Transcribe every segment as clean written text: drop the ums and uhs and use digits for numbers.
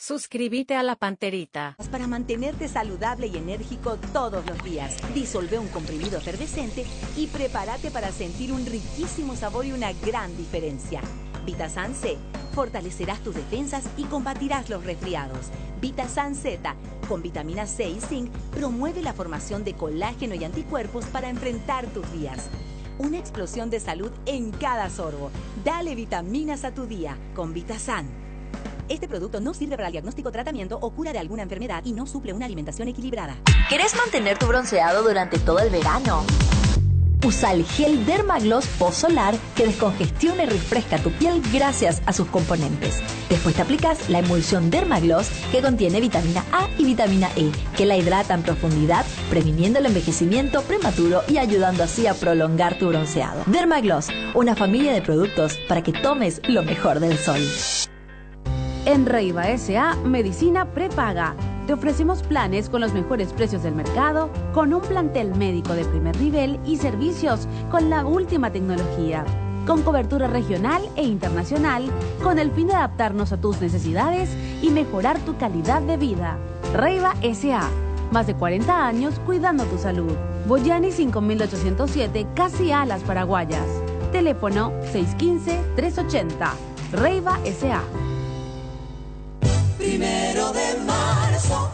Suscríbete a La Panterita. Para mantenerte saludable y enérgico todos los días, disolve un comprimido efervescente y prepárate para sentir un riquísimo sabor y una gran diferencia. Vitasan C. Fortalecerás tus defensas y combatirás los resfriados. Vitasan Z, con vitamina C y zinc, promueve la formación de colágeno y anticuerpos para enfrentar tus días. Una explosión de salud en cada sorbo. Dale vitaminas a tu día con Vitasan. Este producto no sirve para el diagnóstico, tratamiento o cura de alguna enfermedad y no suple una alimentación equilibrada. ¿Querés mantener tu bronceado durante todo el verano? Usa el gel Dermagloss Post Solar que descongestiona y refresca tu piel gracias a sus componentes. Después te aplicas la emulsión Dermagloss que contiene vitamina A y vitamina E, que la hidrata en profundidad, previniendo el envejecimiento prematuro y ayudando así a prolongar tu bronceado. Dermagloss, una familia de productos para que tomes lo mejor del sol. En Reiva S.A. Medicina Prepaga. Te ofrecemos planes con los mejores precios del mercado, con un plantel médico de primer nivel y servicios con la última tecnología, con cobertura regional e internacional, con el fin de adaptarnos a tus necesidades y mejorar tu calidad de vida. Reiva S.A. Más de 40 años cuidando tu salud. Boyani 5807, casi a Las Paraguayas. Teléfono 615-380. Reiva S.A. 1 de marzo.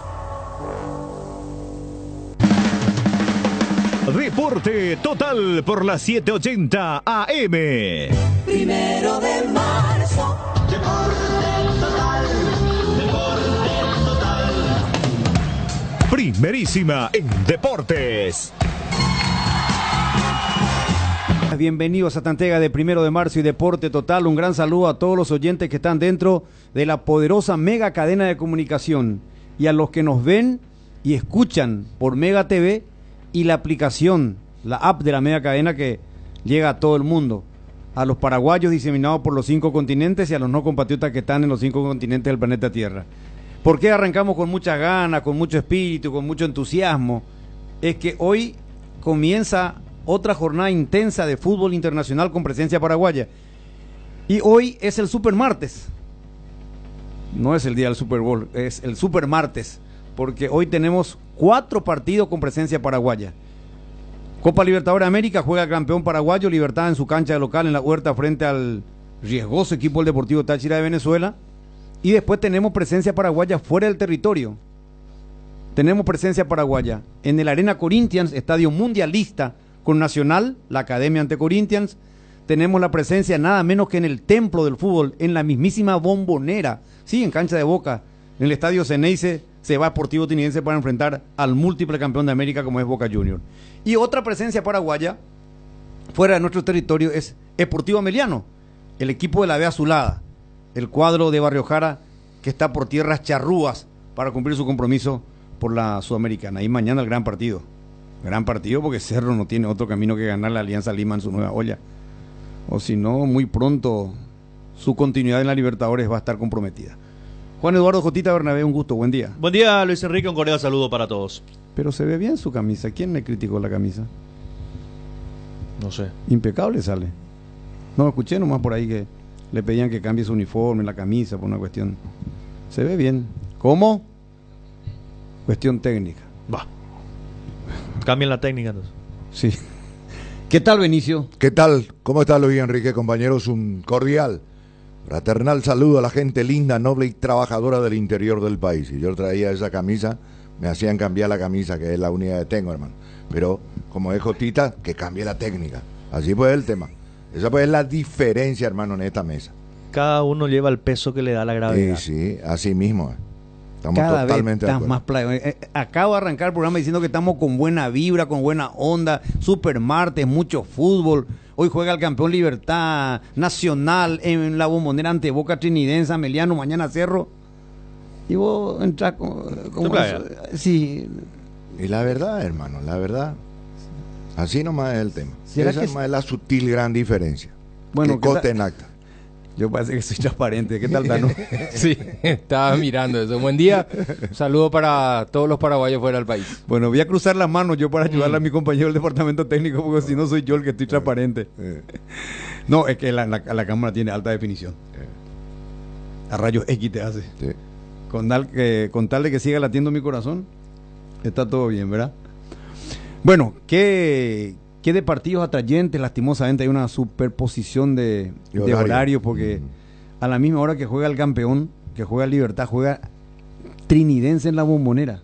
Deporte Total por las 7:80 AM. 1 de marzo. Deporte Total. Deporte Total. Primerísima en deportes. Bienvenidos a Tantega de 1 de marzo y Deporte Total. Un gran saludo a todos los oyentes que están dentro de la poderosa mega cadena de comunicación y a los que nos ven y escuchan por Mega TV y la aplicación, la app de la mega cadena que llega a todo el mundo, a los paraguayos diseminados por los 5 continentes y a los no compatriotas que están en los 5 continentes del planeta Tierra. ¿Por qué arrancamos con muchas ganas, con mucho espíritu, con mucho entusiasmo? Es que hoy comienza otra jornada intensa de fútbol internacional con presencia paraguaya. Y hoy es el Super Martes. No es el día del Super Bowl, es el Super Martes, porque hoy tenemos 4 partidos con presencia paraguaya. Copa Libertadores de América, juega el campeón paraguayo, Libertad en su cancha de local en la Huerta frente al riesgoso equipo del Deportivo Táchira de Venezuela. Y después tenemos presencia paraguaya fuera del territorio. Tenemos presencia paraguaya en el Arena Corinthians, estadio mundialista, con Nacional, la Academia ante Corinthians. Tenemos la presencia nada menos que en el templo del fútbol, en la mismísima Bombonera, sí, en cancha de Boca, en el estadio Ceneice, se va Sportivo Tinidense para enfrentar al múltiple campeón de América como es Boca Juniors. Y otra presencia paraguaya, fuera de nuestro territorio, es Sportivo Ameliano, el equipo de la B Azulada, el cuadro de Barrio Jara que está por tierras charrúas para cumplir su compromiso por la Sudamericana. Y mañana el gran partido. Gran partido porque Cerro no tiene otro camino que ganar la Alianza Lima en su nueva olla. O si no, muy pronto su continuidad en la Libertadores va a estar comprometida. Juan Eduardo Jotita Bernabé, un gusto, buen día. Buen día, Luis Enrique, un cordial saludo para todos. Pero se ve bien su camisa. ¿Quién le criticó la camisa? No sé. Impecable sale. No, escuché nomás por ahí que le pedían que cambie su uniforme, la camisa, por una cuestión. Se ve bien. ¿Cómo? Cuestión técnica. Va. Cambien la técnica entonces. Sí. ¿Qué tal, Benicio? ¿Qué tal? ¿Cómo está Luis Enrique, compañeros? Un cordial, fraternal saludo a la gente linda, noble y trabajadora del interior del país. Si yo traía esa camisa, me hacían cambiar la camisa, que es la única que tengo, hermano. Pero, como es Jotita, que cambie la técnica. Así pues el tema. Esa pues es la diferencia, hermano, en esta mesa. Cada uno lleva el peso que le da la gravedad. Sí, así mismo. Estamos cada totalmente vez de acuerdo. Más acabo de arrancar el programa diciendo que estamos con buena vibra, con buena onda, Super Martes, mucho fútbol. Hoy juega el campeón Libertad Nacional en la Bombonera ante Boca Trinidense, Ameliano, mañana Cerro. Y vos entras con eso. Sí. Y la verdad, hermano, la verdad, así nomás es el tema. Esa nomás es la sutil gran diferencia. Bueno, que cote en acta. Yo parece que soy transparente. ¿Qué tal, Tano? Sí, estaba mirando eso. Buen día. Saludo para todos los paraguayos fuera del país. Bueno, voy a cruzar las manos yo para ayudarle a mi compañero del departamento técnico, porque si no soy yo el que estoy transparente. No, es que la cámara tiene alta definición. A rayos X te hace. Sí. Con tal de que siga latiendo mi corazón, está todo bien, ¿verdad? Bueno, ¿qué de partidos atrayentes? Lastimosamente hay una superposición de horario, porque a la misma hora que juega el campeón, que juega Libertad, juega Trinidense en la Bombonera.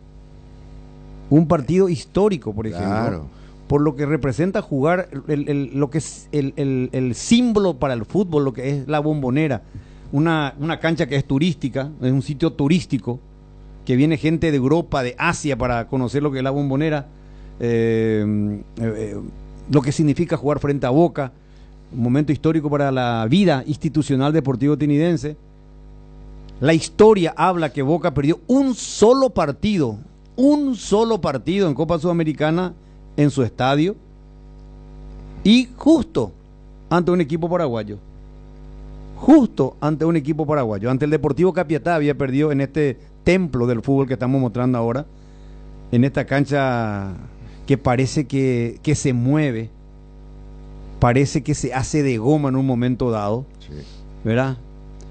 Un partido histórico, por ejemplo. Claro. Por lo que representa jugar lo que es el símbolo para el fútbol, lo que es la Bombonera. Una cancha que es turística, es un sitio turístico, que viene gente de Europa, de Asia, para conocer lo que es la Bombonera, lo que significa jugar frente a Boca, un momento histórico para la vida institucional deportivo trinidense. La historia habla que Boca perdió un solo partido en Copa Sudamericana en su estadio, y justo ante un equipo paraguayo. Ante el Deportivo Capiatá había perdido en este templo del fútbol que estamos mostrando ahora, en esta cancha que parece que se mueve, parece que se hace de goma en un momento dado, sí. ¿Verdad?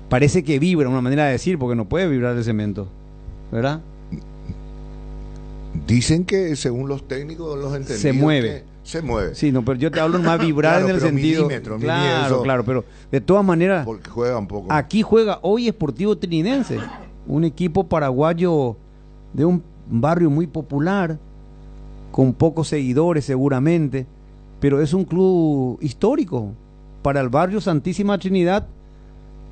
Parece que vibra, una manera de decir, porque no puede vibrar el cemento, ¿verdad? Dicen que según los técnicos, los entendidos, se mueve. Se mueve. Sí, no, pero yo te hablo más vibrar, claro, en el sentido. Claro, pero de todas maneras. Porque juega un poco. Aquí juega hoy Sportivo Trinidense, un equipo paraguayo de un barrio muy popular, con pocos seguidores seguramente, pero es un club histórico para el barrio Santísima Trinidad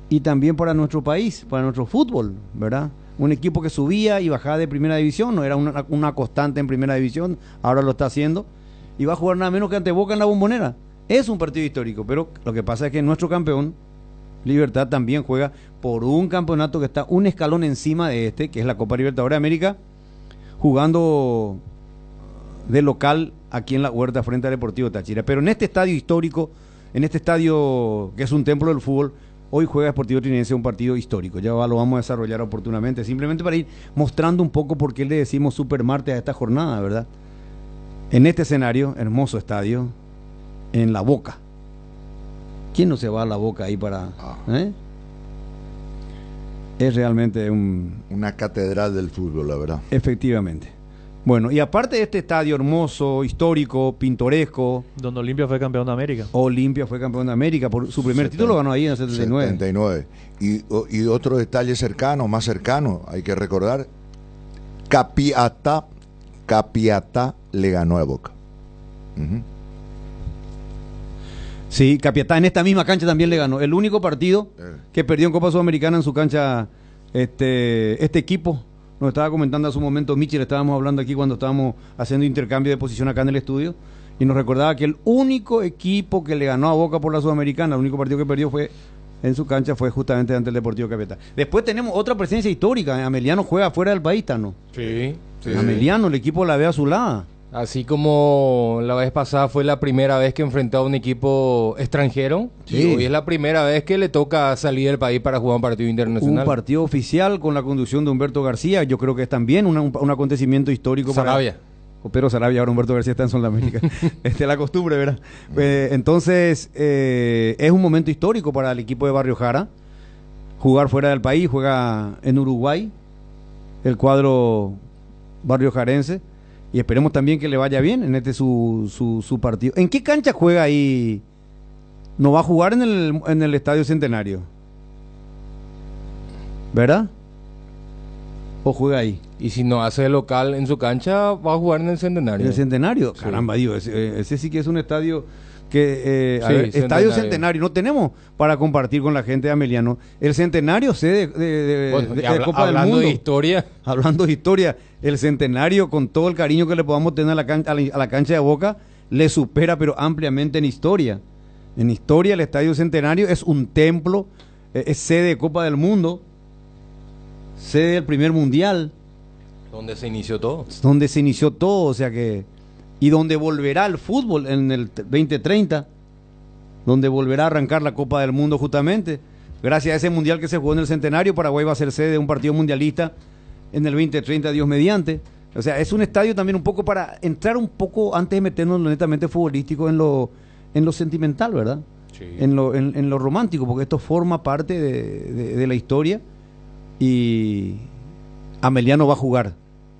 y también para nuestro país, para nuestro fútbol, ¿verdad? Un equipo que subía y bajaba de primera división, no era una constante en primera división, ahora lo está haciendo, y va a jugar nada menos que ante Boca en la Bombonera. Es un partido histórico, pero lo que pasa es que nuestro campeón, Libertad, también juega por un campeonato que está un escalón encima de este, que es la Copa Libertadores de América, jugando de local aquí en la Huerta frente al Deportivo Táchira. Pero en este estadio histórico, en este estadio que es un templo del fútbol, hoy juega Sportivo Trinense un partido histórico. Ya lo vamos a desarrollar oportunamente, simplemente para ir mostrando un poco por qué le decimos Super Martes a esta jornada, ¿verdad? En este escenario, hermoso estadio, en La Boca. ¿Quién no se va a La Boca ahí para...? Es realmente una catedral del fútbol, la verdad. Efectivamente. Bueno, y aparte de este estadio hermoso, histórico, pintoresco... Donde Olimpia fue campeón de América. Olimpia fue campeón de América, por su primer título ganó ahí en el 79. Y otro detalle cercano, más cercano, hay que recordar, Capiatá le ganó a Boca. Sí, Capiatá en esta misma cancha también le ganó. El único partido que perdió en Copa Sudamericana en su cancha este equipo. Nos estaba comentando hace un momento Michel, estábamos hablando aquí cuando estábamos haciendo intercambio de posición acá en el estudio, y nos recordaba que el único equipo que le ganó a Boca por la Sudamericana, el único partido que perdió fue en su cancha, fue justamente ante el Deportivo Capiatá. Después tenemos otra presencia histórica, Ameliano juega fuera del país, ¿no? Sí. Ameliano, el equipo la ve azulada. Así como la vez pasada fue la primera vez que enfrentó a un equipo extranjero, y hoy es la primera vez que le toca salir del país para jugar un partido internacional. Un partido oficial con la conducción de Humberto García, yo creo que es también un acontecimiento histórico. Sarabia. Pero Sarabia, ahora Humberto García está en Sudamérica. Es la costumbre, ¿verdad? Entonces, es un momento histórico para el equipo de Barrio Jara. Jugar fuera del país, juega en Uruguay, el cuadro barriojarense. Y esperemos también que le vaya bien en su partido. ¿En qué cancha juega ahí? ¿No va a jugar en el Estadio Centenario? ¿Verdad? ¿O juega ahí? Y si no hace local en su cancha, va a jugar en el Centenario. ¿En el Centenario? Sí. Caramba, Dios, ese sí que es un estadio que... Estadio Centenario, no tenemos para compartir con la gente de Ameliano. El Centenario, sede de Copa del Mundo. Hablando de historia, el Centenario, con todo el cariño que le podamos tener a la cancha de Boca, le supera, pero ampliamente en historia. En historia, el Estadio Centenario es un templo, es sede de Copa del Mundo, sede del primer Mundial. Donde se inició todo. O sea que... Y donde volverá el fútbol en el 2030, donde volverá a arrancar la Copa del Mundo justamente. Gracias a ese Mundial que se jugó en el Centenario, Paraguay va a ser sede de un partido mundialista en el 2030, Dios mediante. O sea, es un estadio también un poco para entrar un poco, antes de meternos en lo netamente futbolístico, en lo sentimental, ¿verdad? Sí. En lo romántico, porque esto forma parte de la historia y Ameliano va a jugar,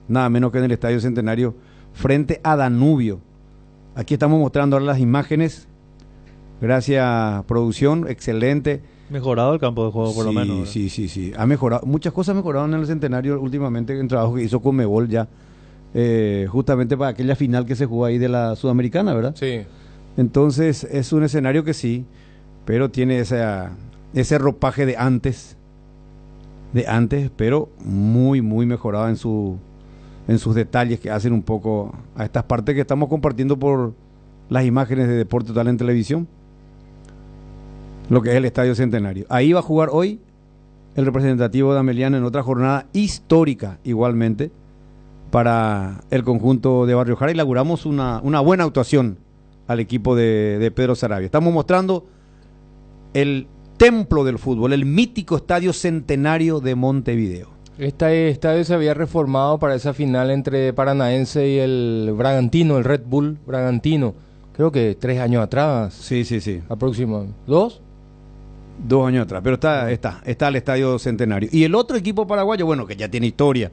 nada menos que en el Estadio Centenario, frente a Danubio. Aquí estamos mostrando ahora las imágenes. Gracias, producción, excelente. Mejorado el campo de juego, por lo menos. Sí. Ha mejorado. Muchas cosas mejoraron en el Centenario últimamente en trabajo que hizo Conmebol ya. Justamente para aquella final que se jugó ahí de la Sudamericana, ¿verdad? Sí. Entonces, es un escenario que sí, pero tiene ese ropaje de antes, pero muy mejorado en sus detalles que hacen un poco a estas partes que estamos compartiendo por las imágenes de Deporte Total en televisión, lo que es el Estadio Centenario. Ahí va a jugar hoy el representativo de Ameliano en otra jornada histórica igualmente para el conjunto de Barrio Jara, y inauguramos una buena actuación al equipo de Pedro Saravia. Estamos mostrando el templo del fútbol, el mítico Estadio Centenario de Montevideo. Este estadio se había reformado para esa final entre Paranaense y el Bragantino, el Red Bull Bragantino. Creo que 3 años atrás. Sí. Aproximadamente. ¿2 años atrás, pero está el Estadio Centenario. Y el otro equipo paraguayo, bueno, que ya tiene historia.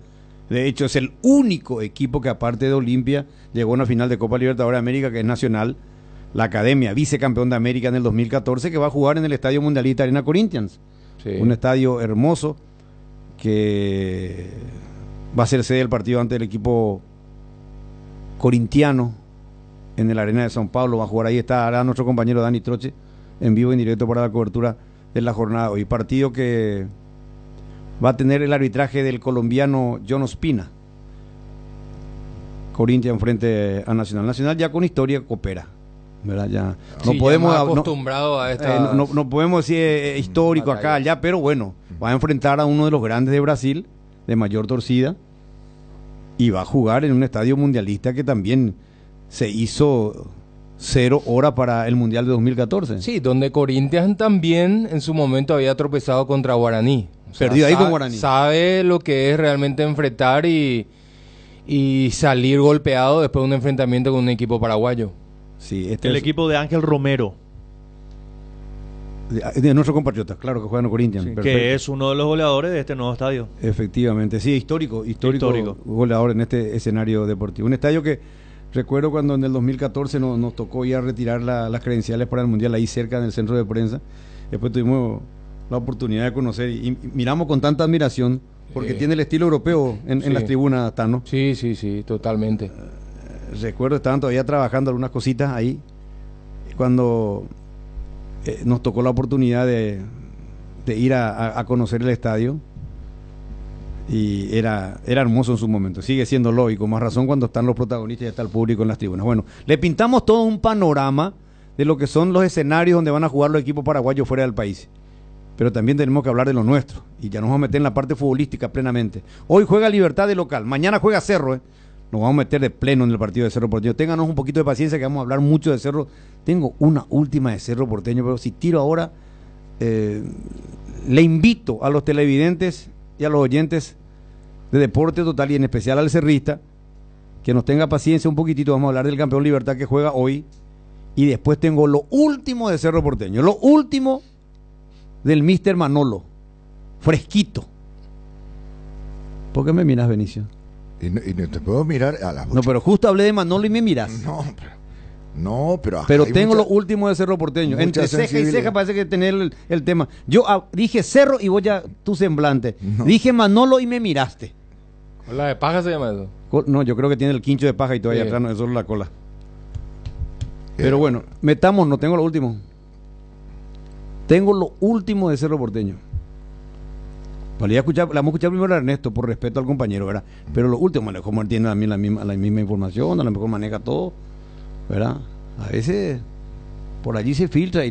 De hecho, es el único equipo que, aparte de Olimpia, llegó a una final de Copa Libertadores de América, que es Nacional, la Academia, vicecampeón de América en el 2014, que va a jugar en el Estadio Mundialista Arena Corinthians. Sí. Un estadio hermoso que va a ser sede del partido ante el equipo corintiano en el Arena de São Paulo. Va a jugar ahí, estará nuestro compañero Dani Troche en vivo y en directo para la cobertura de la jornada hoy. Partido que va a tener el arbitraje del colombiano John Ospina. Corinthians frente a Nacional. Nacional ya con historia coopera, ¿verdad? Ya no podemos acostumbrado a esta no podemos decir histórico acá allá, pero bueno, va a enfrentar a uno de los grandes de Brasil, de mayor torcida, y va a jugar en un estadio mundialista que también se hizo 0 hora para el Mundial de 2014. Sí, donde Corinthians también en su momento había tropezado contra Guaraní. O sea, perdido ahí con Guaraní. Sabe lo que es realmente enfrentar y salir golpeado después de un enfrentamiento con un equipo paraguayo. Sí, el equipo de Ángel Romero. De nuestro compatriota, claro, que juega en Corinthians. Sí, que es uno de los goleadores de este nuevo estadio. Efectivamente, sí, histórico goleador en este escenario deportivo. Un estadio que recuerdo cuando en el 2014 nos tocó ir a retirar las credenciales para el Mundial ahí cerca en el centro de prensa. Después tuvimos la oportunidad de conocer y miramos con tanta admiración porque tiene el estilo europeo en las tribunas, Tano. Sí, totalmente. Recuerdo, estaban todavía trabajando algunas cositas ahí cuando nos tocó la oportunidad de ir a conocer el estadio, y era hermoso en su momento. Sigue siendo lógico, más razón cuando están los protagonistas y está el público en las tribunas. Bueno, le pintamos todo un panorama de lo que son los escenarios donde van a jugar los equipos paraguayos fuera del país, pero también tenemos que hablar de lo nuestro, y ya nos vamos a meter en la parte futbolística plenamente. Hoy juega Libertad de local, mañana juega Cerro, nos vamos a meter de pleno en el partido de Cerro Porteño. Ténganos un poquito de paciencia que vamos a hablar mucho de Cerro. Tengo una última de Cerro Porteño, pero si tiro ahora, le invito a los televidentes y a los oyentes de Deporte Total, y en especial al cerrista, que nos tenga paciencia un poquitito. Vamos a hablar del campeón Libertad que juega hoy, y después tengo lo último de Cerro Porteño, lo último del Mister Manolo, fresquito. ¿Por qué me miras, Benicio? Y no te puedo mirar a las 8. No, pero justo hablé de Manolo y me miras. Pero tengo lo último de Cerro Porteño. Entre ceja y ceja parece que tener el tema. Yo dije Cerro y vos ya tu semblante. No. Dije Manolo y me miraste. ¿La de paja se llama eso? No, yo creo que tiene el quincho de paja y todavía atrás no es solo la cola. Pero bueno, no tengo lo último. Tengo lo último de Cerro Porteño. Vale, la vamos a escuchar primero a Ernesto, por respeto al compañero, ¿verdad? Pero lo último, como él tiene también la misma información, a lo mejor maneja todo, ¿verdad? A veces por allí se filtra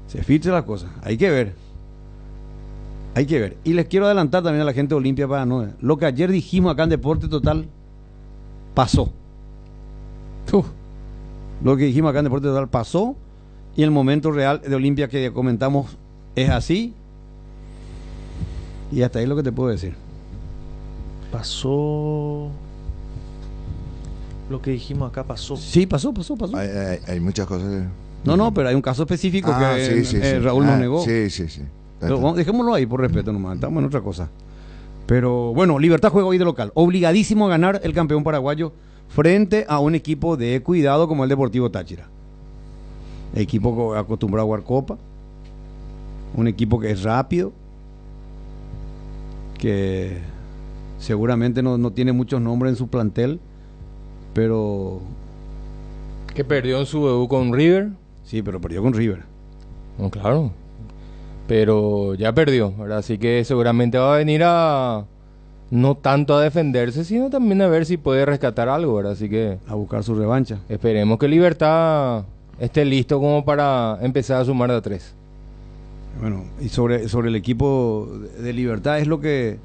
se filtra la cosa. Hay que ver. Y les quiero adelantar también a la gente de Olimpia para lo que ayer dijimos acá en Deporte Total pasó. Lo que dijimos acá en Deporte Total pasó, y el momento real de Olimpia que comentamos es así. Y hasta ahí es lo que te puedo decir. Pasó. Lo que dijimos acá pasó. Sí, pasó. Hay muchas cosas. No, pero hay un caso específico que Raúl nos negó. Sí. Pero dejémoslo ahí por respeto nomás. Estamos en otra cosa. Pero bueno, Libertad juega hoy de local. Obligadísimo a ganar el campeón paraguayo frente a un equipo de cuidado como el Deportivo Táchira. Equipo acostumbrado a jugar Copa. Un equipo que es rápido. Que seguramente no tiene muchos nombres en su plantel. Pero... Que perdió en su debut con River. Sí, pero perdió con River. No, claro. Pero ya perdió, ¿verdad? Así que seguramente va a venir a... No tanto a defenderse, sino también a ver si puede rescatar algo, ¿verdad? Así que... A buscar su revancha. Esperemos que Libertad esté listo como para empezar a sumar de a 3. Bueno, y sobre el equipo de Libertad es lo que...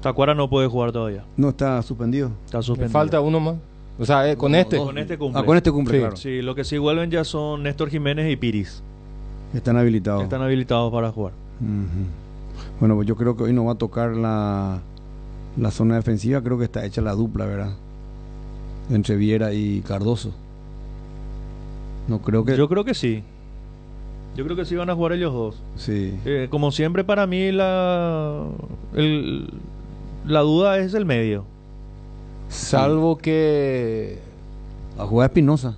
Tacuara no puede jugar todavía. No está suspendido. Está Le suspendido. falta uno más. O sea, con este. Con este cumple. Con este cumple, Sí. claro. Sí, lo que sí vuelven ya son Néstor Jiménez y Piris. Están habilitados. Están habilitados para jugar. Ujú. Bueno, pues yo creo que hoy no va a tocar la zona defensiva. Creo que está hecha la dupla, ¿verdad? Entre Viera y Cardoso. No creo que... Yo creo que sí. Yo creo que sí van a jugar ellos dos. Sí. Como siempre, para mí la duda es el medio. Salvo que... A jugar Espinosa.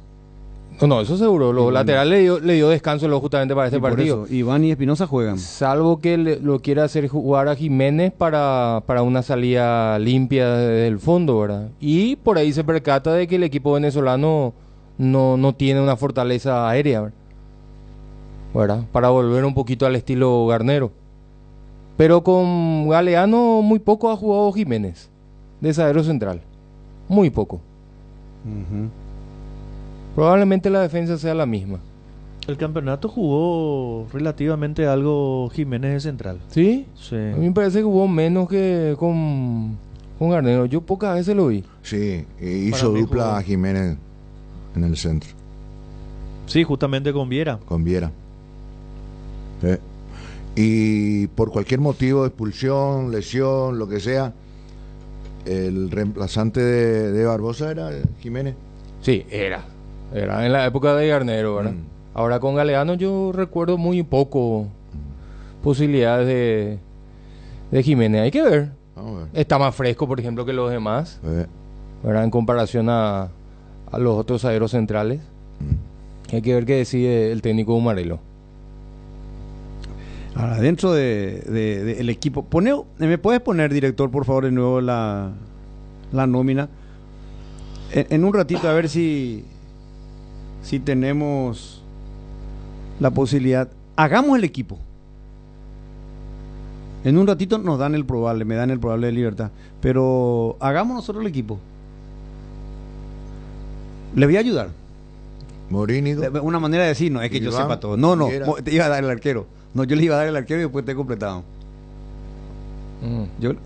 No, eso seguro. Los Iván. laterales le dio descanso justamente para este Y por partido. eso, Iván y Espinosa juegan. Salvo que lo quiera hacer jugar a Jiménez para una salida limpia desde el fondo, ¿verdad? Y por ahí se percata de que el equipo venezolano no tiene una fortaleza aérea, ¿verdad? Para volver un poquito al estilo Garnero. Pero con Galeano muy poco ha jugado Jiménez, de zaguero central. Muy poco. Ujú. Probablemente la defensa sea la misma. El campeonato jugó relativamente algo Jiménez de central. ¿Sí? Sí. A mí me parece que jugó menos que con Garnero. Yo pocas veces lo vi. Sí, hizo Para mí dupla jugó. a Jiménez en el centro, Sí, justamente con Viera. con Viera. Y por cualquier motivo, expulsión, lesión, lo que sea, el reemplazante de Barbosa era Jiménez. Sí, era en la época de Garnero, ¿verdad? Ahora con Galeano yo recuerdo muy poco posibilidades de Jiménez. Hay que ver. Vamos a ver. Está más fresco, por ejemplo, que los demás, Eh, ¿verdad? En comparación a los otros zagueros centrales. Hay que ver qué decide el técnico Umarelo. Ahora, dentro del equipo, ¿me puedes poner, director, por favor, de nuevo la nómina? En un ratito, a ver si tenemos la posibilidad. Hagamos el equipo. En un ratito me dan el probable de Libertad. Pero hagamos nosotros el equipo. Le voy a ayudar. Morínigo. Una manera de decir, no es que yo Iván, sepa todo. No, Viera. te iba a dar el arquero. No, yo le iba a dar el arquero y después te he completado.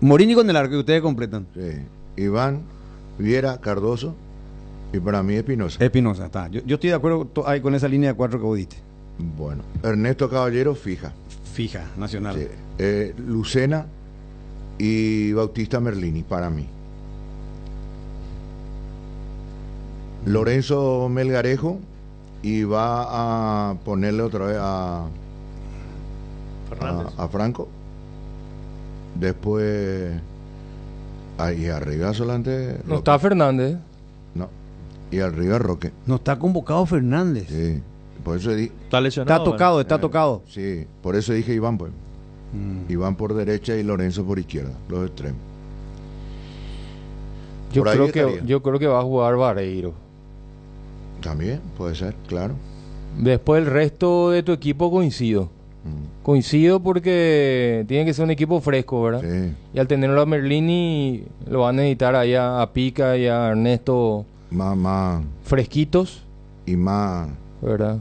Morini con el arco y ustedes completan. Sí. Iván, Viera, Cardoso y para mí Espinosa. Espinosa, está. Yo estoy de acuerdo ahí con esa línea de 4 que vos diste. Bueno, Ernesto Caballero fija. Fija, nacional. Sí. Lucena y Bautista Merlini para mí. Lorenzo Melgarejo y va a ponerle otra vez a Franco. Después ahí arriba solamente No está Fernández. no, y arriba Roque. No está convocado Fernández. Sí, por eso Está lesionado. Está tocado, ¿verdad? está tocado. Sí, por eso dije Iván, pues. Iván por derecha y Lorenzo por izquierda, los extremos. Yo Por ahí creo estaría. que va a jugar Vareiro. También puede ser, claro. Después el resto de tu equipo coincido. Coincido porque tiene que ser un equipo fresco, ¿verdad? Sí. Y al tenerlo a Merlini lo van a necesitar allá a Pica y a Ernesto Más fresquitos, y más. ¿verdad?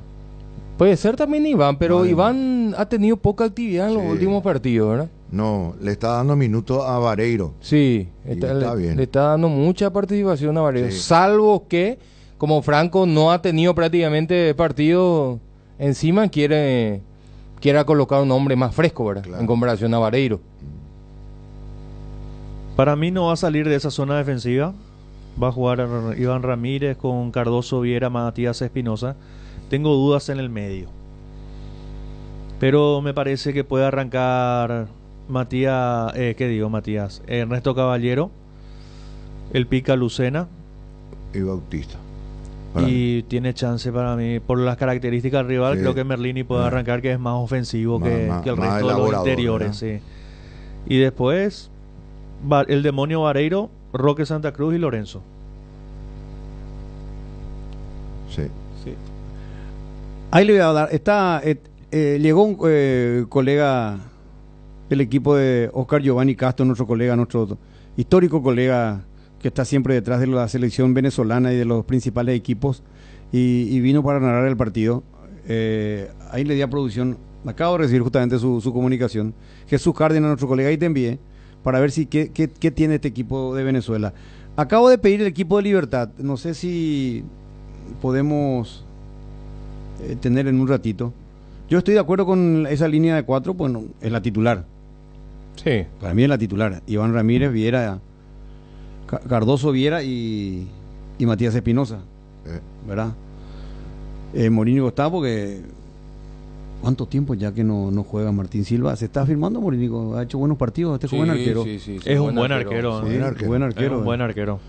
Puede ser también Iván, pero Madre Iván ha tenido poca actividad en los Sí. últimos partidos, ¿verdad? No, le está dando minutos a Vareiro. Sí, Y está bien. le está dando mucha participación a Vareiro, Sí. salvo que como Franco no ha tenido prácticamente partido encima, quiera colocar un hombre más fresco, ¿verdad? Claro. En comparación a Vareiro. Para mí no va a salir de esa zona defensiva. Va a jugar Iván Ramírez con Cardoso, Viera, Matías Espinosa. Tengo dudas en el medio. Pero me parece que puede arrancar Matías, Matías, Ernesto Caballero, el Pica Lucena Y Bautista. y tiene chance para mí por las características del rival. Sí. Creo que Merlini puede arrancar, que es más ofensivo que el más resto de los elaborador, interiores, ¿verdad? sí. Y después el Demonio Vareiro, Roque Santa Cruz y Lorenzo. Sí. Ahí le voy a dar. Llegó un colega del equipo de Oscar Giovanni Castro, nuestro colega, nuestro histórico colega que está siempre detrás de la selección venezolana y de los principales equipos, y vino para narrar el partido. Ahí le di a producción, acabo de recibir justamente su comunicación. Jesús Cárdenas, nuestro colega, ahí te envié para ver si qué tiene este equipo de Venezuela. Acabo de pedir el equipo de Libertad, no sé si podemos tener en un ratito. Yo estoy de acuerdo con esa línea de 4, pues no, es la titular. Sí. Para mí es la titular. Iván Ramírez, Viera, Cardoso, Viera y Matías Espinosa, ¿verdad? Morínigo está porque ¿cuánto tiempo ya que no juega Martín Silva? Se está firmando Morínigo, ha hecho buenos partidos, este joven arquero. Es un buen arquero. Sí, buen arquero. Es un buen arquero.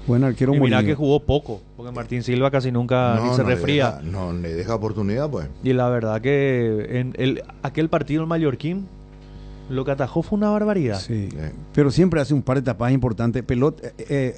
Buen arquero Y mirá Morínigo. que jugó poco, porque Martín Silva casi nunca ni se refría. No le deja oportunidad, pues. Y la verdad que en aquel partido en Mallorquín, lo que atajó fue una barbaridad. Sí, pero siempre hace un par de tapadas importantes.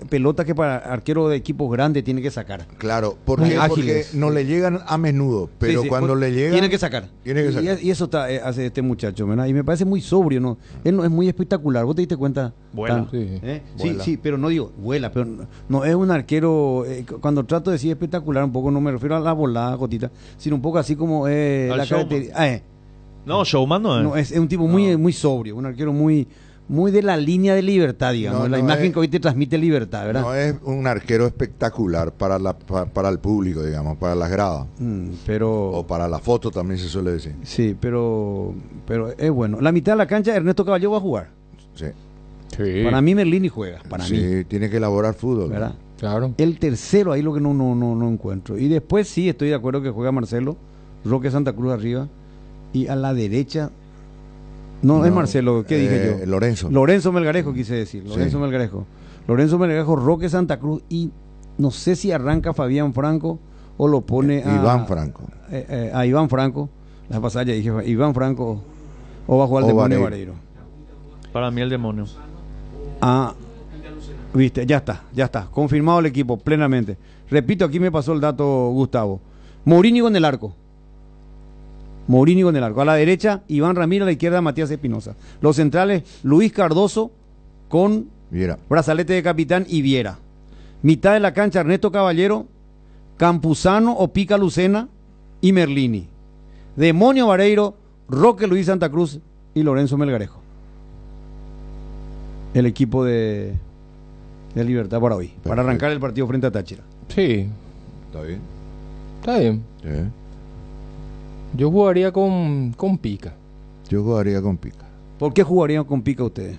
Pelota que para arquero de equipos grandes tiene que sacar. Claro, ¿por Muy qué? Porque ágiles. no le llegan a menudo, pero Sí, sí, cuando le llegan... tiene que sacar. Tiene que sacar. Y eso hace este muchacho, ¿verdad? Y me parece muy sobrio, ¿no? Él no es muy espectacular. ¿Vos te diste cuenta? Vuela. Sí, Vuela. sí, pero no digo, vuela, pero no es un arquero. Cuando trato de decir espectacular, un poco no me refiero a la volada, Gotita, sino un poco así como Al la showman. característica. No, showman no es. No, es un tipo muy sobrio, un arquero muy de la línea de Libertad, digamos. No, la no imagen es- que hoy te transmite Libertad, ¿verdad? No es un arquero espectacular para el público, digamos, para las gradas. Pero O para la foto también se suele decir. sí, pero es bueno. La mitad de la cancha, Ernesto Caballero va a jugar. Sí. Para mí Merlini juega, para Sí, mí, tiene que elaborar fútbol. ¿verdad? Claro. El tercero ahí lo que no encuentro. Y después sí estoy de acuerdo que juega Marcelo, Roque Santa Cruz arriba, y a la derecha no es Marcelo, ¿qué dije yo? Lorenzo Melgarejo quise decir, Lorenzo Sí. Melgarejo. Lorenzo Melgarejo, Roque Santa Cruz, y no sé si arranca Fabián Franco o lo pone a Iván Franco. A Iván Franco. La pasada ya dije Iván Franco o va a jugar el O Demonio Vareiro. Vareiro. Para mí el Demonio. Ah, viste, ya está, confirmado el equipo plenamente. Repito, aquí me pasó el dato Gustavo. Mourinho en el arco. Mourinho en el arco. A la derecha, Iván Ramírez, a la izquierda, Matías Espinosa. Los centrales, Luis Cardoso con Viera. brazalete de capitán y Viera. Mitad de la cancha, Ernesto Caballero, Campuzano o Pica Lucena y Merlini. Demonio Vareiro, Roque Luis Santa Cruz y Lorenzo Melgarejo. El equipo de Libertad para hoy, para arrancar el partido frente a Táchira. Sí, ¿Está bien? está bien. Sí. Yo jugaría con Pica. Yo jugaría con Pica. ¿Por qué jugarían con Pica ustedes?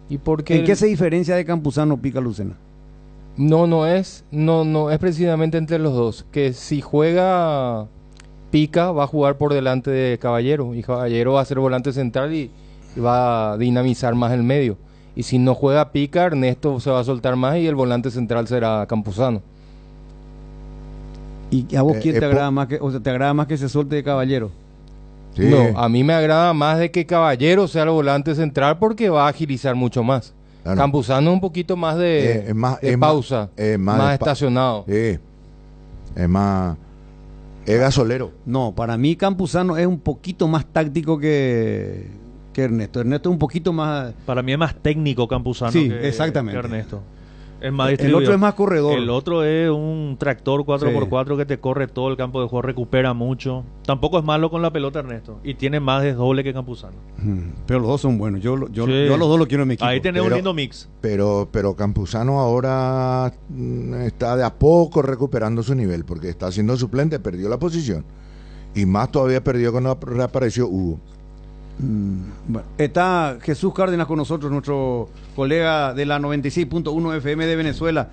¿Y porque ¿En qué se diferencia de Campuzano Pica Lucena? no es precisamente entre los dos. Que si juega Pica va a jugar por delante de Caballero y Caballero va a ser volante central y va a dinamizar más el medio. Y si no juega Pica, Ernesto se va a soltar más y el volante central será Campuzano. ¿Y a vos quién te po- agrada más te agrada más que se suelte de Caballero? Sí. No, a mí me agrada más de que Caballero sea el volante central porque va a agilizar mucho más. Claro. Campuzano un poquito más de, Es más- de es más- pausa, es más más de pa- estacionado. Sí. Es más... Es gasolero. No, para mí Campuzano es un poquito más táctico que Ernesto. Ernesto es un poquito más... Para mí es más técnico Campuzano Sí, que exactamente. que Ernesto. Es más El distribuidor. otro es más corredor. El otro es un tractor 4x4 que te corre todo el campo de juego, recupera mucho. Tampoco es malo con la pelota Ernesto. Y tiene más de doble que Campuzano. Pero los dos son buenos. Yo a los Sí. dos los quiero en mi equipo. Ahí tenés un Pero- lindo mix. Pero Campuzano ahora está de a poco recuperando su nivel porque está siendo suplente, perdió la posición. Y más todavía perdió cuando reapareció Hugo. Bueno, está Jesús Cárdenas con nosotros, nuestro colega de la 96.1 FM de Venezuela.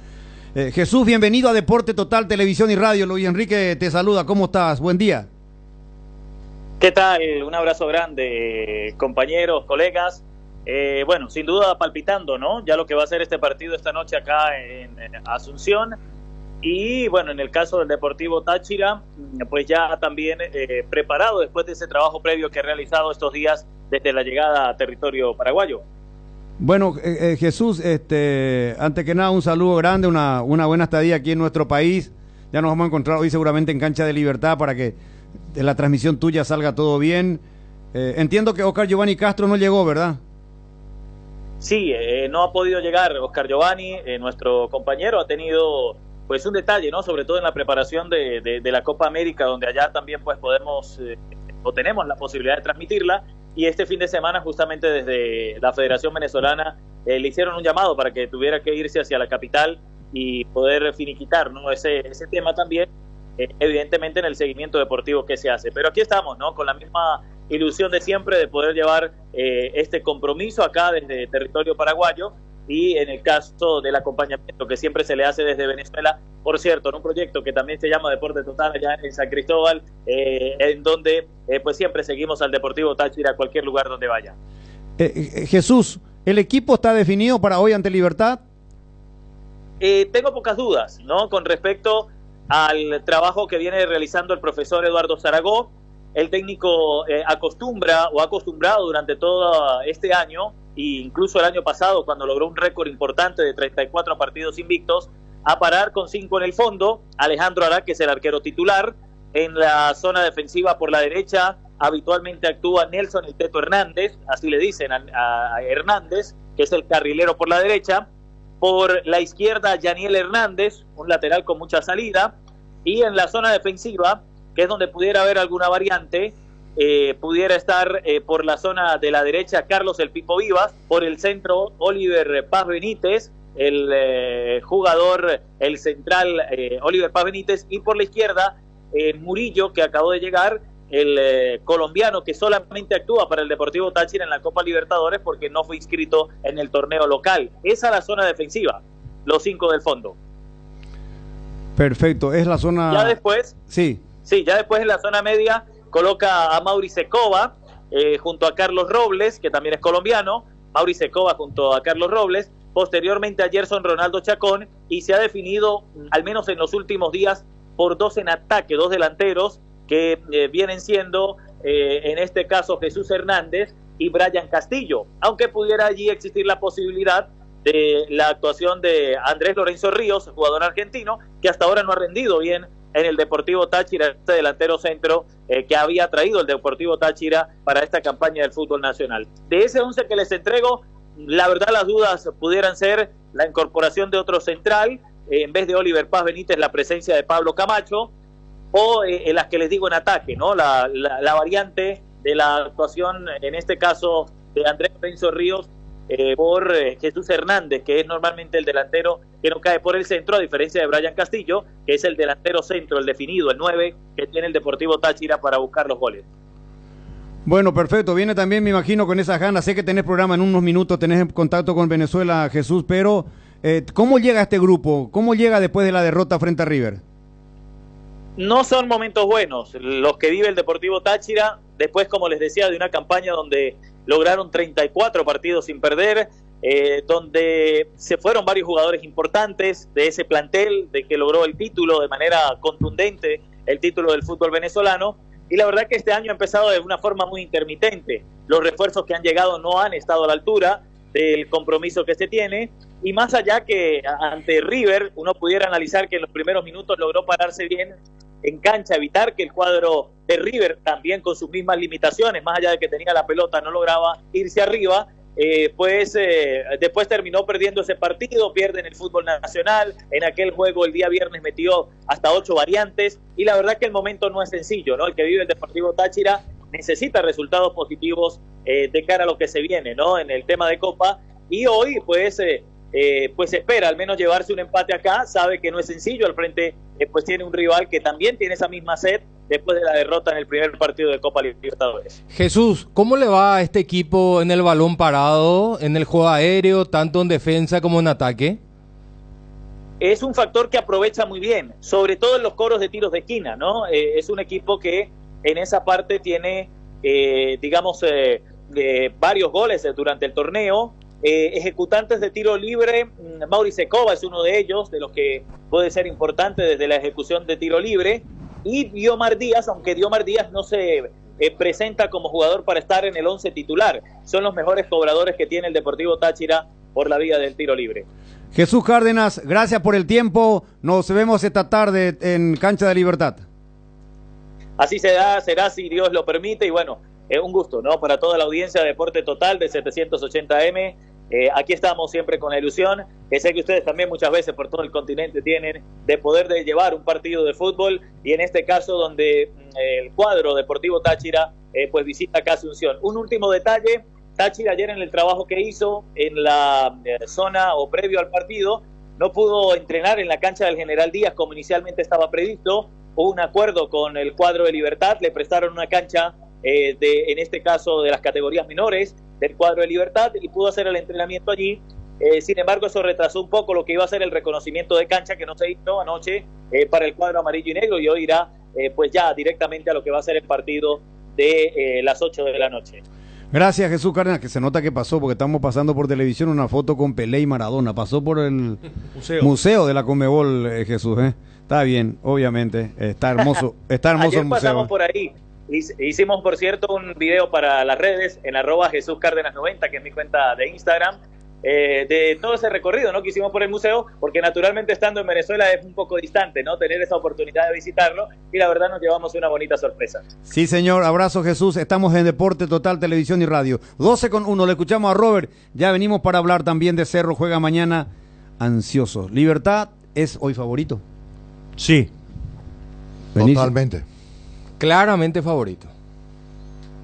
Jesús, bienvenido a Deporte Total, Televisión y Radio. Luis Enrique te saluda. ¿Cómo estás? Buen día. ¿Qué tal? Un abrazo grande, compañeros, colegas. bueno, sin duda palpitando, ¿no? Ya lo que va a ser este partido esta noche acá en Asunción. Y bueno, en el caso del Deportivo Táchira, pues ya también preparado después de ese trabajo previo que ha realizado estos días desde la llegada a territorio paraguayo. Bueno, Jesús, antes que nada un saludo grande, una buena estadía aquí en nuestro país. Ya nos vamos a encontrar hoy seguramente en Cancha de Libertad para que de la transmisión tuya salga todo bien. Entiendo que Oscar Giovanni Castro no llegó, ¿verdad? Sí, no ha podido llegar Oscar Giovanni, nuestro compañero, ha tenido pues un detalle, ¿no? Sobre todo en la preparación de la Copa América, donde allá también pues podemos o tenemos la posibilidad de transmitirla, y este fin de semana justamente desde la Federación Venezolana le hicieron un llamado para que tuviera que irse hacia la capital y poder finiquitar, ¿no? ese tema también, evidentemente en el seguimiento deportivo que se hace. Pero aquí estamos, ¿no? Con la misma ilusión de siempre de poder llevar este compromiso acá desde territorio paraguayo, y en el caso del acompañamiento que siempre se le hace desde Venezuela, por cierto, en un proyecto que también se llama Deporte Total allá en San Cristóbal, en donde pues siempre seguimos al Deportivo Táchira a cualquier lugar donde vaya. Jesús, ¿el equipo está definido para hoy ante Libertad? Tengo pocas dudas, ¿no? Con respecto al trabajo que viene realizando el profesor Eduardo Zaragoza. El técnico acostumbra o ha acostumbrado durante todo este año, e incluso el año pasado cuando logró un récord importante de 34 partidos invictos, a parar con 5 en el fondo. Alejandro Ará, que es el arquero titular. En la zona defensiva por la derecha habitualmente actúa Nelson el Teto Hernández, así le dicen a Hernández, que es el carrilero por la derecha. Por la izquierda, Yaniel Hernández, un lateral con mucha salida. Y en la zona defensiva, que es donde pudiera haber alguna variante, pudiera estar por la zona de la derecha Carlos el Pipo Vivas, por el centro Oliver Paz Benítez, el jugador, el central Oliver Paz Benítez, y por la izquierda Murillo, que acabó de llegar, el colombiano que solamente actúa para el Deportivo Táchira en la Copa Libertadores porque no fue inscrito en el torneo local. Esa es la zona defensiva, los 5 del fondo. Perfecto, es la zona... Ya después... Sí, ya después en la zona media coloca a Mauri Secova junto a Carlos Robles, que también es colombiano. Mauri Secova junto a Carlos Robles, posteriormente a Gerson Ronaldo Chacón, y se ha definido, al menos en los últimos días, por 2 en ataque, 2 delanteros, que vienen siendo, en este caso, Jesús Hernández y Brian Castillo, aunque pudiera allí existir la posibilidad de la actuación de Andrés Lorenzo Ríos, jugador argentino, que hasta ahora no ha rendido bien en el Deportivo Táchira, este delantero centro que había traído el Deportivo Táchira para esta campaña del fútbol nacional. De ese 11 que les entrego, la verdad las dudas pudieran ser la incorporación de otro central, en vez de Oliver Paz Benítez la presencia de Pablo Camacho, o las que les digo en ataque, ¿no? La variante de la actuación, en este caso de Andrés Lorenzo Ríos, por Jesús Hernández, que es normalmente el delantero que no cae por el centro, a diferencia de Brian Castillo, que es el delantero centro, el definido, el 9, que tiene el Deportivo Táchira para buscar los goles. Bueno, perfecto. Viene también, me imagino, con esas ganas. Sé que tenés programa en unos minutos, tenés contacto con Venezuela, Jesús, pero ¿cómo llega este grupo? ¿Cómo llega después de la derrota frente a River? No son momentos buenos los que vive el Deportivo Táchira, después, como les decía, de una campaña donde lograron 34 partidos sin perder, donde se fueron varios jugadores importantes de ese plantel, de que logró el título de manera contundente, el título del fútbol venezolano, y la verdad que este año ha empezado de una forma muy intermitente. Los refuerzos que han llegado no han estado a la altura del compromiso que se tiene, y más allá que ante River uno pudiera analizar que en los primeros minutos logró pararse bien en cancha, evitar que el cuadro de River, también con sus mismas limitaciones, más allá de que tenía la pelota, no lograba irse arriba, después terminó perdiendo ese partido, pierde en el fútbol nacional. En aquel juego el día viernes metió hasta 8 variantes, y la verdad que el momento no es sencillo, ¿no? El que vive el Deportivo Táchira necesita resultados positivos de cara a lo que se viene, ¿no? En el tema de Copa, y hoy pues espera al menos llevarse un empate acá. Sabe que no es sencillo, al frente pues tiene un rival que también tiene esa misma sed después de la derrota en el primer partido de Copa Libertadores. Jesús, ¿cómo le va a este equipo en el balón parado, en el juego aéreo, tanto en defensa como en ataque? Es un factor que aprovecha muy bien, sobre todo en los coros de tiros de esquina, ¿no? Es un equipo que en esa parte tiene, varios goles durante el torneo. Ejecutantes de tiro libre, Maurice Cova es uno de ellos, de los que puede ser importante desde la ejecución de tiro libre, y Diomar Díaz, aunque Diomar Díaz no se presenta como jugador para estar en el 11 titular. Son los mejores cobradores que tiene el Deportivo Táchira por la vía del tiro libre. Jesús Cárdenas, gracias por el tiempo. Nos vemos esta tarde en Cancha de Libertad. Así será si Dios lo permite, y bueno, un gusto, ¿no? Para toda la audiencia de Deporte Total de 780M. Aquí estamos siempre con la ilusión, que sé que ustedes también muchas veces por todo el continente tienen, de poder llevar un partido de fútbol, y en este caso donde el cuadro Deportivo Táchira pues visita acá Asunción. Un último detalle: Táchira ayer en el trabajo que hizo en la zona o previo al partido no pudo entrenar en la cancha del General Díaz como inicialmente estaba previsto. Hubo un acuerdo con el cuadro de Libertad, le prestaron una cancha en este caso de las categorías menores del cuadro de Libertad, y pudo hacer el entrenamiento allí. Sin embargo, eso retrasó un poco lo que iba a ser el reconocimiento de cancha, que no se hizo anoche para el cuadro amarillo y negro, y hoy irá pues ya directamente a lo que va a ser el partido de las 8 de la noche. Gracias, Jesús Cárdenas, que se nota que pasó, porque estamos pasando por televisión una foto con Pelé y Maradona. Pasó por el museo de la Conmebol, Jesús, Está bien, obviamente, está hermoso Ayer el museo. Pasamos por ahí. Hicimos, por cierto, un video para las redes en @JesúsCárdenas90, que es mi cuenta de Instagram, de todo ese recorrido, ¿no?, que hicimos por el museo, porque naturalmente estando en Venezuela es un poco distante, ¿no?, tener esa oportunidad de visitarlo, y la verdad nos llevamos una bonita sorpresa. Sí, señor, abrazo, Jesús. Estamos en Deporte Total, Televisión y Radio. 12:01, le escuchamos a Robert. Ya venimos para hablar también de Cerro, juega mañana ansioso. Libertad es hoy favorito. Sí. Totalmente. Claramente favorito.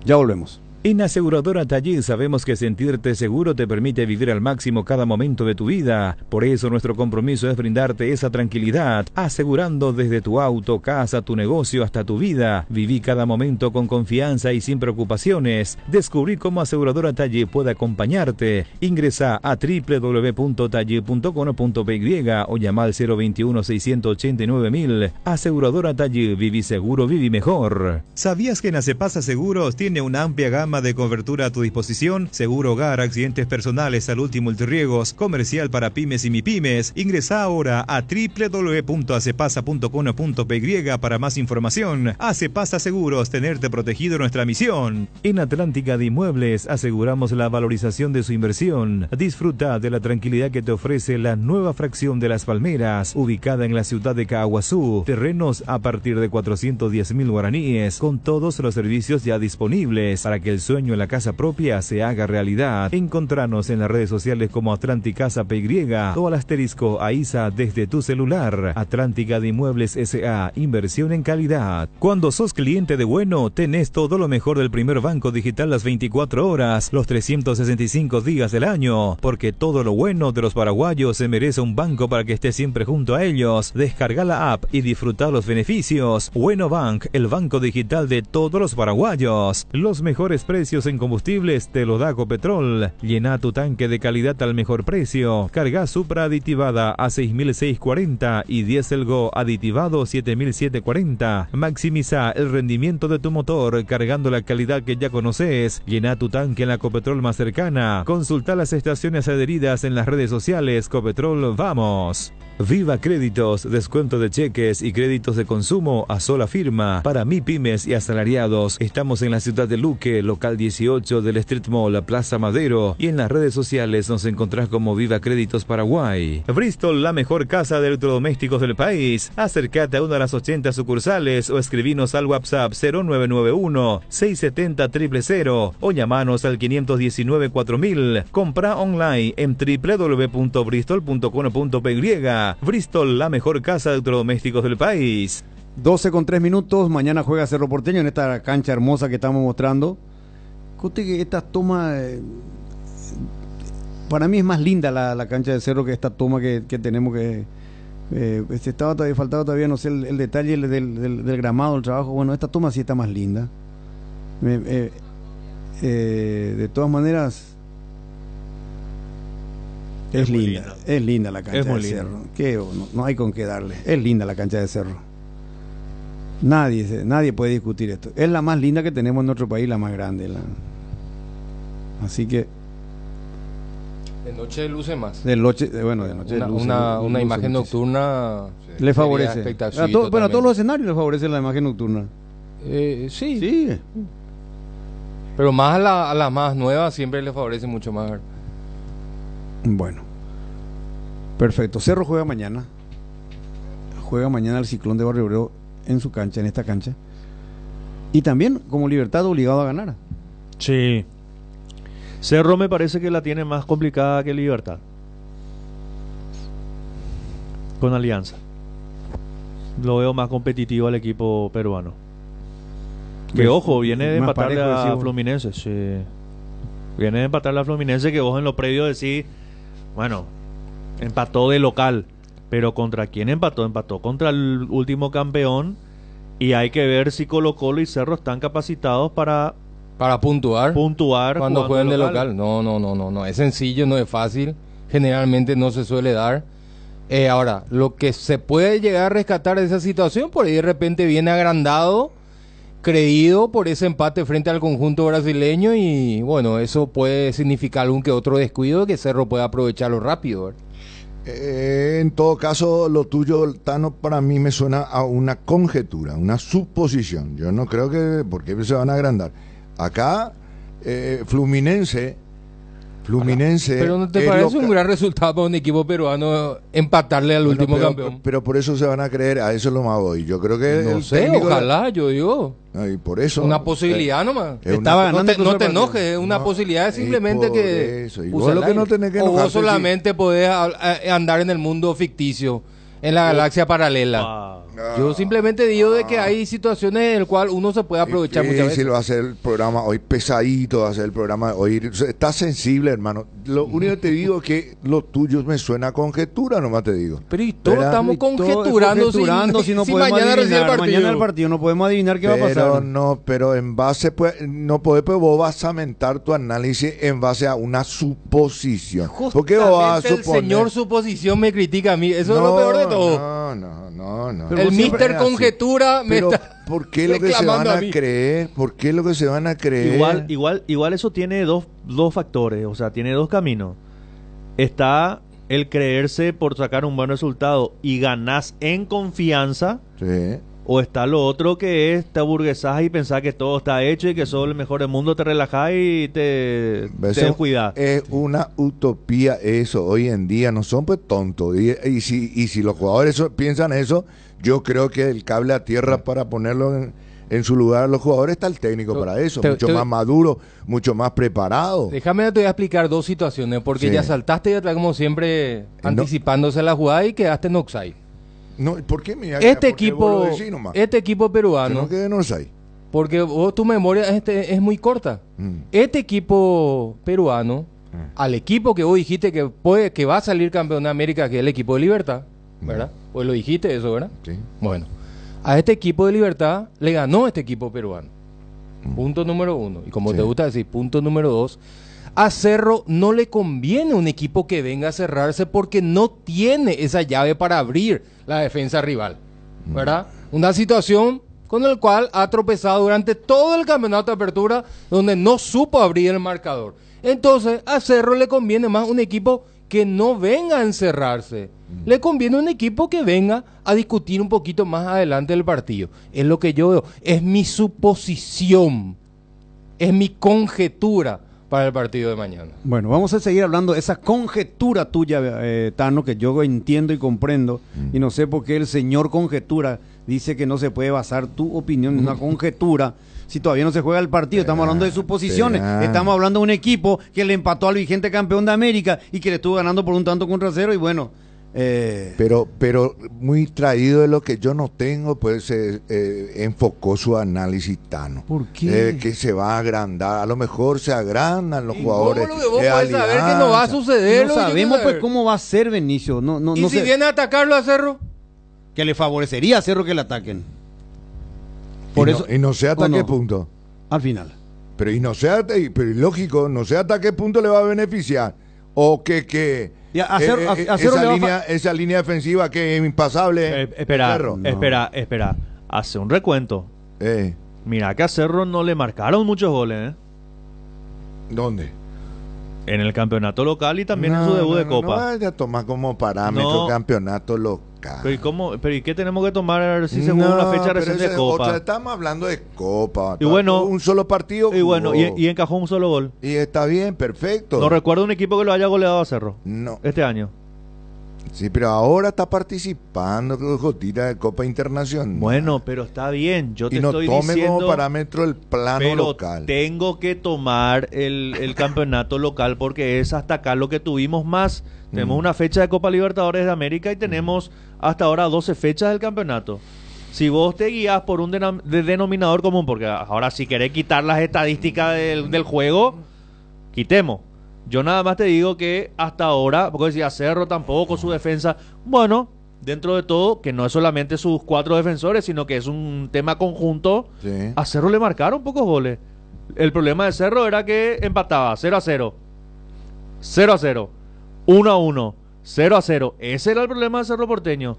Ya volvemos. En Aseguradora Taller sabemos que sentirte seguro te permite vivir al máximo cada momento de tu vida. Por eso nuestro compromiso es brindarte esa tranquilidad, asegurando desde tu auto, casa, tu negocio hasta tu vida. Viví cada momento con confianza y sin preocupaciones. Descubrí cómo Aseguradora Taller puede acompañarte. Ingresa a www.taller.com.py o llama al 021-689-1000. Aseguradora Taller, viví seguro, viví mejor. ¿Sabías que en Acepasa Seguros tiene una amplia gama de cobertura a tu disposición? Seguro hogar, accidentes personales, salud y multirriegos, comercial para pymes y mipymes. Ingresa ahora a www.acepasa.com.py para más información. Acepasa Seguros, tenerte protegido, nuestra misión. En Atlántica de Inmuebles aseguramos la valorización de su inversión. Disfruta de la tranquilidad que te ofrece la nueva fracción de Las Palmeras, ubicada en la ciudad de Caaguazú. Terrenos a partir de 410.000 guaraníes, con todos los servicios ya disponibles para que el sueño en la casa propia se haga realidad. Encontranos en las redes sociales como Atlántica PY o al asterisco AISA desde tu celular. Atlántica de Inmuebles S.A. Inversión en calidad. Cuando sos cliente de Bueno, tenés todo lo mejor del primer banco digital las 24 horas, los 365 días del año, porque todo lo bueno de los paraguayos se merece un banco para que estés siempre junto a ellos. Descarga la app y disfruta los beneficios. Bueno Bank, el banco digital de todos los paraguayos. Los mejores precios en combustibles te lo da Copetrol. Llena tu tanque de calidad al mejor precio. Carga Supra aditivada a 6.640 y Diesel Go aditivado 7.740. Maximiza el rendimiento de tu motor cargando la calidad que ya conoces. Llena tu tanque en la Copetrol más cercana. Consulta las estaciones adheridas en las redes sociales. Copetrol, vamos. Viva Créditos, descuento de cheques y créditos de consumo a sola firma para MIPYMES y asalariados. Estamos en la ciudad de Luque, local 18 del Street Mall, Plaza Madero, y en las redes sociales nos encontrás como Viva Créditos Paraguay. Bristol, la mejor casa de electrodomésticos del país. Acércate a una de las 80 sucursales o escribinos al WhatsApp 0991-670-000 o llamanos al 519-4000. Compra online en www.bristol.com.py. Bristol, la mejor casa de electrodomésticos del país. 12:03. Mañana juega Cerro Porteño en esta cancha hermosa que estamos mostrando. Que estas tomas, para mí es más linda la cancha de Cerro que esta toma que tenemos que... faltaba todavía, no sé, el detalle del gramado, el trabajo. Bueno, esta toma sí está más linda. De todas maneras... Es linda la cancha de Cerro. No hay con qué darle. Es linda la cancha de Cerro. Nadie puede discutir esto. Es la más linda que tenemos en nuestro país, la más grande. Así que De noche luce más. de noche luce Una imagen muchísimo. nocturna Le favorece. espectacular. Bueno, a todos los escenarios le favorece la imagen nocturna. Sí. Sí. Pero más a las más nuevas siempre le favorece mucho más. Bueno. Perfecto. Cerro juega mañana. Juega mañana el Ciclón de Barrio Obrero en su cancha, en esta cancha. Y también, como Libertad, obligado a ganar. Sí. Cerro me parece que la tiene más complicada que Libertad. Con Alianza. Lo veo más competitivo al equipo peruano. Que ojo, viene de Más empatarle parejo, a decimos. Fluminense. Sí. Viene de empatarle a Fluminense, que vos en lo previo decís, bueno, empató de local. Pero ¿contra quién empató? Empató contra el último campeón. Y hay que ver si Colo-Colo y Cerro están capacitados para puntuar cuando jueguen de local. No, es sencillo, no es fácil, generalmente no se suele dar. Ahora, lo que se puede llegar a rescatar de esa situación, por ahí de repente viene agrandado, creído por ese empate frente al conjunto brasileño, y bueno, eso puede significar algún que otro descuido que Cerro pueda aprovecharlo rápido, ¿verdad? En todo caso, lo tuyo, Tano, para mí me suena a una conjetura, una suposición. Yo no creo que, porque se van a agrandar. Acá, Fluminense. Pero ¿no te parece un gran resultado para un equipo peruano empatarle al último campeón? Pero por eso se van a creer, a eso es lo más voy. Yo creo que No sé, ojalá, yo digo. Y por eso. Una posibilidad nomás. Estaba ganando No te enojes, es una posibilidad simplemente que. Eso. Y vos lo que no tenés que o enojarte, vos solamente podés andar en el mundo ficticio, en la galaxia paralela. Yo simplemente digo de que hay situaciones en las cuales uno se puede aprovechar muchas veces. Va a hacer el programa hoy pesadito, va a ser el programa hoy. Está sensible, hermano. Lo único que te digo es que lo tuyo me suena a conjetura, nomás te digo. Pero y todos estamos conjeturando si no si podemos mañana recibe el adivinar. partido. Mañana el partido no podemos adivinar qué va a pasar. Pero en base, pues, no podés, pues vos vas a mentar tu análisis en base a una suposición. Porque vos vas a el suponer. señor suposición me critica a mí, eso es lo peor de todo. No. El mister conjetura me Pero está ¿por qué lo que se reclamando van a a mí. creer? ¿Por qué lo que se van a creer? Igual eso tiene dos factores, o sea, tiene dos caminos. Está el creerse por sacar un buen resultado y ganás en confianza, Sí. o está lo otro que es te aburguesás y pensás que todo está hecho y que sos el mejor del mundo, te relajás y te descuidás. Es una utopía eso. Hoy en día no son pues tontos. Y si los jugadores piensan eso, yo creo que el cable a tierra para ponerlo en su lugar a los jugadores está el técnico para eso. Mucho más maduro, mucho más preparado. Déjame, te voy a explicar dos situaciones, porque Sí. ya saltaste y atrás como siempre anticipándose a la jugada y quedaste en offside. No, ¿por qué me Este equipo peruano, no quede en offside. porque vos, tu memoria es muy corta. Este equipo peruano, al equipo que vos dijiste que va a salir campeón de América, que es el equipo de Libertad, ¿verdad? Pues lo dijiste eso, ¿verdad? Sí. Bueno, a este equipo de Libertad le ganó este equipo peruano. Punto número uno. Y como Sí. te gusta decir, punto número dos, a Cerro no le conviene un equipo que venga a cerrarse porque no tiene esa llave para abrir la defensa rival, ¿verdad? Una situación con la cual ha tropezado durante todo el campeonato de apertura, donde no supo abrir el marcador. Entonces, a Cerro le conviene más un equipo que no venga a encerrarse. Le conviene un equipo que venga a discutir un poquito más adelante del partido. Es lo que yo veo. Es mi suposición. Es mi conjetura para el partido de mañana. Bueno, vamos a seguir hablando de esa conjetura tuya, Tano, que yo entiendo y comprendo, y no sé por qué el señor conjetura dice que no se puede basar tu opinión en una conjetura si todavía no se juega el partido. Estamos hablando de suposiciones. Estamos hablando de un equipo que le empató al vigente campeón de América y que le estuvo ganando por un tanto contra cero, y bueno... Pero muy traído de lo que yo no tengo, pues enfocó su análisis Tano. ¿Por qué? Que se va a agrandar. A lo mejor se agrandan los jugadores. ¿Cómo lo que vos podés saber que no va a suceder? No sabemos pues cómo va a ser, Benicio. ¿Y no si sé. viene a atacarlo a Cerro? Que le favorecería a Cerro que le ataquen. Y no sé hasta qué punto. Al final. Pero y no sé pero lógico, no sé hasta qué punto le va a beneficiar. O que esa línea defensiva que es impasable. Espera. Hace un recuento. Mira que a Cerro no le marcaron muchos goles, ¿eh? ¿Dónde? En el campeonato local y también en su debut de Copa. No vaya a tomar como parámetro No. campeonato local. Pero ¿y qué tenemos que tomar si según una fecha pero reciente ese de es Copa? otra, estamos hablando de Copa. Y bueno, un solo partido. Y bueno, jugó. y encajó un solo gol. Y está bien, perfecto. No recuerdo un equipo que lo haya goleado a Cerro. No. Este año. Sí, pero ahora está participando, Jotita, de Copa Internacional. Bueno, pero está bien. Yo te y no estoy tome diciendo. como parámetro el plano pero local. tengo que tomar el campeonato local porque es hasta acá lo que tuvimos más. Tenemos una fecha de Copa Libertadores de América y tenemos hasta ahora 12 fechas del campeonato. Si vos te guías por un denominador común, porque ahora si querés quitar las estadísticas del juego, quitemos. Yo nada más te digo que hasta ahora, porque decía Cerro tampoco, su defensa, bueno, dentro de todo, que no es solamente sus 4 defensores, sino que es un tema conjunto, Sí. a Cerro le marcaron pocos goles. El problema de Cerro era que empataba 0-0, 0-0, 1-1, 0-0. Ese era el problema de Cerro Porteño.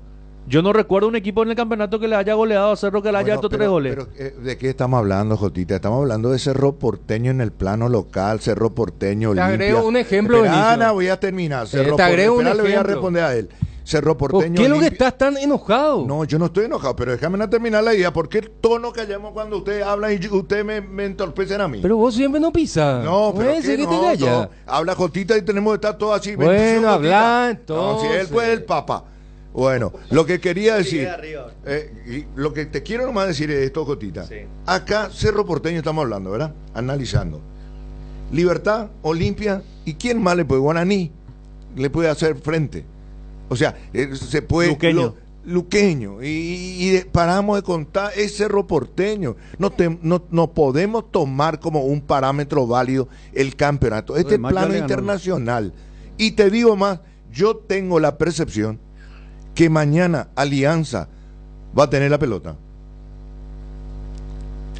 Yo no recuerdo un equipo en el campeonato que le haya goleado a Cerro que le haya hecho 3 goles. Pero, ¿de qué estamos hablando, Jotita? Estamos hablando de Cerro Porteño en el plano local, Cerro Porteño, Te Olimpia. agrego un ejemplo, Espera, Benicio. Ana, voy a terminar. Cerro te agrego un Espera, le voy a ejemplo. responder a él. Cerro ¿Por Porteño, qué es lo que Olimpia. estás tan enojado? No, yo no estoy enojado, pero déjame terminar la idea. ¿Por qué el tono que hallamos cuando ustedes hablan y ustedes me entorpecen a mí? Pero vos siempre no pisas. No, pero Ese que que no, te calla. no. Habla Jotita y tenemos que estar todos así. Bueno, bendición, habla, Jotita. No, si él entonces. fue el papa. Bueno, lo que quería decir, y lo que te quiero nomás decir es esto, Jotita. Sí. Acá, Cerro Porteño estamos hablando, ¿verdad? Analizando. Libertad, Olimpia, ¿y quién más le puede? Guaraní le puede hacer frente. O sea, se puede... Luqueño. Luqueño. Paramos de contar, es Cerro Porteño. No podemos tomar como un parámetro válido el campeonato. Este Además, ya plano le ganó. internacional. Y te digo más, yo tengo la percepción que mañana Alianza va a tener la pelota.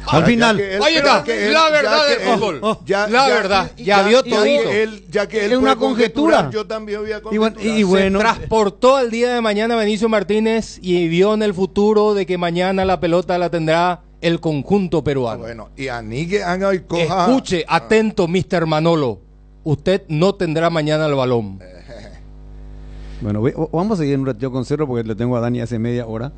Al final. Ahí está, la verdad del fútbol. La verdad, ya vio todito. Ya que él Es una puede conjeturar, conjetura. yo también voy a Y bueno, conjeturar. y bueno, Se transportó al día de mañana Benicio Martínez y vio en el futuro de que mañana la pelota la tendrá el conjunto peruano. Bueno, y Anigue haga y coja. Escuche, atento, Mr. Manolo. Usted no tendrá mañana el balón. bueno, vamos a seguir un ratito con Cerro porque le tengo a Dani hace media hora.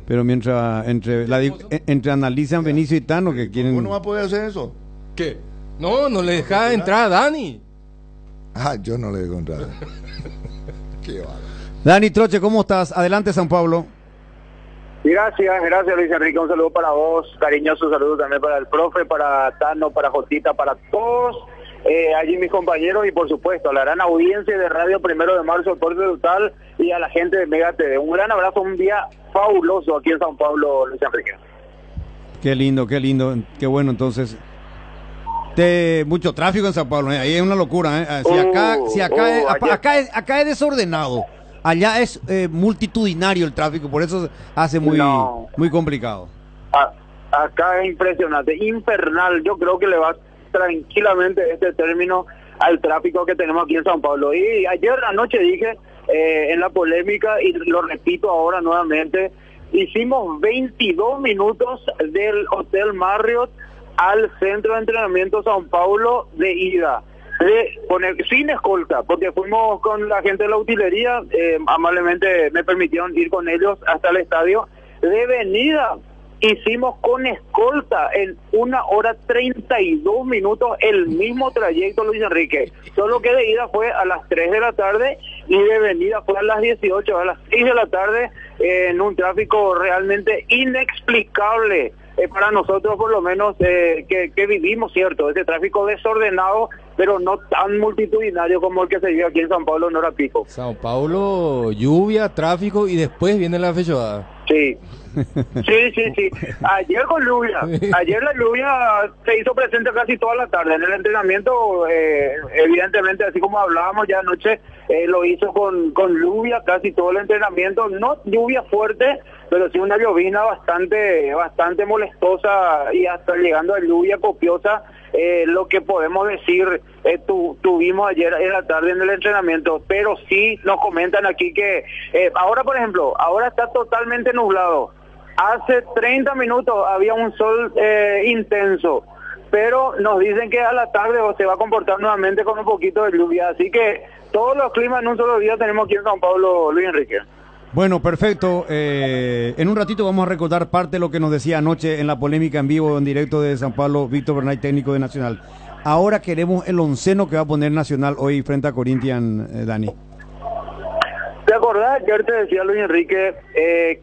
Pero mientras entre analizan Benicio y Tano que quieren. ¿Cómo no va a poder hacer eso? ¿Qué? No le deja entrar a Dani. Ah, yo no le digo entrada. Qué bárbaro. Dani Troche, ¿cómo estás? Adelante, San Pablo. Gracias Luis Enrique, un saludo para vos, cariñoso saludo también para el profe, para Tano, para Jotita, para todos allí mis compañeros y por supuesto a la gran audiencia de Radio Primero de Marzo, Deporte Total y a la gente de Mega TV. Un gran abrazo, un día fabuloso aquí en San Pablo, Luis Enrique. Qué lindo, qué bueno entonces. Mucho tráfico en San Pablo, ahí es una locura, ¿eh? Acá es desordenado, allá es multitudinario el tráfico, por eso hace muy complicado. Acá es impresionante, infernal, yo creo que le va tranquilamente este término al tráfico que tenemos aquí en San Pablo. Y ayer anoche dije en la polémica, y lo repito ahora nuevamente, hicimos 22 minutos del Hotel Marriott al Centro de Entrenamiento San Paulo de ida, sin escolta, porque fuimos con la gente de la utilería, amablemente me permitieron ir con ellos hasta el estadio. De venida hicimos con escolta en 1 hora 32 minutos el mismo trayecto, Luis Enrique, solo que de ida fue a las 3 de la tarde y de venida fue a las 18, a las 6 de la tarde, en un tráfico realmente inexplicable para nosotros, por lo menos que vivimos, cierto, ese tráfico desordenado, pero no tan multitudinario como el que se vive aquí en San Pablo en hora pico. San Paulo, lluvia, tráfico y después viene la feijoada. Sí. Sí. Ayer con lluvia. Ayer la lluvia se hizo presente casi toda la tarde. En el entrenamiento, evidentemente, así como hablábamos ya anoche, lo hizo con lluvia casi todo el entrenamiento. No lluvia fuerte, pero sí una llovizna bastante molestosa y hasta llegando a lluvia copiosa. Lo que podemos decir, tuvimos ayer en la tarde en el entrenamiento, pero sí nos comentan aquí que ahora, por ejemplo, ahora está totalmente nublado. Hace 30 minutos había un sol intenso, pero nos dicen que a la tarde se va a comportar nuevamente con un poquito de lluvia, así que todos los climas en un solo día tenemos aquí en San Pablo, Luis Enrique. Bueno, perfecto. En un ratito vamos a recordar parte de lo que nos decía anoche en la polémica en vivo, en directo de San Pablo, Víctor Bernay, técnico de Nacional. Ahora queremos el onceno que va a poner Nacional hoy frente a Corinthians, Dani. ¿Te acordás? Ayer te decía Luis Enrique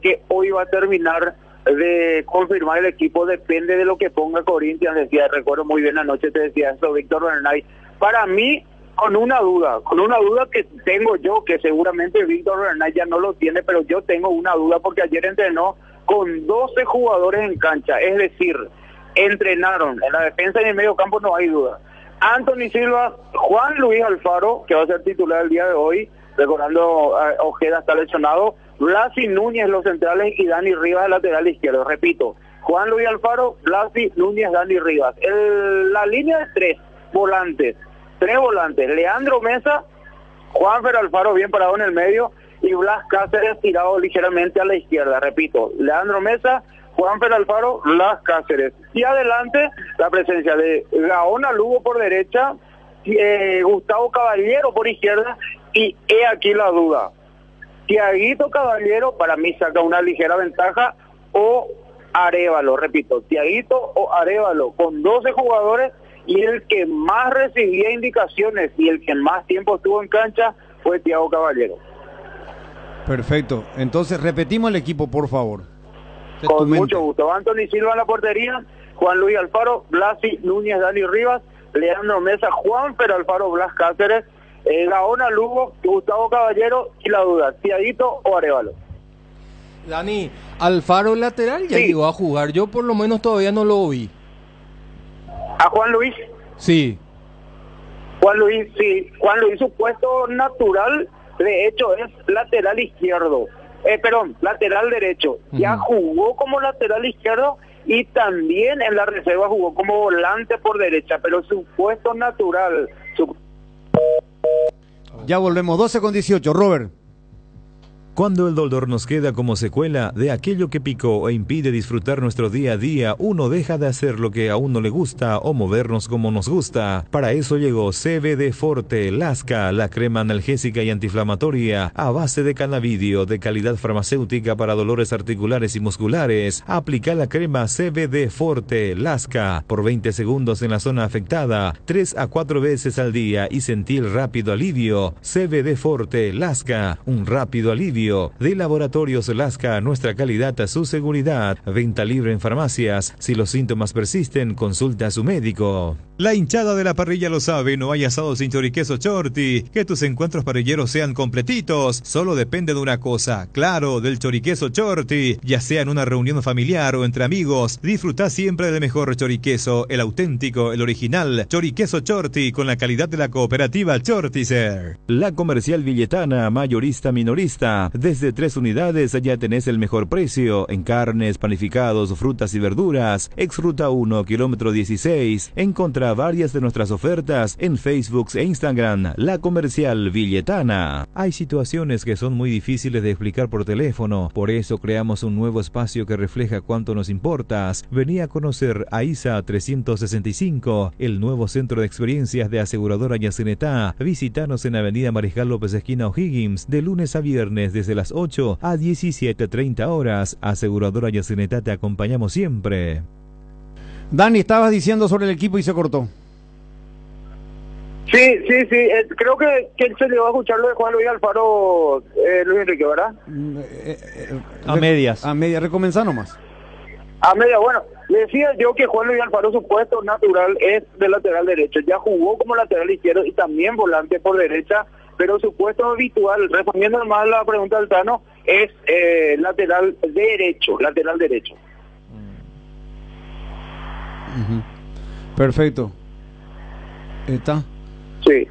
que hoy va a terminar de confirmar el equipo, depende de lo que ponga Corinthians, decía, recuerdo muy bien anoche te decía eso, Víctor Bernay. Para mí, con una duda que tengo yo, que seguramente Víctor Bernay ya no lo tiene, pero yo tengo una duda porque ayer entrenó con 12 jugadores en cancha, es decir, entrenaron en la defensa y en el medio campo, no hay duda. Anthony Silva, Juan Luis Alfaro, que va a ser titular el día de hoy, recordando Ojeda está lesionado, Blasi Núñez los centrales y Dani Rivas el lateral izquierdo. Repito, Juan Luis Alfaro, Blasi Núñez, Dani Rivas. La línea de tres volantes, Leandro Mesa, Juanfer Alfaro bien parado en el medio y Blas Cáceres tirado ligeramente a la izquierda. Repito, Leandro Mesa, Juanfer Alfaro, Blas Cáceres. Y adelante la presencia de Gaona Lugo por derecha, Gustavo Caballero por izquierda, y he aquí la duda. Tiaguito Caballero para mí saca una ligera ventaja, o Arévalo, repito, Tiaguito o Arévalo, con 12 jugadores, y el que más recibía indicaciones y el que más tiempo estuvo en cancha fue Tiago Caballero. Perfecto, entonces repetimos el equipo, por favor. Con mucho gusto. Anthony Silva en la portería, Juan Luis Alfaro, Blasi Núñez, Dani Rivas, Leandro Mesa, Juanfer Alfaro, Blas Cáceres, Gaona Lugo, Gustavo Caballero, y la duda, Tiaguito o Arévalo. Dani, Alfaro lateral ya llegó a jugar, yo por lo menos todavía no lo vi. ¿A Juan Luis? Sí. Juan Luis, su puesto natural, de hecho, es lateral izquierdo. Lateral derecho. Ya jugó como lateral izquierdo y también en la reserva jugó como volante por derecha, pero su puesto natural... Ya volvemos, 12:18, Robert. Cuando el dolor nos queda como secuela de aquello que picó e impide disfrutar nuestro día a día, uno deja de hacer lo que a uno le gusta o movernos como nos gusta. Para eso llegó CBD Forte Lasca, la crema analgésica y antiinflamatoria a base de cannabidio de calidad farmacéutica para dolores articulares y musculares. Aplica la crema CBD Forte Lasca por 20 segundos en la zona afectada, 3 a 4 veces al día y sentir rápido alivio. CBD Forte Lasca, un rápido alivio. De Laboratorios Lasca, nuestra calidad a su seguridad. Venta libre en farmacias. Si los síntomas persisten, consulta a su médico. La hinchada de la parrilla lo sabe, no hay asado sin choriqueso Chorti. Que tus encuentros parrilleros sean completitos, solo depende de una cosa, claro, del choriqueso Chorti. Ya sea en una reunión familiar o entre amigos, disfruta siempre del mejor choriqueso, el auténtico, el original, choriqueso Chorti, con la calidad de la cooperativa Chortizer. La Comercial Villetana, mayorista minorista. Desde 3 unidades ya tenés el mejor precio en carnes, panificados, frutas y verduras. Ex Ruta 1, kilómetro 16. Encontrá varias de nuestras ofertas en Facebook e Instagram. La Comercial Villetana. Hay situaciones que son muy difíciles de explicar por teléfono, por eso creamos un nuevo espacio que refleja cuánto nos importas. Vení a conocer a ISA 365, el nuevo centro de experiencias de aseguradora Yacenetá. Visítanos en Avenida Mariscal López esquina O'Higgins, de lunes a viernes desde las 8 a 17:30 horas. Aseguradora Yacenetá, te acompañamos siempre. Dani, estabas diciendo sobre el equipo y se cortó. Sí, creo que se le va a escuchar lo de Juan Luis Alfaro, Luis Enrique, ¿verdad? A medias. A medias, recomenzá nomás. A media, bueno, le decía yo que Juan Luis Alfaro, su puesto natural es de lateral derecho. Ya jugó como lateral izquierdo y también volante por derecha, pero su puesto habitual, respondiendo más a la pregunta del Tano, es lateral derecho. Perfecto. ¿Está? Sí.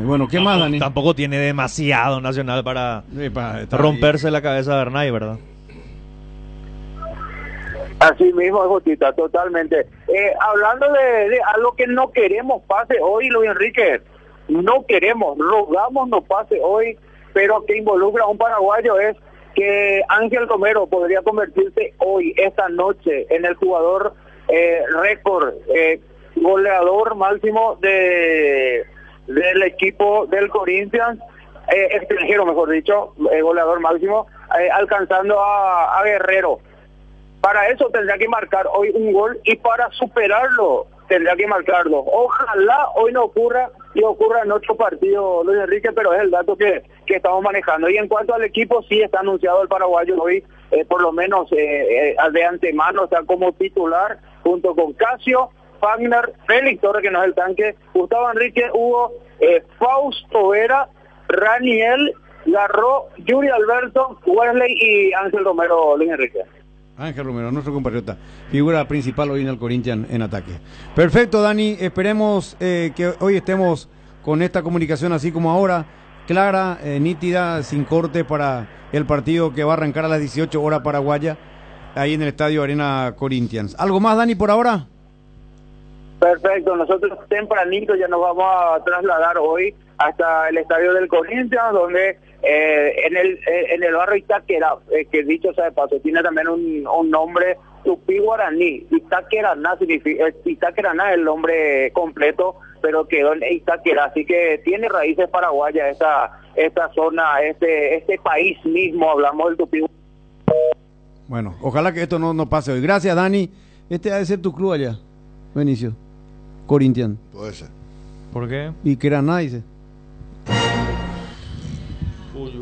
Bueno, ¿qué más, Dani? Tampoco tiene demasiado Nacional para romperse la cabeza de Bernay, ¿verdad? Así mismo, Jotita, totalmente. Hablando de algo que no queremos pase hoy, Luis Enrique, rogamos no pase hoy, pero que involucra a un paraguayo, es que Ángel Romero podría convertirse hoy, esta noche, en el jugador récord goleador máximo del equipo del Corinthians, extranjero mejor dicho, goleador máximo, alcanzando a Guerrero. Para eso tendrá que marcar hoy un gol y para superarlo tendrá que marcarlo. Ojalá hoy no ocurra y ocurra en otro partido, Luis Enrique, pero es el dato que estamos manejando. Y en cuanto al equipo, sí está anunciado el paraguayo hoy, por lo menos de antemano, está como titular, junto con Casio, Fagner, Félix Torres, que no es el tanque, Gustavo Enrique, Hugo, Fausto Vera, Raniel, Garro, Yuri Alberto, Wesley y Ángel Romero, Luis Enrique. Ángel Romero, nuestro compatriota, figura principal hoy en el Corinthians en ataque. Perfecto, Dani, esperemos que hoy estemos con esta comunicación así como ahora, clara, nítida, sin corte para el partido que va a arrancar a las 18 horas paraguaya, ahí en el Estadio Arena Corinthians. ¿Algo más, Dani, por ahora? Perfecto, nosotros tempranito ya nos vamos a trasladar hoy hasta el Estadio del Corinthians, donde en el barrio Itaquera, que dicho sea de paso, tiene también un nombre tupí guaraní. Itaqueraná significa, Itaqueraná es el nombre completo, pero quedó en Itaquera, así que tiene raíces paraguayas esta zona, este país mismo, hablamos del tupí. Bueno, ojalá que esto no pase hoy. Gracias, Dani. Este ha de ser tu club allá, Benicio. Corinthians. Puede ser. ¿Por qué? Y que era nada, dice.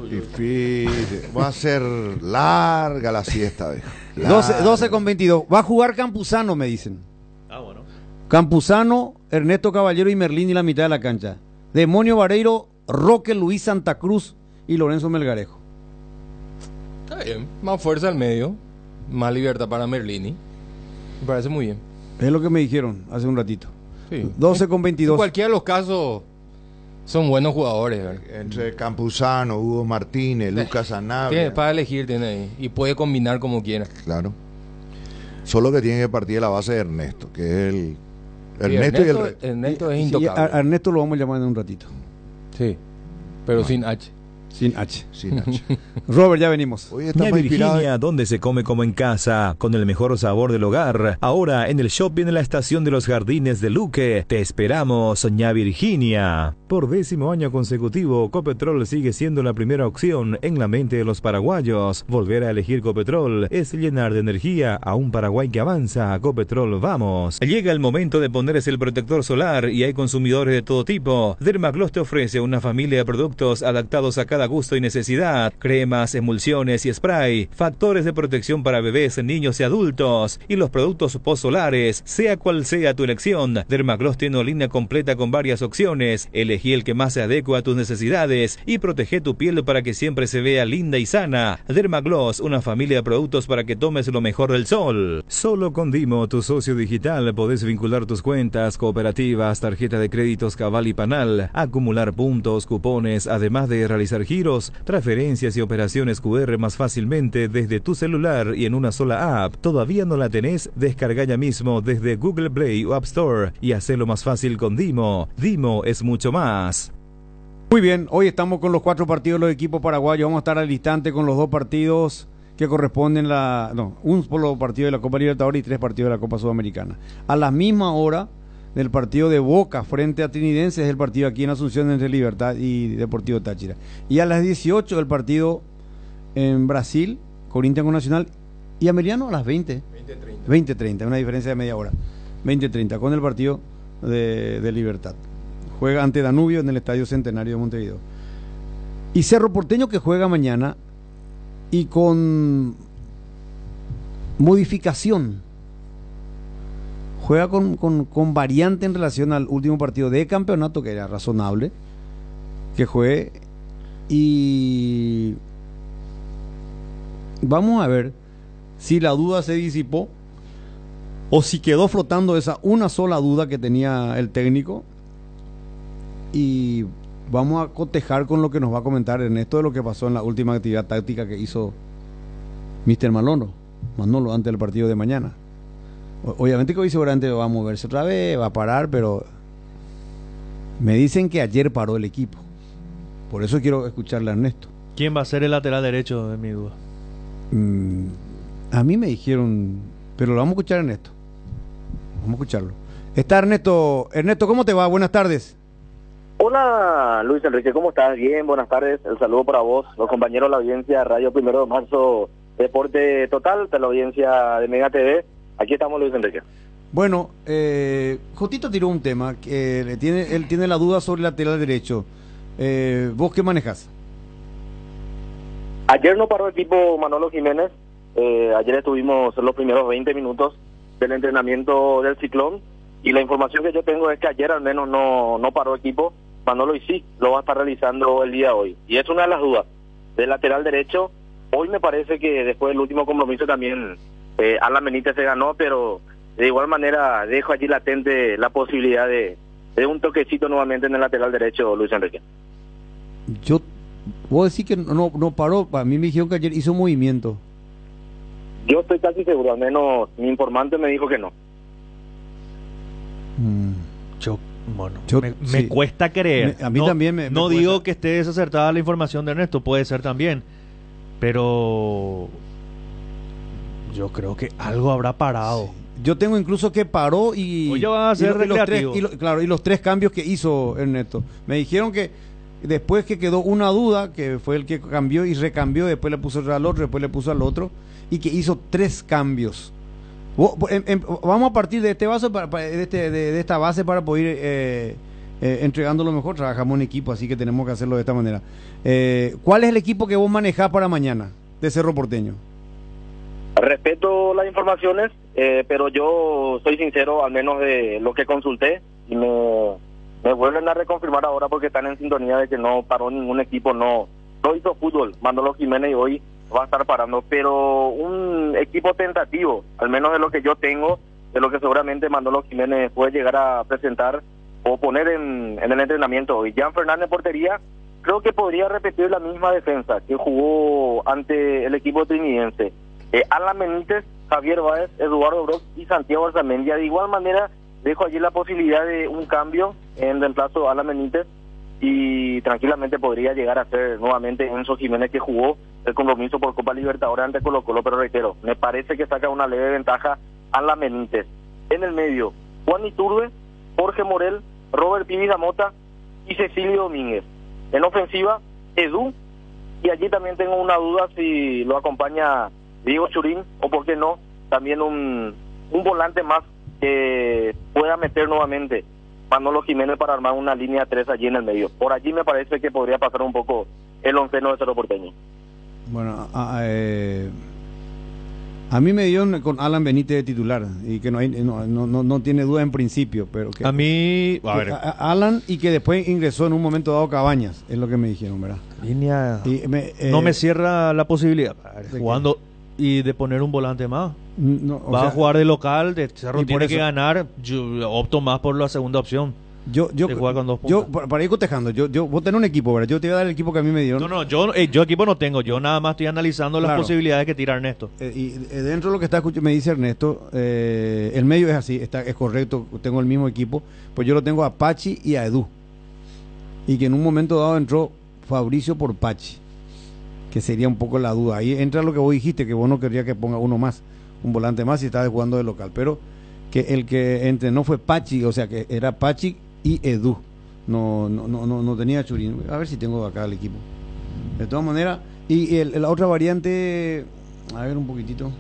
Difícil. Va a ser larga la siesta, viejo. 12:22. Va a jugar Campuzano, me dicen. Ah, bueno. Campuzano, Ernesto Caballero y Merlín y la mitad de la cancha. Demonio Vareiro, Roque Luis Santa Cruz y Lorenzo Melgarejo. Está bien. Más fuerza al medio. Más libertad para Merlini. Me parece muy bien. Es lo que me dijeron hace un ratito. Sí. 12:22. En cualquiera de los casos son buenos jugadores, ¿verdad? Entre Campuzano, Hugo Martínez, Lucas Sanabria. Para elegir tiene ahí. Y puede combinar como quiera. Claro. Solo que tiene que partir de la base de Ernesto, que es el... Sí, Ernesto es intocable. A Ernesto lo vamos a llamar en un ratito. Sí, pero sin H. Sin H. Robert, ya venimos. Ña Virginia, donde se come como en casa, con el mejor sabor del hogar. Ahora en el shopping en la estación de los Jardines de Luque. Te esperamos, Ña Virginia. Por 10º año consecutivo, Copetrol sigue siendo la primera opción en la mente de los paraguayos. Volver a elegir Copetrol es llenar de energía a un Paraguay que avanza. Copetrol, vamos. Llega el momento de ponerse el protector solar y hay consumidores de todo tipo. Dermagloss te ofrece una familia de productos adaptados a cada gusto y necesidad, cremas, emulsiones y spray, factores de protección para bebés, niños y adultos, y los productos post-solares, sea cual sea tu elección. Dermagloss tiene una línea completa con varias opciones. Elegí el que más se adecua a tus necesidades y protege tu piel para que siempre se vea linda y sana. Dermagloss, una familia de productos para que tomes lo mejor del sol. Solo con Dimo, tu socio digital, podés vincular tus cuentas, cooperativas, tarjeta de créditos Cabal y Panal, acumular puntos, cupones, además de realizar giros, transferencias y operaciones QR más fácilmente desde tu celular y en una sola app. ¿Todavía no la tenés? Descarga ya mismo desde Google Play o App Store y hacelo más fácil con Dimo. Dimo es mucho más. Muy bien, hoy estamos con los 4 partidos de los equipos paraguayos. Vamos a estar al instante con los 2 partidos que corresponden un solo partido de la Copa Libertadores y 3 partidos de la Copa Sudamericana. A la misma hora del partido de Boca frente a Trinidense es el partido aquí en Asunción entre Libertad y Deportivo Táchira. Y a las 18 el partido en Brasil, Corinthians con Nacional, y Ameriano a las 20:30, una diferencia de media hora. 20:30 con el partido de Libertad. Juega ante Danubio en el Estadio Centenario de Montevideo. Y Cerro Porteño que juega mañana y con modificación. Juega con variante en relación al último partido de campeonato, que era razonable que juegue. Y vamos a ver si la duda se disipó o si quedó flotando esa una sola duda que tenía el técnico. Y vamos a cotejar con lo que nos va a comentar Ernesto de lo que pasó en la última actividad táctica que hizo Mr. Manolo antes del partido de mañana. Obviamente que hoy seguramente va a moverse otra vez, va a parar, pero me dicen que ayer paró el equipo. Por eso quiero escucharle a Ernesto. ¿Quién va a ser el lateral derecho, de mi duda? A mí me dijeron, pero lo vamos a escuchar a Ernesto. Vamos a escucharlo. Está Ernesto. Ernesto, ¿cómo te va? Buenas tardes. Hola Luis Enrique, ¿cómo estás? Bien, buenas tardes. El saludo para vos, los compañeros de la audiencia Radio 1 de Marzo Deporte Total, de la audiencia de Mega TV. Aquí estamos, Luis Enrique. Bueno, Jotito tiró un tema que él tiene la duda sobre el lateral derecho. ¿Vos qué manejás? Ayer no paró el equipo Manolo Jiménez. Ayer estuvimos en los primeros 20 minutos del entrenamiento del Ciclón. Y la información que yo tengo es que ayer al menos no paró el equipo Manolo, y sí, lo va a estar realizando el día de hoy. Y es una de las dudas del lateral derecho. Hoy me parece que después del último compromiso también Alan Benítez se ganó, pero de igual manera dejo allí latente la posibilidad de un toquecito nuevamente en el lateral derecho, Luis Enrique. Vos decís que no paró. A mí me dijeron que ayer hizo movimiento. Yo estoy casi seguro, al menos mi informante me dijo que no. Me cuesta creer. A mí también me no cuesta. digo que esté desacertada la información de Ernesto, puede ser también, pero yo creo que algo habrá parado. Sí. Yo tengo incluso que paró y hoy ya va a ser recreativo. Y los tres cambios que hizo Ernesto. Me dijeron que después que quedó una duda, que fue el que cambió y recambió, después le puso al otro, después le puso al otro, y que hizo 3 cambios. Vamos a partir de este vaso de esta base para poder ir entregando lo mejor. Trabajamos en equipo, así que tenemos que hacerlo de esta manera. ¿Cuál es el equipo que vos manejás para mañana de Cerro Porteño? Respeto las informaciones, pero yo soy sincero, al menos de lo que consulté, y me vuelven a reconfirmar ahora porque están en sintonía de que no paró ningún equipo, no hizo fútbol Manolo Jiménez, y hoy va a estar parando, pero un equipo tentativo, al menos de lo que yo tengo, de lo que seguramente Manolo Jiménez puede llegar a presentar o poner en el entrenamiento. Y Jan Fernández en portería, creo que podría repetir la misma defensa que jugó ante el equipo trinidense. Alan Benítez, Javier Báez, Eduardo Brock y Santiago Arzamendia. De igual manera, dejo allí la posibilidad de un cambio en reemplazo de Alan Benítez, y tranquilamente podría llegar a ser nuevamente Enzo Jiménez, que jugó el compromiso por Copa Libertadores ante Colo-Colo, pero reitero, me parece que saca una leve ventaja Alan Benítez. En el medio, Juan Iturbe, Jorge Morel, Robert Pibida Mota y Cecilio Domínguez. En ofensiva, Edu, y allí también tengo una duda si lo acompaña Diego Churín, o por qué no, también un volante más que pueda meter nuevamente Manolo Jiménez para armar una línea 3 allí en el medio. Por allí me parece que podría pasar un poco el onceno de Cerro Porteño. Bueno, a mí me dio con Alan Benítez de titular, y que no tiene duda en principio, pero que a mí, a ver, Alan, y que después ingresó en un momento dado Cabañas, es lo que me dijeron, ¿verdad? Línea no me cierra la posibilidad jugando y de poner un volante más. Va a jugar de local, de Cerro tiene que ganar. Yo opto más por la segunda opción. Yo con 2 puntos. Para ir cotejando, vos tenés un equipo, ¿verdad? Yo te voy a dar el equipo que a mí me dieron. No, yo equipo no tengo, yo nada más estoy analizando las posibilidades que tira Ernesto. Y dentro de lo que está escuchando, me dice Ernesto, el medio es así, es correcto, tengo el mismo equipo, pues yo lo tengo a Pachi y a Edu. Y que en un momento dado entró Fabricio por Pachi, que sería un poco la duda. Ahí entra lo que vos dijiste, que vos no querías que ponga uno más, un volante más, si estaba jugando de local, pero que el que entrenó fue Pachi, o sea que era Pachi y Edu, no tenía Churín. A ver si tengo acá el equipo. De todas maneras, y la otra variante, a ver un poquitito,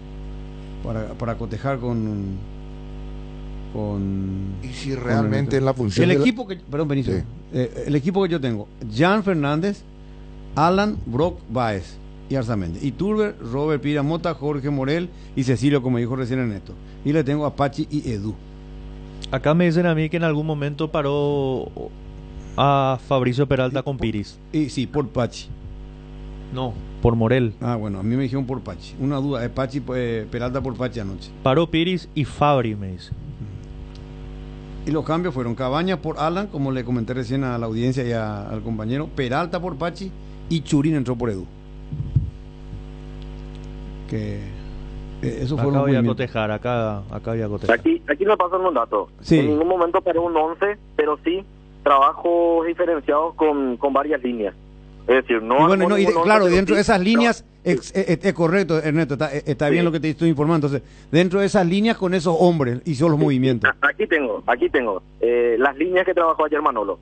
para cotejar con y si realmente en la función el equipo que, perdón Benicio, sí. El equipo que yo tengo: Jan Fernández, Alan, Brock, Baez y Arzamendi, y Turber, Robert Pira Mota, Jorge Morel y Cecilio, como dijo recién Ernesto, y le tengo a Pachi y Edu. Acá me dicen a mí que en algún momento paró a Fabricio Peralta con Piris. Y sí, por Pachi. No, por Morel. Ah, bueno, a mí me dijeron por Pachi. Una duda, es Pachi, Peralta por Pachi anoche. Paró Piris y Fabri, me dice. Y los cambios fueron Cabañas por Alan, como le comenté recién a la audiencia y al compañero, Peralta por Pachi, y Churín entró por Edu. Que eso fue acá voy a cotejar, acá voy a cotejar. Aquí me pasan un dato. Sí. En ningún momento paré un 11, pero sí trabajos diferenciados con varias líneas. Es decir, claro, dentro de esas líneas, Es correcto, Ernesto, está bien lo que te estoy informando. Entonces, dentro de esas líneas con esos hombres hizo los movimientos. Aquí tengo las líneas que trabajó ayer Manolo.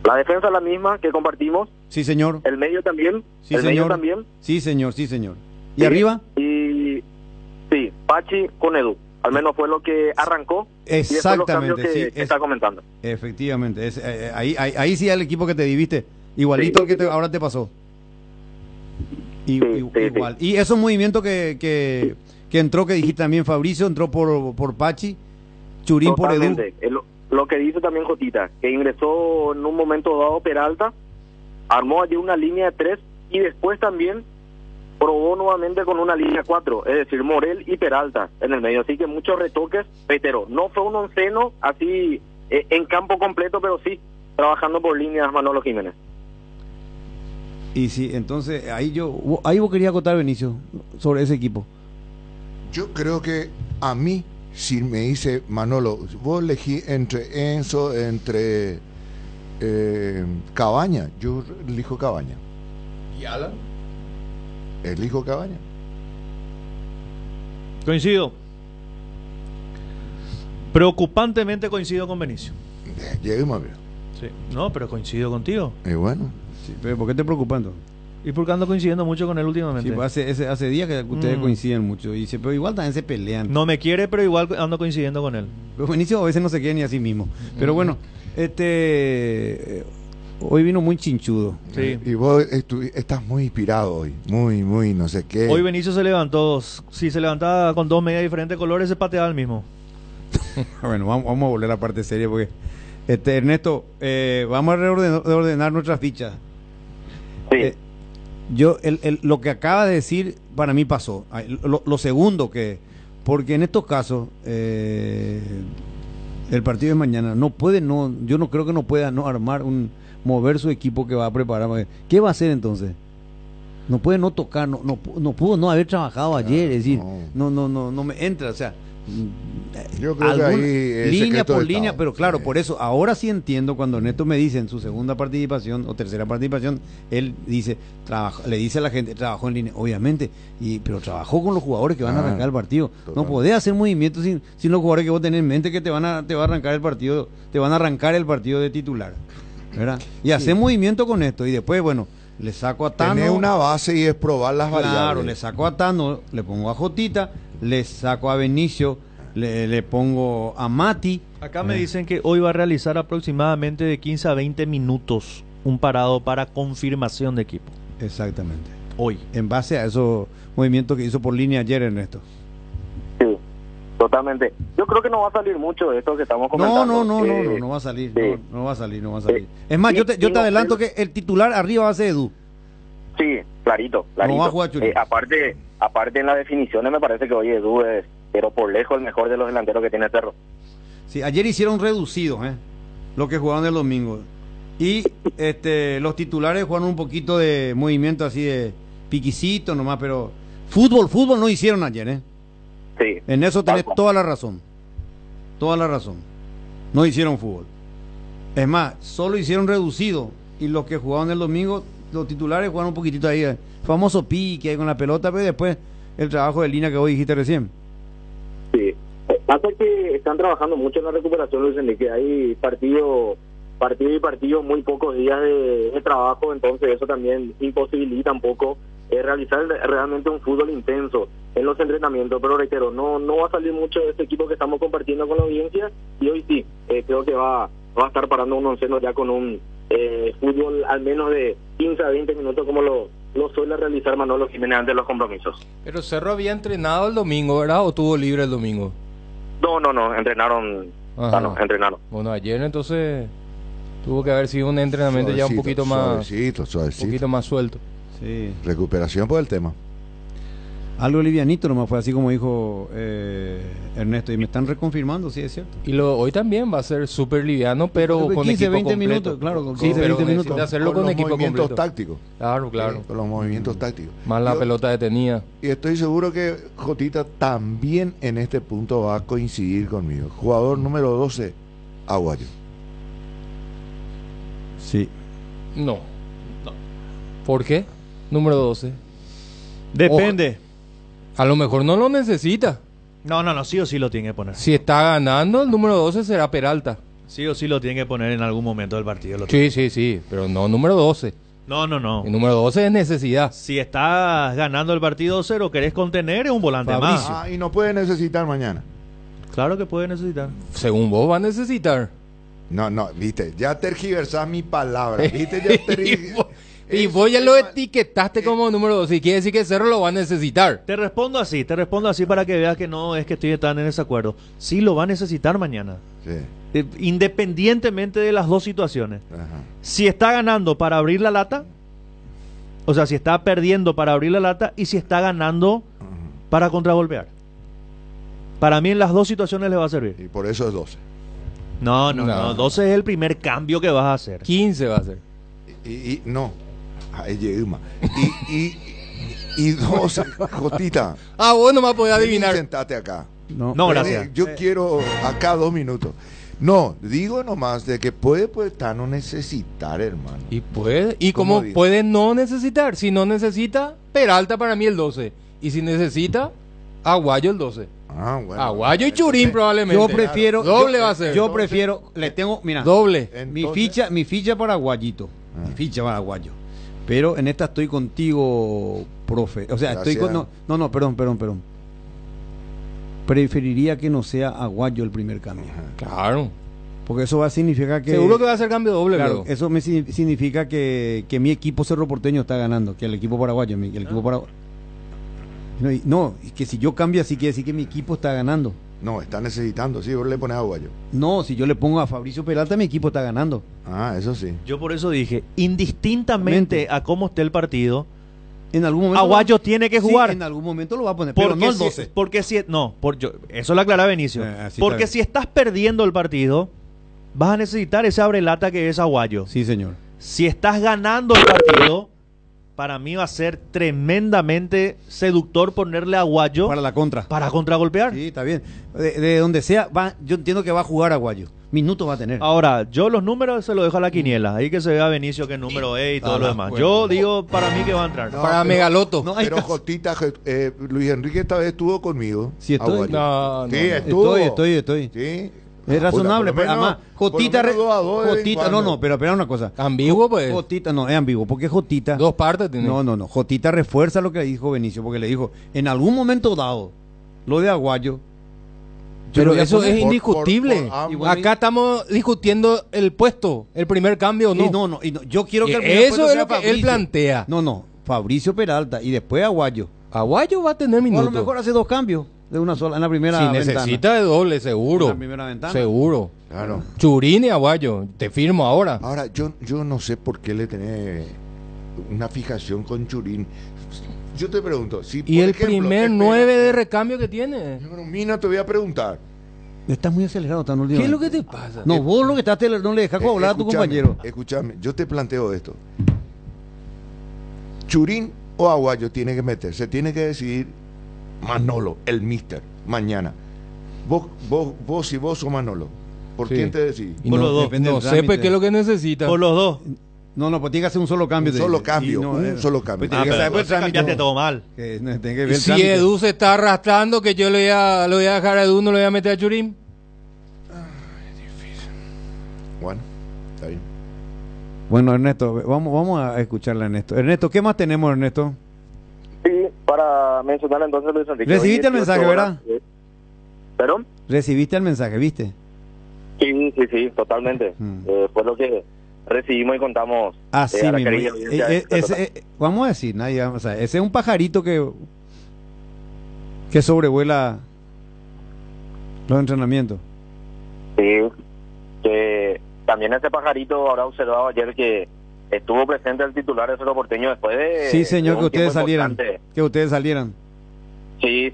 La defensa es la misma que compartimos. Sí, señor. El medio también. Sí, el señor. medio también. Sí, señor. ¿Y arriba? Y sí, Pachi con Edu. Al menos fue lo que arrancó. Exactamente. Y después los cambios que está comentando. Efectivamente. Ahí sí el equipo que te diviste. Igualito al que ahora te pasó. Igual. Y esos movimientos que entró, que dijiste también, Fabricio, entró por Pachi, Churín Totalmente. por Edu. Lo que dice también Jotita, que ingresó en un momento dado Peralta, armó allí una línea de 3 y después también probó nuevamente con una línea 4, es decir, Morel y Peralta en el medio. Así que muchos retoques, reitero, no fue un onceno así en campo completo, pero sí trabajando por líneas Manolo Jiménez. Y sí, entonces ahí vos querías acotar, Benicio, sobre ese equipo. Yo creo que a mí, si me dice Manolo, vos elegí entre Enzo, entre Cabaña, yo elijo Cabaña. ¿Y Alan? Elijo Cabaña. Coincido. Preocupantemente coincido con Benicio. Lleguemos a ver. Sí. No, pero coincido contigo. Bueno. Sí, pero ¿por qué te preocupando? Y porque ando coincidiendo mucho con él últimamente. Sí, pues hace días que ustedes coinciden mucho. Pero igual también se pelean. No me quiere, pero igual ando coincidiendo con él. Pero Benicio a veces no se quiere ni a sí mismo. Pero bueno, hoy vino muy chinchudo. Sí. Y vos estás muy inspirado hoy. Muy, no sé qué. Hoy Benicio se levantó. Si se levantaba con 2 medias de diferentes colores, se pateaba el mismo. Bueno, vamos a volver a la parte seria porque Ernesto, vamos a reordenar nuestras fichas. Sí. Lo que acaba de decir para mí pasó. Lo segundo porque en estos casos el partido de mañana yo no creo que no pueda no armar mover su equipo que va a preparar. ¿Qué va a hacer entonces? No puede no tocar, no pudo no haber trabajado ayer, es decir, no me entra, o sea, yo creo que ahí línea por línea, pero claro, por eso ahora sí entiendo cuando Ernesto me dice en su segunda participación o tercera participación, él dice, le dice a la gente, trabajó en línea, obviamente, pero trabajó con los jugadores que van a arrancar el partido. No podés hacer movimientos sin los jugadores que vos tenés en mente que te va a arrancar el partido, te van a arrancar el partido de titular, ¿verdad? Y hacer movimiento con esto y después, bueno, le saco a Tano. Tener una base y es probar las variables. Claro, le saco a Tano, le pongo a Jotita, le saco a Benicio, le pongo a Mati. Acá me dicen que hoy va a realizar aproximadamente de 15 a 20 minutos un parado para confirmación de equipo. Exactamente. Hoy. En base a esos movimientos que hizo por línea ayer, Ernesto. Sí, totalmente. Yo creo que no va a salir mucho de esto que estamos comentando. No va a salir. Sí. No va a salir. Es más, yo te adelanto que el titular arriba va a ser Edu. Sí, clarito. No va a jugar Churín. Aparte en las definiciones me parece que hoy Edu es, pero por lejos, el mejor de los delanteros que tiene Cerro. Sí, ayer hicieron reducidos, lo que jugaron el domingo. Y los titulares jugaron un poquito de movimiento así de piquicito nomás, pero fútbol no hicieron ayer, Sí. En eso tenés toda la razón. No hicieron fútbol. Es más, solo hicieron reducido. Y los que jugaron el domingo, los titulares jugaron un poquitito ahí, famoso pique ahí con la pelota, pero después el trabajo de línea que vos dijiste recién. Sí. Pasa que están trabajando mucho en la recuperación, Luis Enrique. Hay partido y partido, muy pocos días de trabajo, entonces eso también imposibilita un poco realizar realmente un fútbol intenso en los entrenamientos, pero reitero, no va a salir mucho de este equipo que estamos compartiendo con la audiencia, y hoy sí, creo que va a estar parando un onceno ya con un fútbol al menos de 15 a 20 minutos como lo suele realizar Manolo Jiménez antes de los compromisos. Pero Cerro había entrenado el domingo, ¿verdad? ¿O tuvo libre el domingo? No, entrenaron. Entrenaron. Bueno, ayer entonces tuvo que haber sido un entrenamiento ya un poquito más suavecito. Un poquito más suelto. Sí. Recuperación por el tema. Algo livianito nomás, fue así como dijo Ernesto, y me están reconfirmando, sí, es cierto. Y hoy también va a ser súper liviano, pero con 15, equipo 20 completo. minutos, claro, con 15, 20 minutos. Con hacerlo con equipo movimientos completo. tácticos. Claro. Con los movimientos tácticos. Más la pelota detenida. Y estoy seguro que Jotita también en este punto va a coincidir conmigo. Jugador número 12, Aguayo. Sí. No. ¿Por qué? Número 12. Depende. A lo mejor no lo necesita. No, sí o sí lo tiene que poner. Si está ganando, el número 12 será Peralta. Sí o sí lo tiene que poner en algún momento del partido. Sí, pero no número 12. No. El número 12 es necesidad. Si estás ganando el partido 0, querés contener, es un volante Fabricio. más. Y no puede necesitar mañana. Claro que puede necesitar. Según vos va a necesitar. No, viste, ya tergiversás mi palabra. Viste, ya Y vos ya lo etiquetaste como número 12. Y quiere decir que Cerro lo va a necesitar. Te respondo así para que veas que no es que estoy tan en desacuerdo. Sí lo va a necesitar mañana. Sí. Independientemente de las dos situaciones. Ajá. Si está ganando para abrir la lata, o sea, si está perdiendo para abrir la lata, y si está ganando para contragolpear. Para mí en las dos situaciones le va a servir. Y por eso es 12. No, 12 es el primer cambio que vas a hacer. 15 va a ser. Y no. Y 12, Jotita. Vos no me podés adivinar. Sentate acá. No, gracias. Yo quiero acá 2 minutos. No, digo nomás de que puede no necesitar, hermano. Y puede. ¿Y cómo puede no necesitar? Si no necesita, Peralta para mí el 12. Y si necesita, Aguayo el 12. Bueno. Aguayo y Churín probablemente. Yo prefiero. Doble va a ser. Yo prefiero. Le tengo. Mira. Doble. Mi ficha para Aguayito. Mi ficha para Aguayo. Pero en esta estoy contigo, profe. O sea, Gracias. estoy con. No, perdón. Preferiría que no sea Aguayo el primer cambio. Claro. Porque eso va a significar que. Seguro que va a ser cambio doble, Claro, luego. eso me significa que mi equipo Cerro Porteño está ganando, que el equipo paraguayo, el equipo paraguayo. No, y que si yo cambio así quiere decir que mi equipo está ganando. No, está necesitando, sí, vos le pones a Aguayo. No, si yo le pongo a Fabricio Peralta, mi equipo está ganando. Eso sí. Yo por eso dije, indistintamente a cómo esté el partido, en algún momento Aguayo tiene que jugar. Sí, en algún momento lo va a poner, pero no el 12. Eso lo aclara Benicio. Porque si estás perdiendo el partido, vas a necesitar ese abrelata que es Aguayo. Sí, señor. Si estás ganando el partido, para mí va a ser tremendamente seductor ponerle a Aguayo para la contra. Para contragolpear. Sí, está bien. De donde sea, yo entiendo que va a jugar Aguayo. Minutos va a tener. Ahora, yo los números se los dejo a la quiniela. Ahí que se vea Benicio qué número es y todo lo demás. Bueno. Yo digo para mí que va a entrar. Para Megaloto. Pero Jotita, Luis Enrique esta vez estuvo conmigo. Sí, estoy. Sí, estuvo. Estoy. Sí. Es razonable, pero además, Jotita, no, pero espera una cosa. Ambiguo, pues. Jotita, no, es ambiguo, porque Jotita. Dos partes tiene. No. Jotita refuerza lo que dijo Benicio, porque le dijo, en algún momento dado, lo de Aguayo. Pero eso es indiscutible. Acá estamos discutiendo el puesto, el primer cambio, ¿no? Y no, yo quiero que el primer eso puesto es lo que Fabricio. él plantea. No, Fabricio Peralta y después Aguayo. Aguayo va a tener O minutos. a lo mejor hace 2 cambios de una sola en la primera si ventana. necesita de doble, seguro. En la primera ventana. Seguro. Claro. Churín y Aguayo, te firmo ahora. Ahora, yo no sé por qué le tenés una fijación con Churín. Yo te pregunto, si Y por el ejemplo, primer 9 de recambio que tiene. Mina, te voy a preguntar. Estás muy acelerado, tan ¿Qué es lo que te pasa? No, vos lo que estás no le dejas hablar a tu compañero. Escúchame, yo te planteo esto. Churín o Aguayo tiene que meterse, tiene que decidir Manolo, el mister, mañana. Vos si vos o Manolo, ¿por quién te decidís? Por los dos. No sé pues qué es lo que necesita. Por los dos. No, pues tiene que hacer un solo cambio. Un solo cambio. Pues tiene que saber pues cambiaste todo mal. Si Edu se está arrastrando, que yo lo voy a dejar a Edu, no lo voy a meter a Churín. Bueno, está bien. Bueno, Ernesto, vamos a escucharle a Ernesto. Ernesto, ¿qué más tenemos, Ernesto? Sí, para mencionar entonces Luis Enrique. ¿Recibiste el mensaje, verdad? ¿Perdón? ¿Recibiste el mensaje, viste? Sí, totalmente. Fue lo que recibimos y contamos. Así a la mismo. querida audiencia. Vamos a decir, ese es un pajarito que sobrevuela los entrenamientos. Sí, que también ese pajarito habrá observado ayer que estuvo presente el titular de Cerro Porteño después de... Sí, señor, de que un ustedes tiempo salieran. importante. Que ustedes salieran. Sí.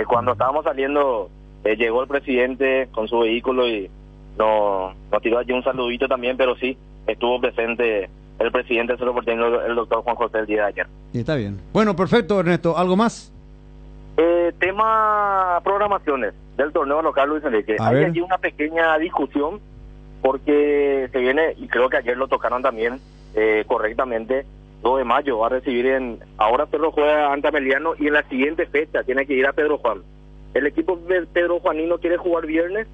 Cuando estábamos saliendo, llegó el presidente con su vehículo y nos tiró allí un saludito también, pero sí, estuvo presente el presidente de Cerro Porteño, el doctor Juan José, el día de ayer. Y está bien. Bueno, perfecto, Ernesto. ¿Algo más? Tema programaciones del torneo local, Luis Enrique. Hay allí una pequeña discusión porque se viene, y creo que ayer lo tocaron también correctamente, 2 de mayo, va a recibir ahora Cerro juega ante Ameliano y en la siguiente fecha tiene que ir a Pedro Juan. El equipo de Pedro Juanino quiere jugar viernes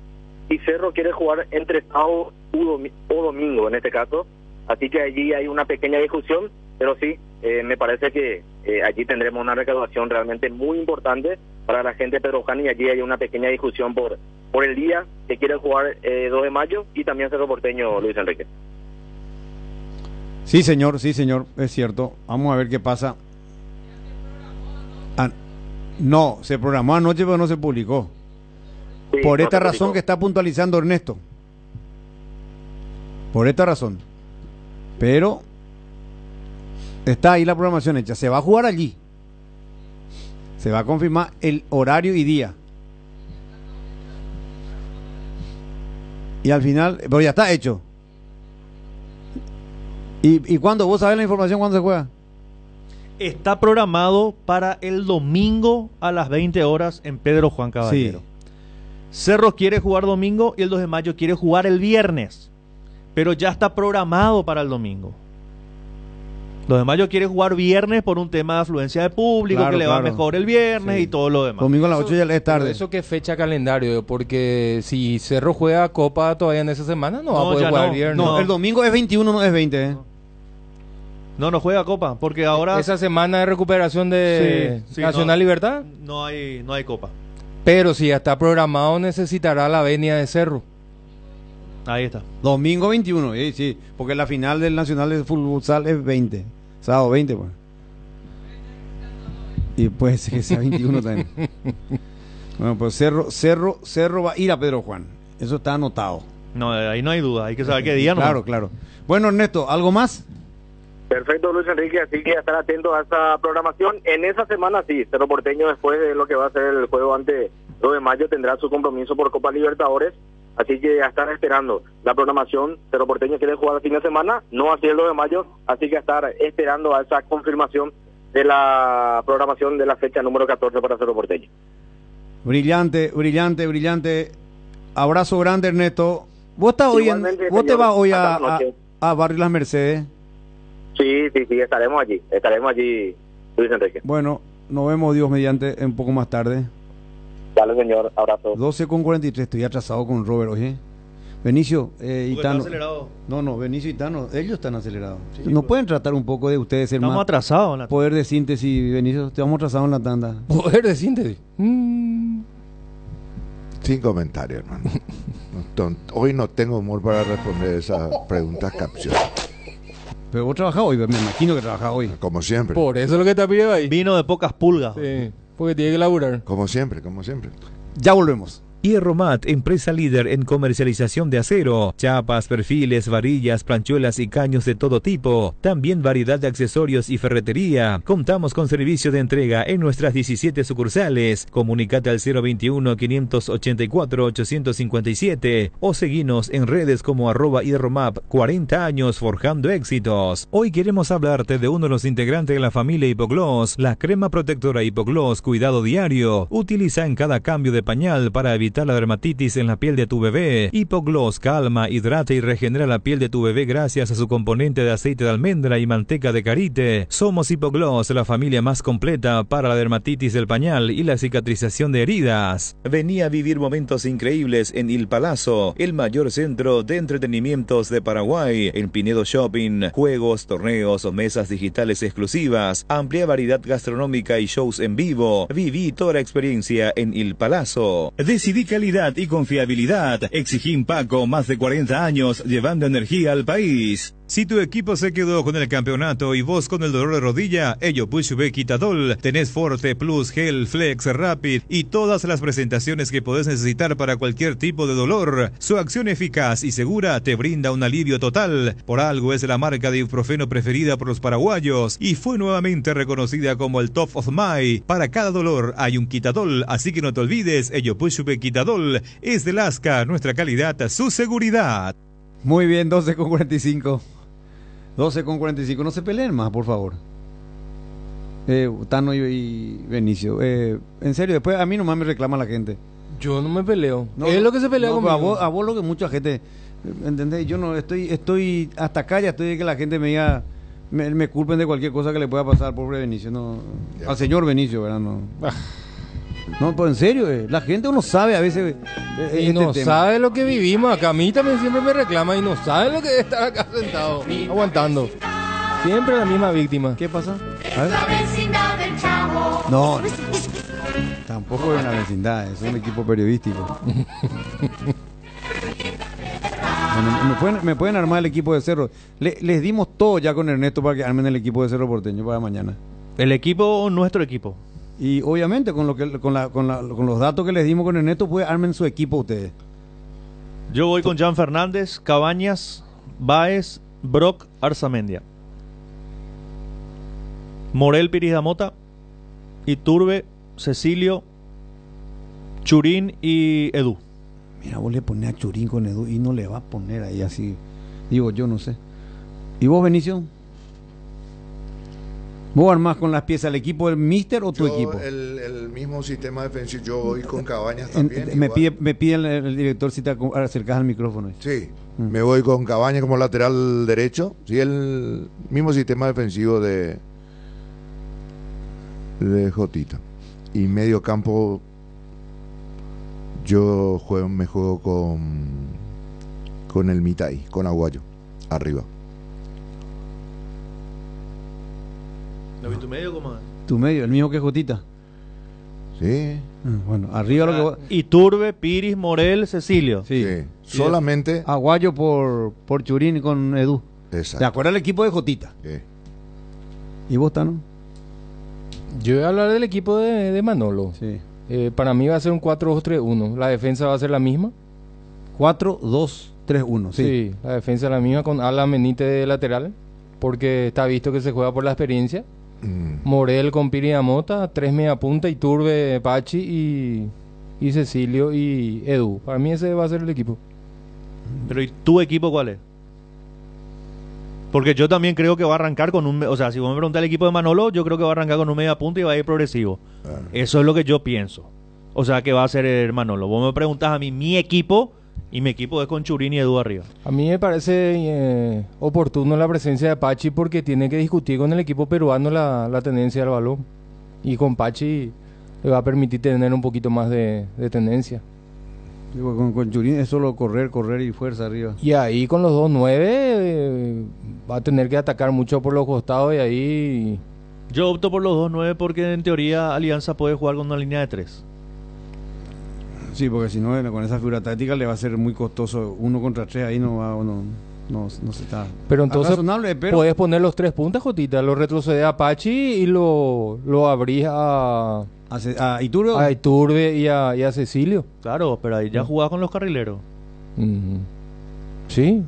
y Cerro quiere jugar entre sábado o domingo en este caso, así que allí hay una pequeña discusión, pero sí, me parece que allí tendremos una recaudación realmente muy importante para la gente de Pedro Juan y allí hay una pequeña discusión por el día que quiere jugar 2 de mayo y también Cerro Porteño, Luis Enrique. Sí, señor, es cierto. Vamos a ver qué pasa. No, se programó anoche, pero no se publicó. Sí, por no esta se razón publicó. que está puntualizando Ernesto. Por esta razón. Pero está ahí la programación hecha. Se va a jugar allí. Se va a confirmar el horario y día. Y al final, pero ya está hecho. ¿Y cuándo? ¿Vos sabés la información cuándo se juega? Está programado para el domingo a las 20 horas en Pedro Juan Caballero. Sí. Cerro quiere jugar domingo y el 2 de mayo quiere jugar el viernes, pero ya está programado para el domingo. 2 de mayo quiere jugar viernes por un tema de afluencia de público, Claro, que le va claro. mejor el viernes Sí. y todo lo demás. Domingo a las 8 ya es tarde. ¿Eso qué fecha calendario? Porque si Cerro juega Copa todavía en esa semana, no va a poder ya jugar no. viernes. No, el domingo es 21, no es 20, ¿eh? No juega Copa, porque ahora Esa semana de recuperación de Sí, sí, Nacional no. Libertad. no hay Copa. Pero si ya está programado, necesitará la venia de Cerro. Ahí está. Domingo 21, sí, porque la final del Nacional de Futsal es 20. Sábado 20, pues. Y puede ser que sea 21 también. Bueno, pues Cerro va a ir a Pedro Juan. Eso está anotado. No, ahí no hay duda, hay que saber qué día. Claro, claro. Bueno, Ernesto, ¿algo más? Perfecto, Luis Enrique, así que estar atento a esa programación. En esa semana sí, Cerro Porteño, después de lo que va a ser el juego ante 2 de mayo, tendrá su compromiso por Copa Libertadores, así que a estar esperando la programación. Cerro Porteño quiere jugar el fin de semana, no así el 2 de mayo, así que a estar esperando a esa confirmación de la programación de la fecha número 14 para Cerro Porteño. Brillante. Abrazo grande, Ernesto. ¿Vos estás hoy Igualmente, vos te señor. vas hoy Hasta la noche. a Barrio Las Mercedes? Sí, estaremos allí, Luis Enrique. Bueno, nos vemos Dios mediante un poco más tarde. Dale, señor, abrazo. 12:43, estoy atrasado con Robert, oye. Benicio y Está Tano. acelerado. No, Benicio y Tano, ellos están acelerados. Sí, ¿Nos pues. pueden tratar un poco de ustedes ser Estamos más atrasados. Nata. poder de síntesis, Benicio? Estamos atrasados en la tanda. Poder de síntesis. Sin comentario, hermano. Hoy no tengo humor para responder esas preguntas capciosas. Pero vos trabajás hoy, me imagino que trabajás hoy. Como siempre. Por eso es lo que te pide ahí. Vino de pocas pulgas. Sí, porque tiene que laburar. Como siempre. Ya volvemos. Hierromat, empresa líder en comercialización de acero, chapas, perfiles, varillas, planchuelas y caños de todo tipo. También variedad de accesorios y ferretería. Contamos con servicio de entrega en nuestras 17 sucursales. Comunicate al 021-584-857 o seguinos en redes como @hierromap. 40 años forjando éxitos. Hoy queremos hablarte de uno de los integrantes de la familia Hipogloss, la crema protectora Hipogloss Cuidado Diario. Utiliza en cada cambio de pañal para evitar la dermatitis en la piel de tu bebé. Hipogloss calma, hidrata y regenera la piel de tu bebé gracias a su componente de aceite de almendra y manteca de karité. Somos Hipogloss, la familia más completa para la dermatitis del pañal y la cicatrización de heridas. Vení a vivir momentos increíbles en Il Palazzo, el mayor centro de entretenimientos de Paraguay. En Pinedo Shopping, juegos, torneos o mesas digitales exclusivas, amplia variedad gastronómica y shows en vivo. Viví toda la experiencia en Il Palazzo. Decidí calidad y confiabilidad. Exigí Paco, más de 40 años llevando energía al país. Si tu equipo se quedó con el campeonato y vos con el dolor de rodilla, ello Push B Quitadol, tenés Forte Plus, Gel, Flex, Rapid y todas las presentaciones que podés necesitar para cualquier tipo de dolor. Su acción eficaz y segura te brinda un alivio total. Por algo es la marca de ibuprofeno preferida por los paraguayos y fue nuevamente reconocida como el Top of Mind. Para cada dolor hay un Quitadol, así que no te olvides, ello Push B Quitadol es de Lasca, nuestra calidad, su seguridad. Muy bien, 12:45. 12:45, no se peleen más, por favor. Tano y Benicio. En serio, después a mí nomás me reclama la gente. Yo no me peleo. No, es lo que se pelea no, conmigo. a vos lo que mucha gente, ¿entendés? Yo no estoy hasta acá, ya estoy de que la gente me diga, me culpen de cualquier cosa que le pueda pasar al pobre Benicio, no, al señor Benicio, ¿verdad? No, no, pues en serio, la gente uno sabe a veces. Y no sabe lo que vivimos acá. A mí también siempre me reclama y no sabe lo que es estar acá sentado, aguantando. Siempre la misma víctima. ¿Qué pasa? A ver. No, tampoco es una vecindad, es un equipo periodístico. Bueno, me pueden armar el equipo de Cerro. Les dimos todo ya con Ernesto para que armen el equipo de Cerro Porteño para mañana. ¿El equipo o nuestro equipo? Y obviamente con los datos que les dimos con Ernesto, pues armen su equipo ustedes. Yo voy con Jan Fernández, Cabañas, Báez, Brock, Arzamendia. Morel, Pirizamota, Iturbe, Cecilio, Churín y Edu. Mira, vos le ponés a Churín con Edu y no le va a poner ahí así. Digo, yo no sé. ¿Y vos, Benicio? ¿Vos armás con las piezas el equipo del Mister o tu equipo? El mismo sistema defensivo. Yo voy con Cabañas también. Me pide el director si te acercas al micrófono. Sí, me voy con Cabañas como lateral derecho. Sí, el mismo sistema defensivo de Jotita. Y medio campo, yo me juego con el Mitay, con Aguayo, arriba. ¿Tu medio cómo es? Tu medio, el mismo que Jotita. Sí. Bueno, arriba lo que... Iturbe, Piris, Morel, Cecilio. Sí. Solamente... Aguayo por Churín con Edu. Exacto. ¿Te acuerdas del equipo de Jotita? Sí. ¿Y vos, Tano? Yo voy a hablar del equipo de Manolo. Sí. Para mí va a ser un 4-2-3-1. La defensa va a ser la misma. 4-2-3-1, sí. Sí, la defensa es la misma con Alan Benítez de lateral. Porque está visto que se juega por la experiencia. Morel con Piri Amota, 3 media punta, Iturbe, Pachi y Cecilio y Edu. Para mí ese va a ser el equipo. Pero ¿y tu equipo cuál es? Porque yo también creo que va a arrancar con un... O sea, si vos me preguntás el equipo de Manolo, yo creo que va a arrancar con un media punta y va a ir progresivo. Eso es lo que yo pienso. O sea, que va a ser Manolo. Vos me preguntás a mí mi equipo... Y mi equipo es con Churín y Edu arriba. A mí me parece oportuno la presencia de Pachi porque tiene que discutir con el equipo peruano la tenencia del balón. Y con Pachi le va a permitir tener un poquito más de tenencia. Digo, con Churín es solo correr y fuerza arriba. Y ahí con los 2-9 va a tener que atacar mucho por los costados y ahí... Yo opto por los 2-9 porque en teoría Alianza puede jugar con una línea de 3. Sí, porque si no, con esa figura táctica le va a ser muy costoso. 1 contra 3 ahí no se está. Pero entonces puedes poner los 3 puntas, Jotita. Lo retrocede a Pachi y lo abrís a Iturbe. A Iturbe y a Cecilio. Claro, pero ahí ya jugás con los carrileros. Sí.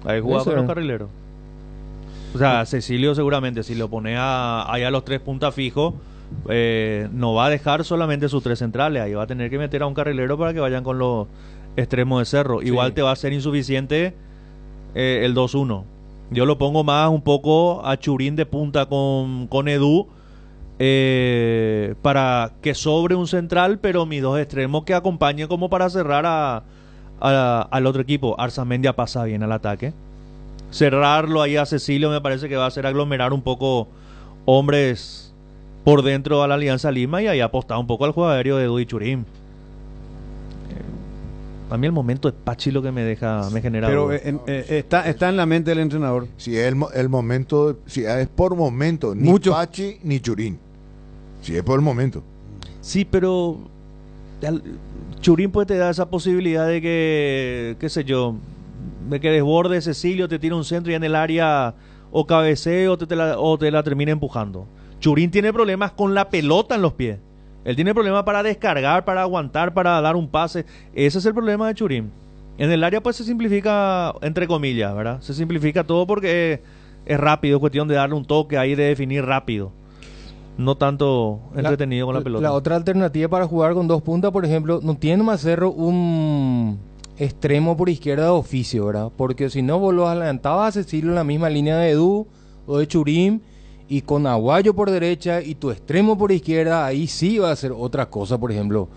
Ahí jugás con los carrileros. O sea, Cecilio seguramente, si lo pone ahí a los 3 puntas fijos, no va a dejar solamente sus 3 centrales, ahí va a tener que meter a un carrilero para que vayan con los extremos de Cerro. Igual te va a ser insuficiente el 2-1. Yo lo pongo más un poco a Churín de punta con Edu, para que sobre un central, pero mis 2 extremos que acompañen como para cerrar al otro equipo. Arzamendia pasa bien al ataque. Cerrarlo ahí a Cecilio me parece que va a hacer aglomerar un poco hombres por dentro a la Alianza Lima y ahí apostar un poco al juego aéreo de Edu y Churín. A mí el momento de Pachi lo que me genera... Pero está en la mente del entrenador. Si es el momento, si es por momento, ni Pachi ni Churín. Si es por el momento. Sí, pero Churín puede te dar esa posibilidad de que, qué sé yo, de que desborde Cecilio, te tire un centro y en el área o cabecee o te la termine empujando. Churín tiene problemas con la pelota en los pies. Él tiene problemas para descargar, para aguantar, para dar un pase. Ese es el problema de Churín. En el área pues se simplifica, entre comillas, ¿verdad? Se simplifica todo porque es rápido, es cuestión de darle un toque ahí, de definir rápido. No tanto entretenido con la pelota. La otra alternativa para jugar con 2 puntas, por ejemplo, no tiene más Cerro un extremo por izquierda de oficio, ¿verdad? Porque si no, vos lo adelantabas a Cecilio en la misma línea de Edu o de Churín, y con Aguayo por derecha y tu extremo por izquierda, ahí sí va a ser otra cosa, por ejemplo,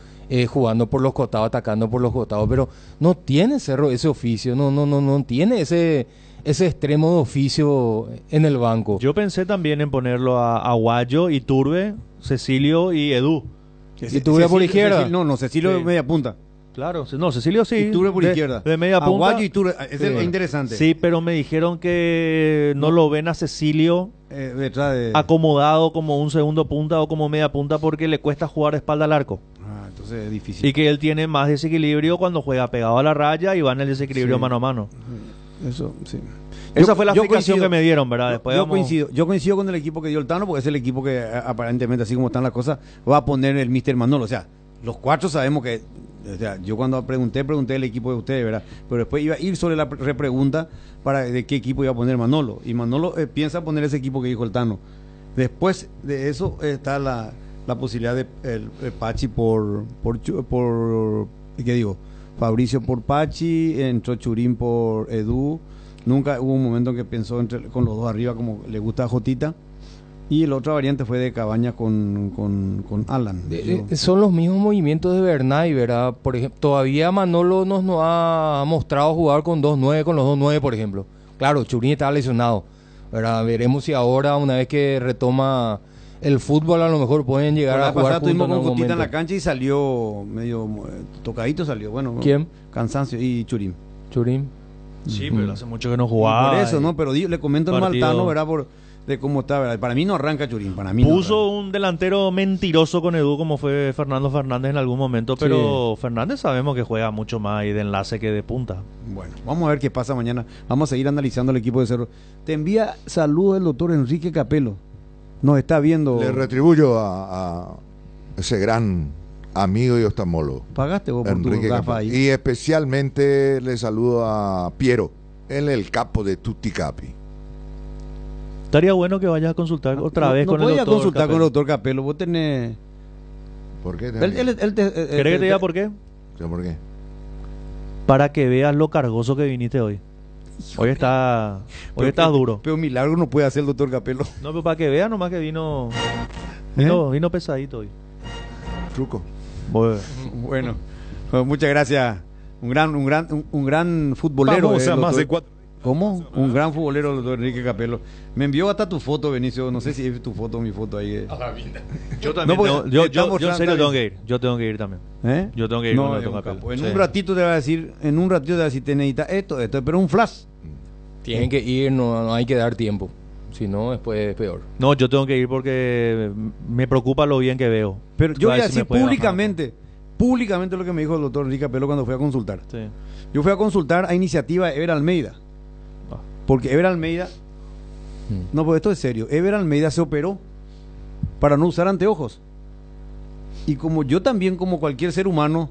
jugando por los costados, atacando por los costados, pero no tiene Cerro ese oficio, no tiene ese extremo de oficio en el banco. Yo pensé también en ponerlo a Guayo, Iturbe, Cecilio y Edu. Iturbe por izquierda. Cecilio Sí. media punta. Claro, no, Cecilio sí. Iturbe por de, izquierda. De media punta. Aguayo y Iturbe, Sí. es interesante. Sí, pero me dijeron que no lo ven a Cecilio detrás de... acomodado como un segundo punta o como media punta porque le cuesta jugar espalda al arco. Entonces es difícil. Y que él tiene más desequilibrio cuando juega pegado a la raya y va en el desequilibrio Sí. mano a mano. Eso, sí. Esa fue la explicación coincido. que me dieron, ¿verdad? Después yo vamos- coincido con el equipo que dio el Tano, porque es el equipo que aparentemente, así como están las cosas, va a poner el Mr. Manolo. O sea, los cuatro sabemos que, o sea, yo cuando pregunté el equipo de ustedes, ¿verdad? Pero después iba a ir sobre la repregunta de qué equipo iba a poner Manolo. Y Manolo piensa poner ese equipo que dijo el Tano. Después de eso está la posibilidad de el Pachi por ¿qué digo? Fabricio por Pachi, entró Churín por Edu. Nunca hubo un momento en que pensó con los dos arriba como le gusta a Jotita. Y la otra variante fue de Cabañas con Alan. Son los mismos movimientos de Bernay, ¿verdad? Por ejemplo, todavía Manolo nos ha mostrado jugar con 2-9, con los 2-9, por ejemplo. Claro, Churín estaba lesionado, ¿verdad? Veremos si ahora, una vez que retoma el fútbol, a lo mejor pueden llegar a La jugar pasada tuvimos juntos con en algún Jotita en la momento. cancha y salió medio tocadito, salió. Bueno, ¿Quién? Cansancio y Churín. Churín. Sí, pero hace mucho que no Y jugaba. por eso, ¿no? Pero le comento el partido- Maltano, ¿verdad? De cómo está, ¿verdad? Para mí no arranca Churín, para mí Puso un delantero mentiroso con Edu como fue Fernando Fernández en algún momento, pero Fernández sabemos que juega mucho más ahí de enlace que de punta. Bueno, vamos a ver qué pasa mañana. Vamos a seguir analizando el equipo de Cerro. Te envía saludos el doctor Enrique Capelo. Nos está viendo. Le retribuyo a ese gran amigo y oftalmólogo. Pagaste vos por Enrique tu gafa Capelo. ahí. Y especialmente le saludo a Piero, él es el capo de Tutti Capi. Estaría bueno que vayas a consultar otra vez con el voy a doctor. consultar Capello. con el doctor Capelo. Vos tenés. ¿Por qué? ¿Querés que te diga por qué? ¿Por qué? Para que veas lo cargoso que viniste hoy. Hoy estás duro. Pero milagro no puede hacer el doctor Capelo. No, pero para que veas nomás que vino pesadito hoy. Truco. Bueno, pues muchas gracias. Un gran futbolero. Vamos a doctor. más de 4. ¿Cómo? Un gran futbolero, el doctor Enrique Capelo. Me envió hasta tu foto, Benicio. No sé si es tu foto o mi foto ahí. Yo también. No, yo está en mostrando serio tengo también. que ir. Yo tengo que ir también. ¿Eh? Yo tengo que ir No, con el es doctor un Capello. capo. En Sí. un ratito te va a decir, te necesita esto, pero un flash. Tienen que ir, no hay que dar tiempo. Si no, después es peor. No, yo tengo que ir porque me preocupa lo bien que veo. Pero yo A voy ver a si decir me puede públicamente lo que me dijo el doctor Enrique Capelo cuando fui a consultar. Sí. Yo fui a consultar a iniciativa de Ever Almeida. Porque Ever Almeida, no, pues esto es serio, Ever Almeida se operó para no usar anteojos. Y como yo también, como cualquier ser humano,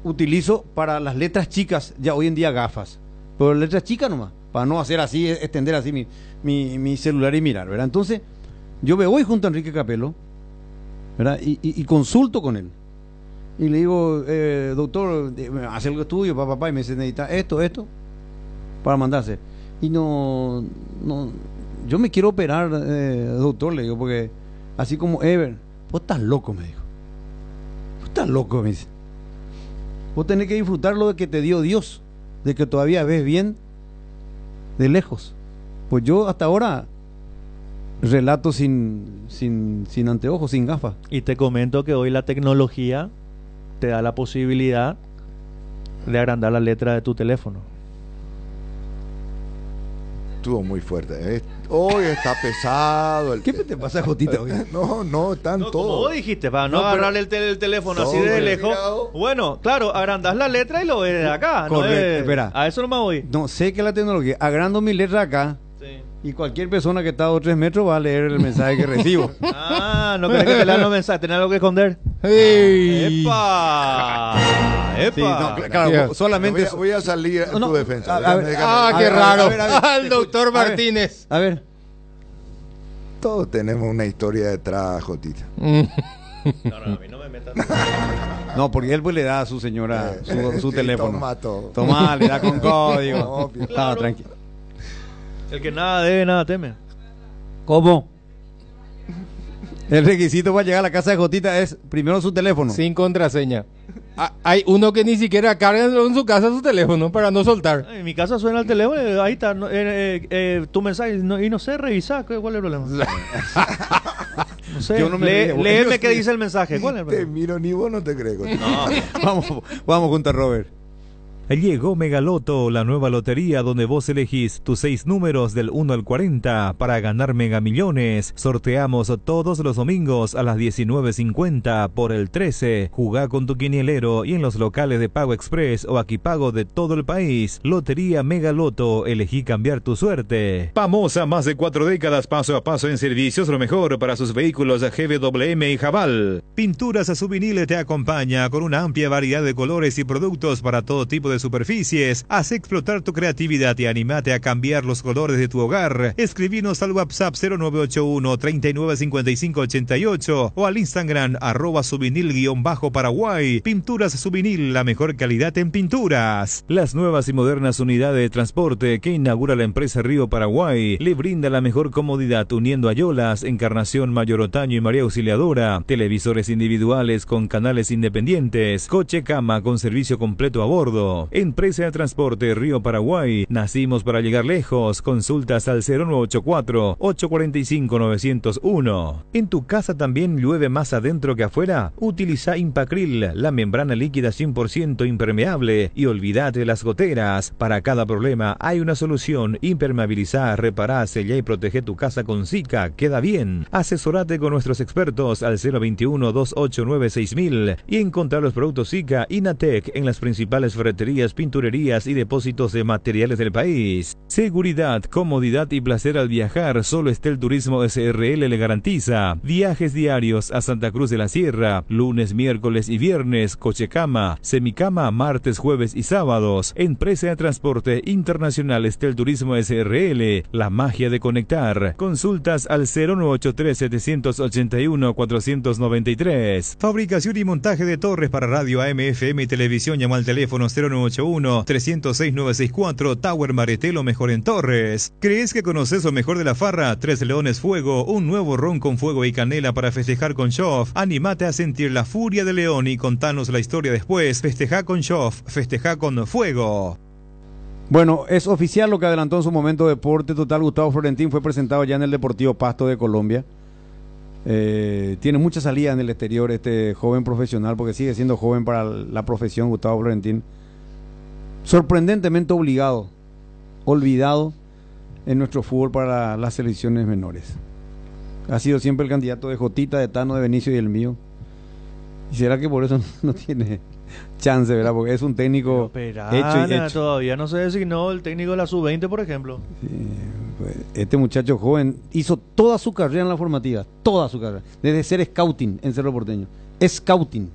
utilizo para las letras chicas, ya hoy en día gafas, pero letras chicas nomás, para no hacer así, extender así mi celular y mirar, ¿verdad? Entonces, yo me voy junto a Enrique Capelo, ¿verdad? Y consulto con él. Y le digo, doctor, hace el estudio, papá, y me dice, necesita esto, para mandarse. Y no, yo me quiero operar, doctor, le digo, porque así como Ever, vos estás loco, me dijo. Vos estás loco, me dice. Vos tenés que disfrutar lo que te dio Dios, de que todavía ves bien de lejos. Pues yo hasta ahora relato sin anteojos, sin gafas. Y te comento que hoy la tecnología te da la posibilidad de agrandar la letra de tu teléfono. Estuvo muy fuerte. Hoy está pesado. ¿Qué te pasa, Jotita, hoy? No, están Como todos. vos dijiste, para no No, pero- agarrar el teléfono así No, de pero lejos. mirado. Bueno, claro, agrandás la letra y lo ves de acá. No Correcto, es- espera. A eso no me voy. No, sé que la tecnología, agrando mi letra acá, y cualquier persona que está a 2 o 3 metros va a leer el mensaje que recibo. Ah, no querés que te lean los mensajes, tenés algo que esconder. ¡Ey! ¡Epa! ¡Epa! Sí, no, claro, solamente... Voy a salir en No, tu defensa. a ver, Déjame- ¡Qué raro! a ver. Al doctor A ver. Martínez. A ver. Todos tenemos una historia detrás, Jotita. No, a mí no me metas. No, porque él pues le da a su señora su Sí, teléfono. toma todo. Toma, le da con código. Obvio. Estaba tranquilo. El que nada debe, nada teme. ¿Cómo? El requisito para llegar a la casa de Jotita es primero su teléfono. Sin contraseña. Hay uno que ni siquiera carga en su casa su teléfono para no soltar. En mi casa suena el teléfono, ahí está, tu mensaje, y no sé revisar, ¿cuál es el problema? No sé, Yo no me río, léeme yo qué sí. dice el mensaje. ¿Cuál es el Te problema? miro ni vos no te crees. Vamos junto a Robert. Llegó Megaloto, la nueva lotería donde vos elegís tus 6 números del 1 al 40 para ganar megamillones. Sorteamos todos los domingos a las 19:50 por el 13. Jugá con tu quinielero y en los locales de Pago Express o Aquipago de todo el país. Lotería Megaloto, elegí cambiar tu suerte. Famosa más de 4 décadas, paso a paso en servicios, lo mejor para sus vehículos GWM y Jabal. Pinturas Subvinil te acompaña con una amplia variedad de colores y productos para todo tipo de superficies. Haz explotar tu creatividad y animate a cambiar los colores de tu hogar. Escribinos al WhatsApp 0981 395588 o al Instagram @subvinil_Paraguay. Pinturas Subvinil, la mejor calidad en pinturas. Las nuevas y modernas unidades de transporte que inaugura la empresa Río Paraguay le brinda la mejor comodidad uniendo Ayolas, Encarnación, Mayor Otaño y María Auxiliadora. Televisores individuales con canales independientes. Coche cama con servicio completo a bordo. Empresa de Transporte Río Paraguay. Nacimos para llegar lejos. Consultas al 0984-845-901. ¿En tu casa también llueve más adentro que afuera? Utiliza Impacril, la membrana líquida 100% impermeable, y olvídate de las goteras. Para cada problema hay una solución. Impermeabilizá, repará, sellá y protege tu casa con Sika. Queda bien. Asesorate con nuestros expertos al 021-289-6000 y encontrar los productos Sika Inatec en las principales ferreterías, pinturerías y depósitos de materiales del país. Seguridad, comodidad y placer al viajar, solo Estel Turismo SRL le garantiza. Viajes diarios a Santa Cruz de la Sierra, lunes, miércoles y viernes, cochecama, semicama, martes, jueves y sábados. Empresa de Transporte Internacional Estel Turismo SRL, la magia de conectar. Consultas al 0983-781-493. Fabricación y montaje de torres para radio AM, FM y televisión. Llama al teléfono 0981-306-964. Tower Maretelo, mejor en torres. ¿Crees que conoces lo mejor de la farra? Tres Leones Fuego, un nuevo ron con fuego y canela para festejar con Shoff. Animate a sentir la furia de León y contanos la historia después. Festeja con Shoff, festeja con fuego. Bueno, es oficial lo que adelantó en su momento Deporte Total. Gustavo Florentín fue presentado ya en el Deportivo Pasto de Colombia. Tiene mucha salida en el exterior este joven profesional, porque sigue siendo joven para la profesión. Gustavo Florentín, sorprendentemente olvidado en nuestro fútbol para las selecciones menores. Ha sido siempre el candidato de Jotita, de Tano, de Benicio y el mío. ¿Y será que por eso no tiene chance, verdad? Porque es un técnico hecho y hecho. Todavía no se designó el técnico de la sub-20, por ejemplo. Sí, pues, este muchacho joven hizo toda su carrera en la formativa, toda su carrera, desde ser scouting en Cerro Porteño. Scouting.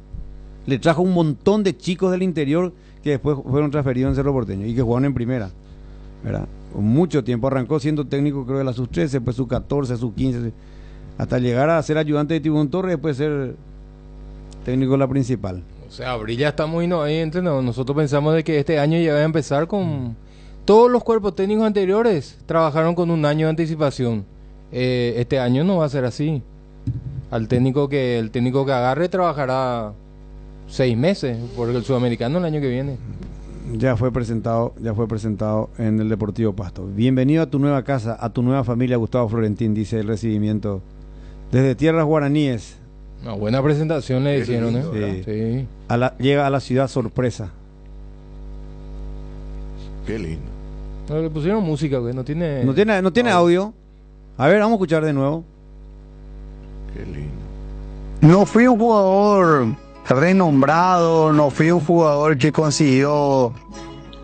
Le trajo un montón de chicos del interior que después fueron transferidos en Cerro Porteño y que jugaron en primera, ¿verdad? Con mucho tiempo. Arrancó siendo técnico, creo, de la sub-13, después sub-14, sub-15, hasta llegar a ser ayudante de Tibún Torres, después ser técnico de la principal. O sea, Abril ya está muy ahí entrenado. Nosotros pensamos de que este año ya va a empezar con... Todos los cuerpos técnicos anteriores trabajaron con un año de anticipación. Este año no va a ser así. El técnico que agarre trabajará 6 meses, porque el sudamericano el año que viene. Ya fue presentado en el Deportivo Pasto. Bienvenido a tu nueva casa, a tu nueva familia, Gustavo Florentín, dice el recibimiento desde tierras guaraníes. Una buena presentación le hicieron, lindo, Sí. Llega a la ciudad sorpresa. Qué lindo. No, le pusieron música, güey. No tiene audio. A ver, vamos a escuchar de nuevo. Qué lindo. No fui un jugador renombrado, no fui un jugador que consiguió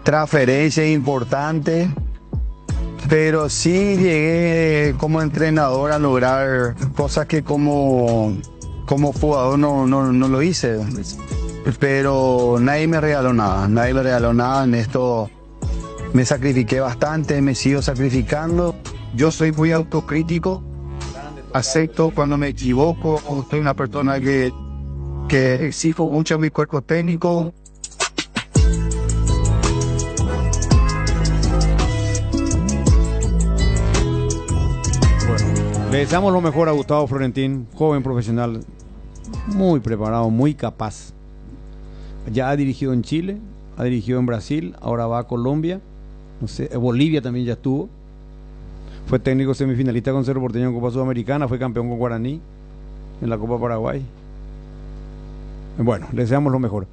transferencias importantes, pero sí llegué como entrenador a lograr cosas que como jugador no lo hice. Pero nadie me regaló nada, en esto me sacrifiqué bastante, me sigo sacrificando. Yo soy muy autocrítico, acepto cuando me equivoco, soy una persona que exijo mucho a mi cuerpo técnico. Le deseamos lo mejor a Gustavo Florentín, joven profesional, muy preparado, muy capaz. Ya ha dirigido en Chile, ha dirigido en Brasil, ahora va a Colombia, no sé, Bolivia también ya estuvo. Fue técnico semifinalista con Cerro Porteño en Copa Sudamericana, fue campeón con Guaraní en la Copa Paraguay. Bueno, le deseamos lo mejor.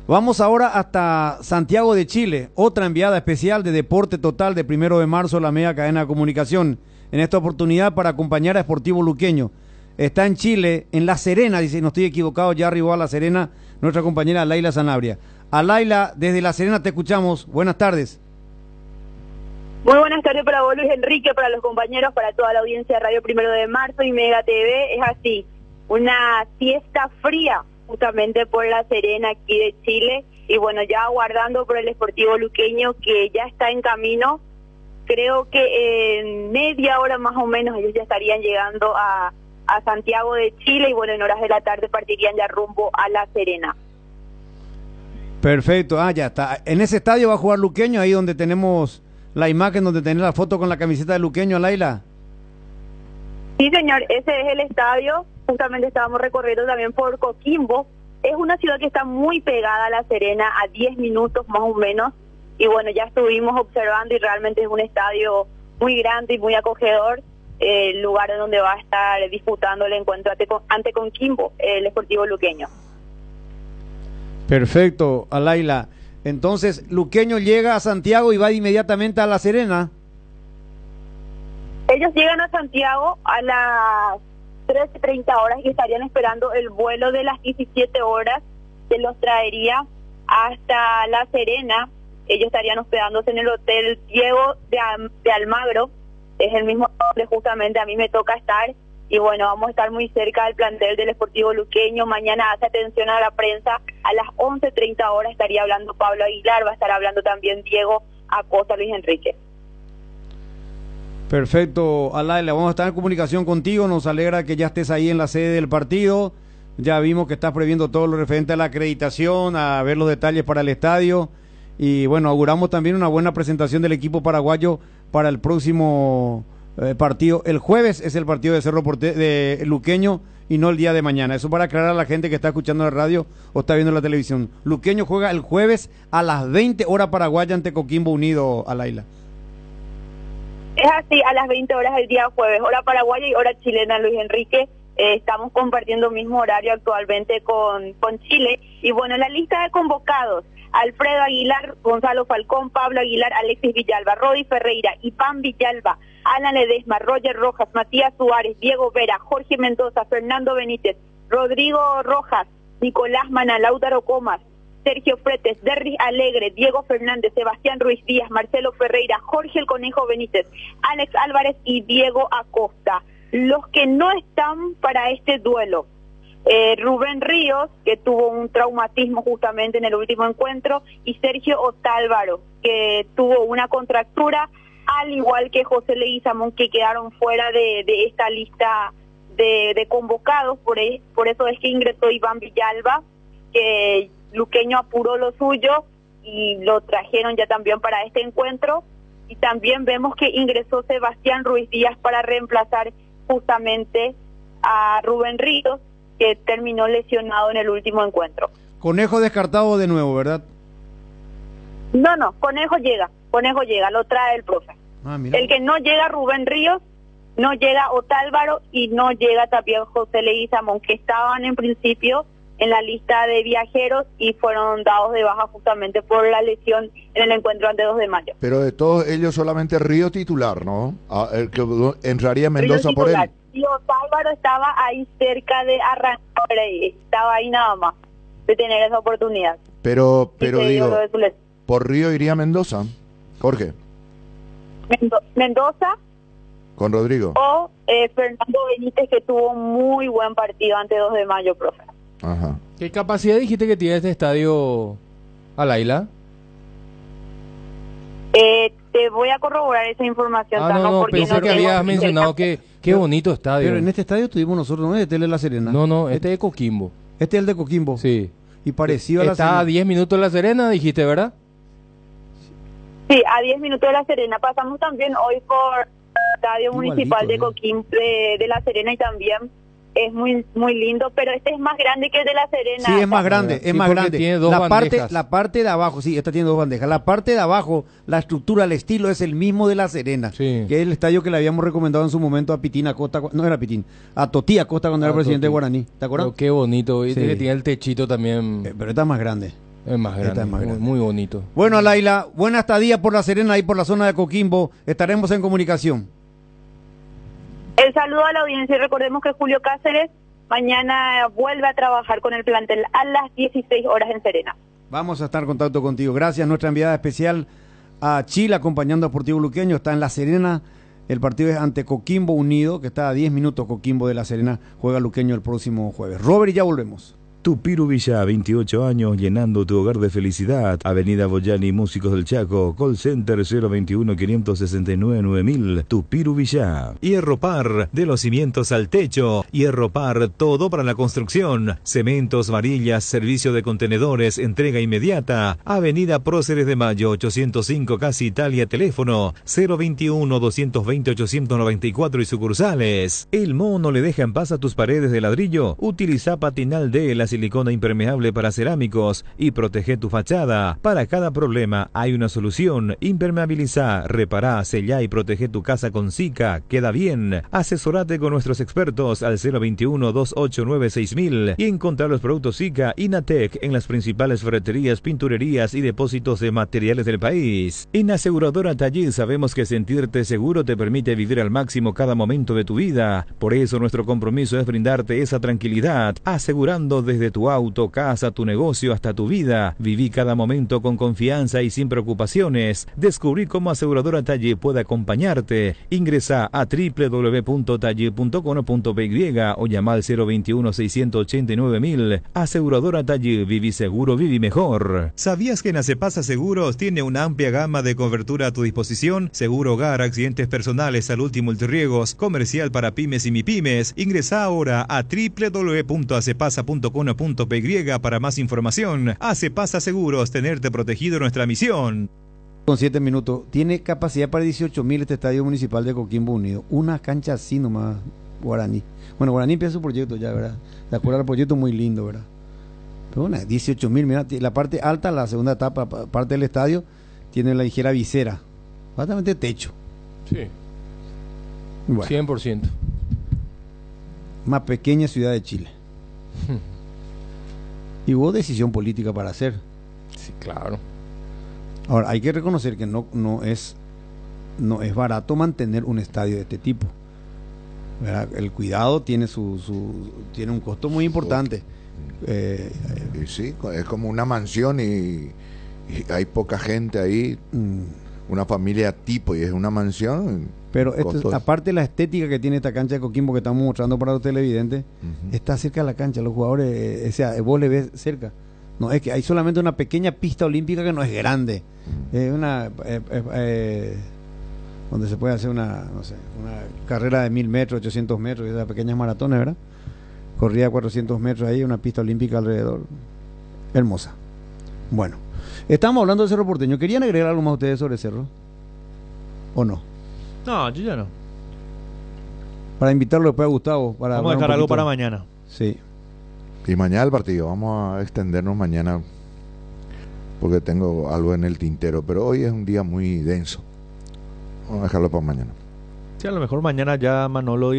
Vamos ahora hasta Santiago de Chile, otra enviada especial de Deporte Total de 1 de marzo, la media cadena de comunicación. En esta oportunidad para acompañar a Sportivo Luqueño. Está en Chile, en La Serena, dice, no estoy equivocado, ya arribó a La Serena nuestra compañera Laila Sanabria. A Laila, desde La Serena te escuchamos. Buenas tardes. Muy buenas tardes para vos, Luis Enrique, para los compañeros, para toda la audiencia de Radio 1 de marzo y Mega TV. Es así, una siesta fría justamente por La Serena aquí de Chile, y bueno, ya aguardando por el Sportivo Luqueño que ya está en camino. Creo que en media hora más o menos ellos ya estarían llegando a Santiago de Chile, y bueno, en horas de la tarde partirían ya rumbo a La Serena. Perfecto, ya está. En ese estadio va a jugar Luqueño, ahí donde tenemos la imagen, donde tenés la foto con la camiseta de Luqueño, Laila. Sí, señor, ese es el estadio. Justamente estábamos recorriendo también por Coquimbo. Es una ciudad que está muy pegada a La Serena, a 10 minutos más o menos. Y bueno, ya estuvimos observando y realmente es un estadio muy grande y muy acogedor. El lugar en donde va a estar disputando el encuentro ante Coquimbo, el Sportivo Luqueño. Perfecto, Laila. Entonces, Luqueño llega a Santiago y va inmediatamente a La Serena. Ellos llegan a Santiago a las 13:30 horas y estarían esperando el vuelo de las 17 horas que los traería hasta La Serena. Ellos estarían hospedándose en el Hotel Diego de Almagro, es el mismo donde justamente a mí me toca estar, y bueno, vamos a estar muy cerca del plantel del Sportivo Luqueño. Mañana hace atención a la prensa, a las 11:30 horas estaría hablando Pablo Aguilar, va a estar hablando también Diego Acosta, Luis Enrique. Perfecto, Laila, vamos a estar en comunicación contigo, nos alegra que ya estés ahí en la sede del partido, ya vimos que estás previendo todo lo referente a la acreditación, a ver los detalles para el estadio, y bueno, auguramos también una buena presentación del equipo paraguayo para el próximo partido. El jueves es el partido de Cerro de Luqueño y no el día de mañana. Eso para aclarar a la gente que está escuchando la radio o está viendo la televisión. Luqueño juega el jueves a las 20 horas paraguaya ante Coquimbo Unido, a Laila. Es así, a las 20 horas el día jueves, hora paraguaya y hora chilena, Luis Enrique. Estamos compartiendo el mismo horario actualmente con Chile. Y bueno, la lista de convocados: Alfredo Aguilar, Gonzalo Falcón, Pablo Aguilar, Alexis Villalba, Rodi Ferreira, Iván Villalba, Alan Ledesma, Roger Rojas, Matías Suárez, Diego Vera, Jorge Mendoza, Fernando Benítez, Rodrigo Rojas, Nicolás Mana, Lautaro Comas, Sergio Fretes, Derris Alegre, Diego Fernández, Sebastián Ruiz Díaz, Marcelo Ferreira, Jorge el Conejo Benítez, Alex Álvarez y Diego Acosta. Los que no están para este duelo: Rubén Ríos, que tuvo un traumatismo justamente en el último encuentro, y Sergio Otálvaro, que tuvo una contractura, al igual que José Leguizamón, que quedaron fuera de esta lista de convocados. Por eso es que ingresó Iván Villalba, que Luqueño apuró lo suyo y lo trajeron ya también para este encuentro. Y también vemos que ingresó Sebastián Ruiz Díaz para reemplazar justamente a Rubén Ríos, que terminó lesionado en el último encuentro. Conejo descartado de nuevo, ¿verdad? No, Conejo llega, lo trae el profe. El que no llega Rubén Ríos, no llega Otálvaro y no llega también José Leguizamón, que estaban en principio en la lista de viajeros y fueron dados de baja justamente por la lesión en el encuentro ante 2 de mayo. Pero de todos ellos solamente Río titular, ¿no? El que entraría Mendoza por él. Y Otálvaro estaba ahí cerca de arrancar, estaba ahí nada más de tener esa oportunidad. Pero digo, por Río iría Mendoza, Jorge. Mendoza con Rodrigo o Fernando Benítez, que tuvo un muy buen partido ante 2 de mayo, profe. Ajá. ¿Qué capacidad dijiste que tiene este estadio, Laila? Te voy a corroborar esa información. No, pensé que habías mencionado que qué bonito estadio. Pero en este estadio tuvimos nosotros, ¿no? Este es de La Serena. No, este es de Coquimbo. Este es el de Coquimbo. Sí. Y parecido a La Serena. Está a 10 minutos de La Serena, dijiste, ¿verdad? Sí, a 10 minutos de La Serena. Pasamos también hoy por el Estadio Municipal de Coquimbo, de La Serena, y también es muy lindo, pero este es más grande que el de La Serena. Sí, es más grande, Sí, es más porque grande. tiene dos bandejas. La parte de abajo, sí, esta tiene dos bandejas. La parte de abajo, la estructura, el estilo es el mismo de La Serena, que es el estadio que le habíamos recomendado en su momento a Pitín Acosta, no era Pitín, a Totí Acosta cuando era presidente de Guaraní. ¿Te acuerdas? Pero qué bonito, Sí. que tiene el techito también. Pero esta es más grande. Es más grande, Esta es más grande. muy bonito. Bueno, Laila, buena estadía por La Serena y por la zona de Coquimbo. Estaremos en comunicación. El saludo a la audiencia y recordemos que Julio Cáceres mañana vuelve a trabajar con el plantel a las 16 horas en Serena. Vamos a estar en contacto contigo. Gracias, nuestra enviada especial a Chile acompañando a Sportivo Luqueño. Está en La Serena. El partido es ante Coquimbo Unido, que está a 10 minutos. Coquimbo de La Serena juega Luqueño el próximo jueves. Robert, y ya volvemos. Tupiru Villá, 28 años, llenando tu hogar de felicidad. Avenida Boyani, Músicos del Chaco. Call Center 021-569-9000. Tupiru Villá. Hierro Par, de los cimientos al techo. Hierro Par, todo para la construcción. Cementos, varillas, servicio de contenedores, entrega inmediata. Avenida Próceres de Mayo, 805, Casi Italia. Teléfono 021-220-894 y sucursales. El mono le deja en paz a tus paredes de ladrillo. Utiliza Patinal D, la silicona impermeable para cerámicos, y protege tu fachada. Para cada problema hay una solución. Impermeabiliza, repará, sellá y protege tu casa con Sika. Queda bien. Asesorate con nuestros expertos al 021-289-6000 y encontrar los productos Sika Inatec en las principales ferreterías, pinturerías y depósitos de materiales del país. En Aseguradora Tallil sabemos que sentirte seguro te permite vivir al máximo cada momento de tu vida. Por eso nuestro compromiso es brindarte esa tranquilidad, asegurando desde tu auto, casa, tu negocio hasta tu vida. Viví cada momento con confianza y sin preocupaciones. Descubrí cómo Aseguradora Talle puede acompañarte. Ingresa a www.talle.com.py o llama al 021-689-1000. Aseguradora Talle, viví seguro, viví mejor. ¿Sabías que Nacepasa Seguros tiene una amplia gama de cobertura a tu disposición? Seguro hogar, accidentes personales, salud y multirriegos, comercial para pymes y mipymes. Ingresa ahora a www.acepasa.com.py para más información. Acepasa Seguros, tenerte protegido en nuestra misión. Con 7 minutos. Tiene capacidad para 18.000 este estadio municipal de Coquimbo Unido. Una cancha así nomás, Guaraní. Bueno, Guaraní empieza su proyecto ya, ¿verdad? De acuerdo al proyecto, muy lindo, ¿verdad? Pero bueno, 18.000, mira, la parte alta, la segunda etapa, parte del estadio, tiene la ligera visera. Bastante techo. Sí. Bueno. 100%. Más pequeña ciudad de Chile. Y hubo decisión política para hacer. Sí, claro. Ahora, hay que reconocer que no es barato mantener un estadio de este tipo. ¿Verdad? El cuidado tiene tiene un costo muy importante. Sí, es como una mansión y hay poca gente ahí. Una familia tipo y es una mansión. Pero aparte de la estética que tiene esta cancha de Coquimbo que estamos mostrando para los televidentes, está cerca de la cancha, los jugadores, o sea, vos le ves cerca. No, es que hay solamente una pequeña pista olímpica que no es grande. Es una donde se puede hacer una carrera de 1000 metros, 800 metros, esas pequeñas maratones, ¿verdad? Corría 400 metros ahí, una pista olímpica alrededor. Hermosa. Bueno, estamos hablando de Cerro Porteño. ¿Querían agregar algo más ustedes sobre Cerro? ¿O no? No, yo ya no. Para invitarlo después a Gustavo. Vamos a dejar algo para mañana. Sí. Y mañana el partido. Vamos a extendernos mañana porque tengo algo en el tintero. Pero hoy es un día muy denso. Vamos a dejarlo para mañana. Sí, a lo mejor mañana ya Manolo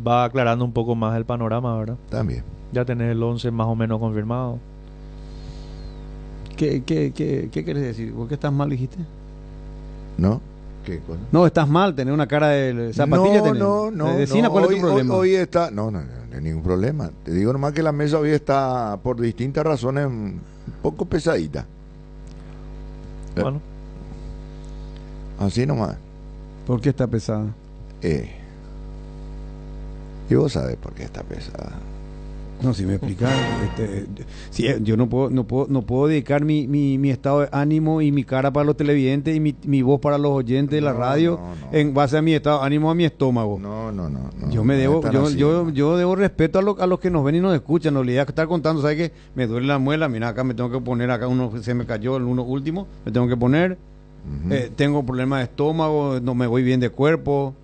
va aclarando un poco más el panorama, ¿verdad? También. Ya tenés el 11 más o menos confirmado. ¿Qué quieres decir? ¿Por qué estás mal, dijiste? ¿No? ¿Qué cosa? No, estás mal, tener una cara de zapatilla. No. Vecina, ¿cuál es tu problema? Hoy está... No hay ningún problema. Te digo nomás que la mesa hoy está, por distintas razones, un poco pesadita. Bueno. Así nomás. ¿Por qué está pesada? Y vos sabés por qué está pesada. No, si me explicas, yo no puedo dedicar mi estado de ánimo y mi cara para los televidentes y mi voz para los oyentes de la radio en base a mi estado de ánimo, a mi estómago. No. Yo debo respeto a los que nos ven y nos escuchan. No le voy a estar contando, ¿sabes qué? Me duele la muela, mira, acá me tengo que poner, acá se me cayó el uno último, me tengo que poner. Tengo problemas de estómago, no me voy bien de cuerpo.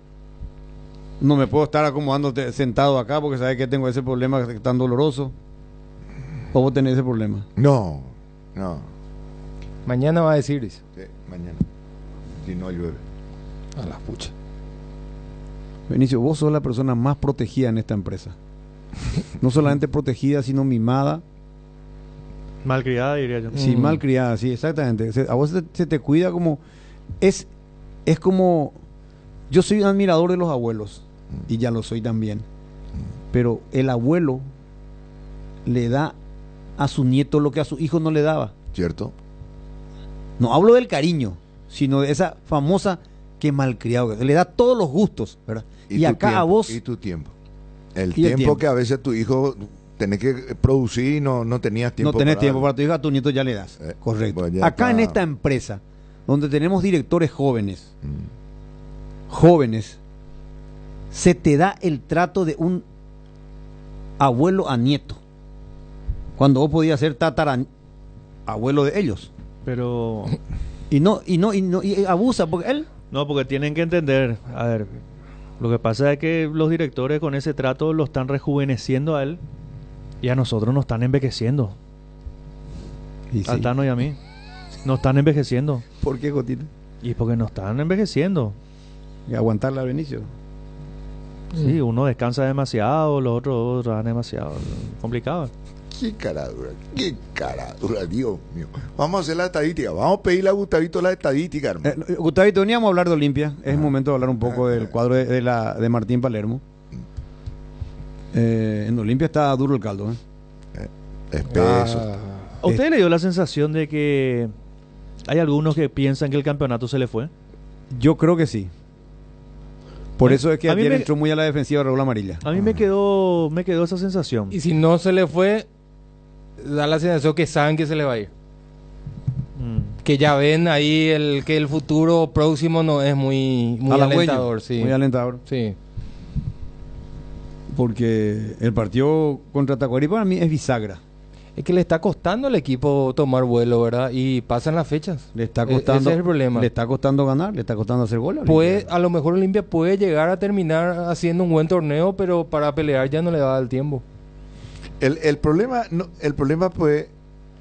No me puedo estar acomodando sentado acá porque sabes que tengo ese problema tan doloroso. ¿O vos tenés ese problema? No. Mañana va a decir eso. Sí, mañana. Si no llueve. A la pucha. Benicio, vos sos la persona más protegida en esta empresa. No solamente protegida, sino mimada. Malcriada, diría yo. Sí, malcriada, sí, exactamente. A vos se te cuida como... Es como... Yo soy un admirador de los abuelos, y ya lo soy también. Pero el abuelo le da a su nieto lo que a su hijo no le daba. ¿Cierto? No hablo del cariño, sino de esa famosa que malcriado. Le da todos los gustos, ¿verdad? Y acá tiempo, a vos... Y tu tiempo. El tiempo que a veces tu hijo tenés que producir y no tenías tiempo. No tenés tiempo para tu hijo, a tu nieto ya le das. Correcto. Pues acá en esta empresa, donde tenemos directores jóvenes, se te da el trato de un abuelo a nieto. Cuando vos podías ser abuelo de ellos. Pero... Y abusa, porque él... No, porque tienen que entender, a ver, lo que pasa es que los directores con ese trato lo están rejuveneciendo a él y a nosotros nos están envejeciendo. Y sí. Al Tano y a mí. Nos están envejeciendo. ¿Por qué, Gotito? Y porque nos están envejeciendo. Y aguantarla al Benicio. Sí, uno descansa demasiado, los otros dan demasiado. Complicado. Qué cara dura, Dios mío. Vamos a hacer la estadística, vamos a pedirle a Gustavito la estadística, hermano. Gustavito, veníamos a hablar de Olimpia. Es momento de hablar un poco del cuadro de Martín Palermo. En Olimpia está duro el caldo. Espeso. ¿A usted le dio la sensación de que hay algunos que piensan que el campeonato se le fue? Yo creo que sí. Por eso es que ayer entró muy a la defensiva Raúl Amarilla. A mí me quedó esa sensación. Y si no se le fue, da la sensación que saben que se le va a ir. Que ya ven ahí que el futuro próximo no es muy alentador. Sí. Muy alentador. Sí. Porque el partido contra Tacuarí para mí es bisagra. Es que le está costando al equipo tomar vuelo, ¿verdad? Y pasan las fechas. Le está costando. Ese es el problema. Le está costando ganar, le está costando hacer goles. A lo mejor Olimpia puede llegar a terminar haciendo un buen torneo, pero para pelear ya no le da el tiempo. El problema pues,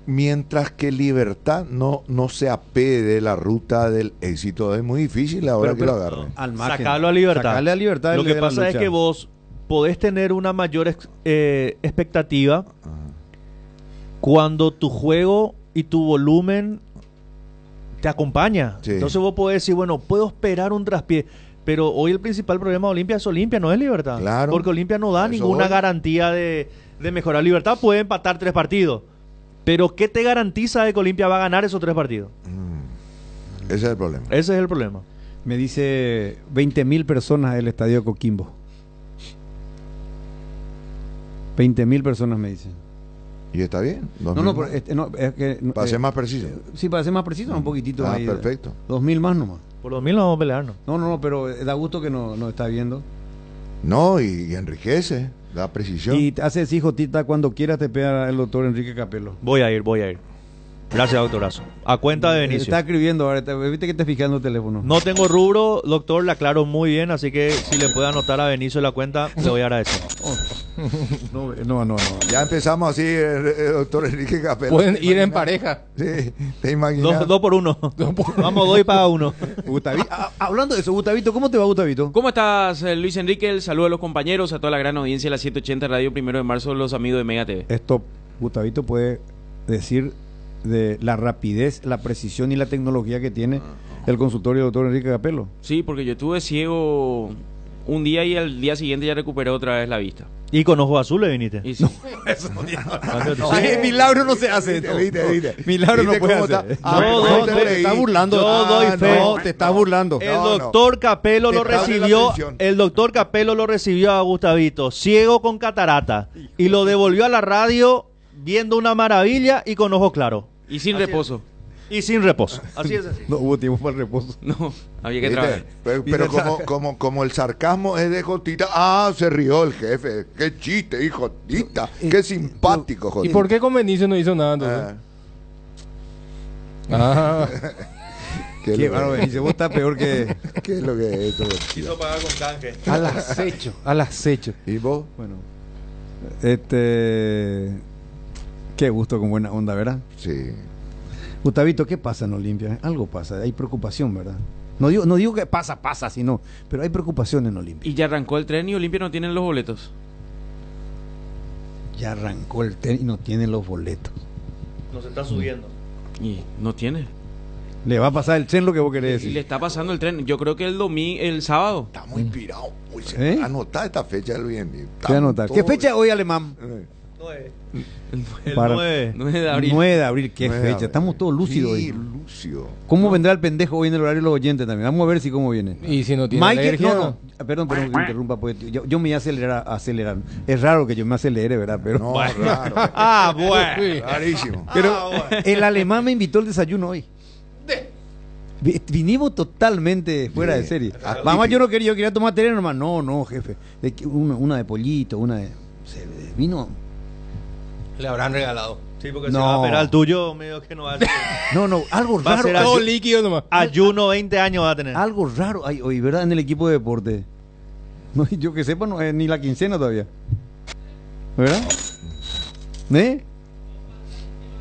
mientras que Libertad no se apegue de la ruta del éxito, es muy difícil ahora que lo agarren. Sacarlo a Libertad. Sacarle a Libertad. Lo que pasa es que vos podés tener una mayor expectativa cuando tu juego y tu volumen te acompaña. Sí. Entonces vos podés decir, bueno, puedo esperar un traspié. Pero hoy el principal problema de Olimpia es Olimpia, no es Libertad. Claro. Porque Olimpia no da ninguna garantía de mejorar. Libertad puede empatar 3 partidos. Pero ¿qué te garantiza de que Olimpia va a ganar esos 3 partidos? Ese es el problema. Ese es el problema. Me dice 20.000 personas el estadio Coquimbo. 20.000 personas me dicen. ¿Y está bien? No, es que... para ser más preciso. Sí, para ser más preciso, un poquitito ahí. Perfecto. 2.000 más nomás. Por 2.000 no vamos a pelear, ¿no? No, pero da gusto que nos está viendo. No, y enriquece, da precisión. Y te haces hijo, Tita, cuando quieras te pega el doctor Enrique Capello. Voy a ir. Gracias, doctorazo. A cuenta de Benicio. Está escribiendo ahora, viste que te fijando el teléfono. No tengo rubro, doctor, le aclaro muy bien, así que si le puede anotar a Benicio la cuenta, le voy a agradecer. No. Ya empezamos así, doctor Enrique Capello. Pueden ir en pareja. Sí, te imaginas. 2 por 1. Vamos, 2 y paga 1. Hablando de eso, Gustavito, ¿cómo te va, Gustavito? ¿Cómo estás, Luis Enrique? El saludo a los compañeros, a toda la gran audiencia de la 780 Radio 1 de marzo, los amigos de Mega TV. Esto, Gustavito puede decir de la rapidez, la precisión y la tecnología que tiene el consultorio del doctor Enrique Capello. Sí, porque yo estuve ciego un día y al día siguiente ya recuperé otra vez la vista. ¿Y con ojos azules viniste? Y sí. Eso milagro no se hace. ¿Viste? Milagro no puede hacer. Te está burlando. Yo doy fe. No, te está burlando. El doctor Capello lo recibió. El doctor Capello lo recibió a Gustavito, ciego con catarata, y lo devolvió a la radio viendo una maravilla y con ojos claros. Y sin reposo. Y sin reposo. Así es así. No hubo tiempo para el reposo. No, había que trabajar. Pero como el sarcasmo es de Jotita, se rió el jefe. Qué chiste, hijo Jotita. Qué simpático, Jotita. ¿Y por qué con Benicio no hizo nada entonces? Qué bárbaro, Benicio, vos estás peor que... ¿Qué es lo que es esto? Quiso pagar con canje. Al acecho, al acecho. ¿Y vos? Bueno, qué gusto con buena onda, ¿verdad? Sí. Gustavito, ¿qué pasa en Olimpia? Algo pasa, hay preocupación, ¿verdad? No digo que pasa, sino, pero hay preocupación en Olimpia. Y ya arrancó el tren y Olimpia no tienen los boletos. Ya arrancó el tren y no tienen los boletos. No se está subiendo. Y no tiene. Le va a pasar el tren lo que vos querés Y decir. le está pasando el tren. Yo creo que el sábado. Está muy inspirado. Uy, ¿Eh? Anotá esta fecha del bien. ¿Qué anotar? ¿Qué fecha hoy, Alemán? El Para- 9 de abril. 9 de abril, qué 9 de fecha. abril. Estamos todos lúcidos Sí, hoy. Lucio. ¿Cómo vendrá el pendejo hoy en el horario de los oyentes también? Vamos a ver si cómo viene. Y si no tiene Mike, alergia, no. Perdón que interrumpa, porque yo me voy a acelerar. Es raro que yo me acelere, ¿verdad? Pero, No, raro. Bueno. Rarísimo. pero el alemán me invitó al desayuno hoy. Vinimos totalmente fuera de serie. Mamá, yo quería tomar terreno, nomás. No, jefe. Una de pollito, una de vino. le habrán regalado. Sí, porque No. se va a esperar el tuyo, medio que no va a ser. No, algo Va a raro. ser Todo líquido nomás. Ayuno 20 años va a tener. Algo raro hay hoy, ¿verdad? En el equipo de deporte. No, yo que sepa, no es ni la quincena todavía. ¿Verdad? ¿Eh?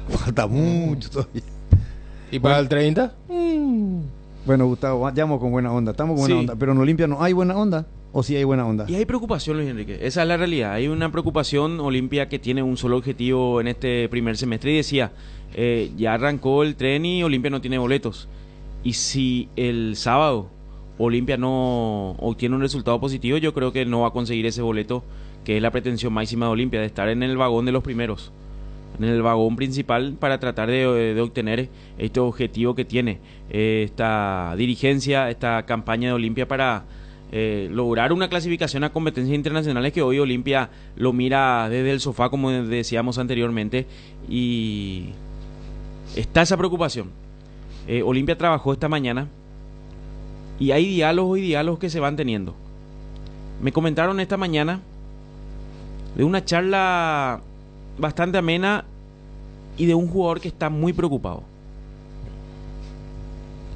Falta mucho todavía. ¿Y para el 30? Bueno, Gustavo, vayamos con buena onda. Estamos con buena Sí. onda. Pero en Olimpia no hay buena onda. ¿O sí hay buena onda? Y hay preocupación, Luis Enrique. Esa es la realidad. Hay una preocupación Olimpia que tiene un solo objetivo en este primer semestre. Y decía, ya arrancó el tren y Olimpia no tiene boletos. Y si el sábado Olimpia no obtiene un resultado positivo, yo creo que no va a conseguir ese boleto, que es la pretensión máxima de Olimpia, de estar en el vagón de los primeros, en el vagón principal, para tratar de obtener este objetivo que tiene esta dirigencia, esta campaña de Olimpia para lograr una clasificación a competencias internacionales, que hoy Olimpia lo mira desde el sofá, como decíamos anteriormente, y está esa preocupación. Olimpia trabajó esta mañana y hay diálogos que se van teniendo. Me comentaron esta mañana de una charla bastante amena y de un jugador que está muy preocupado.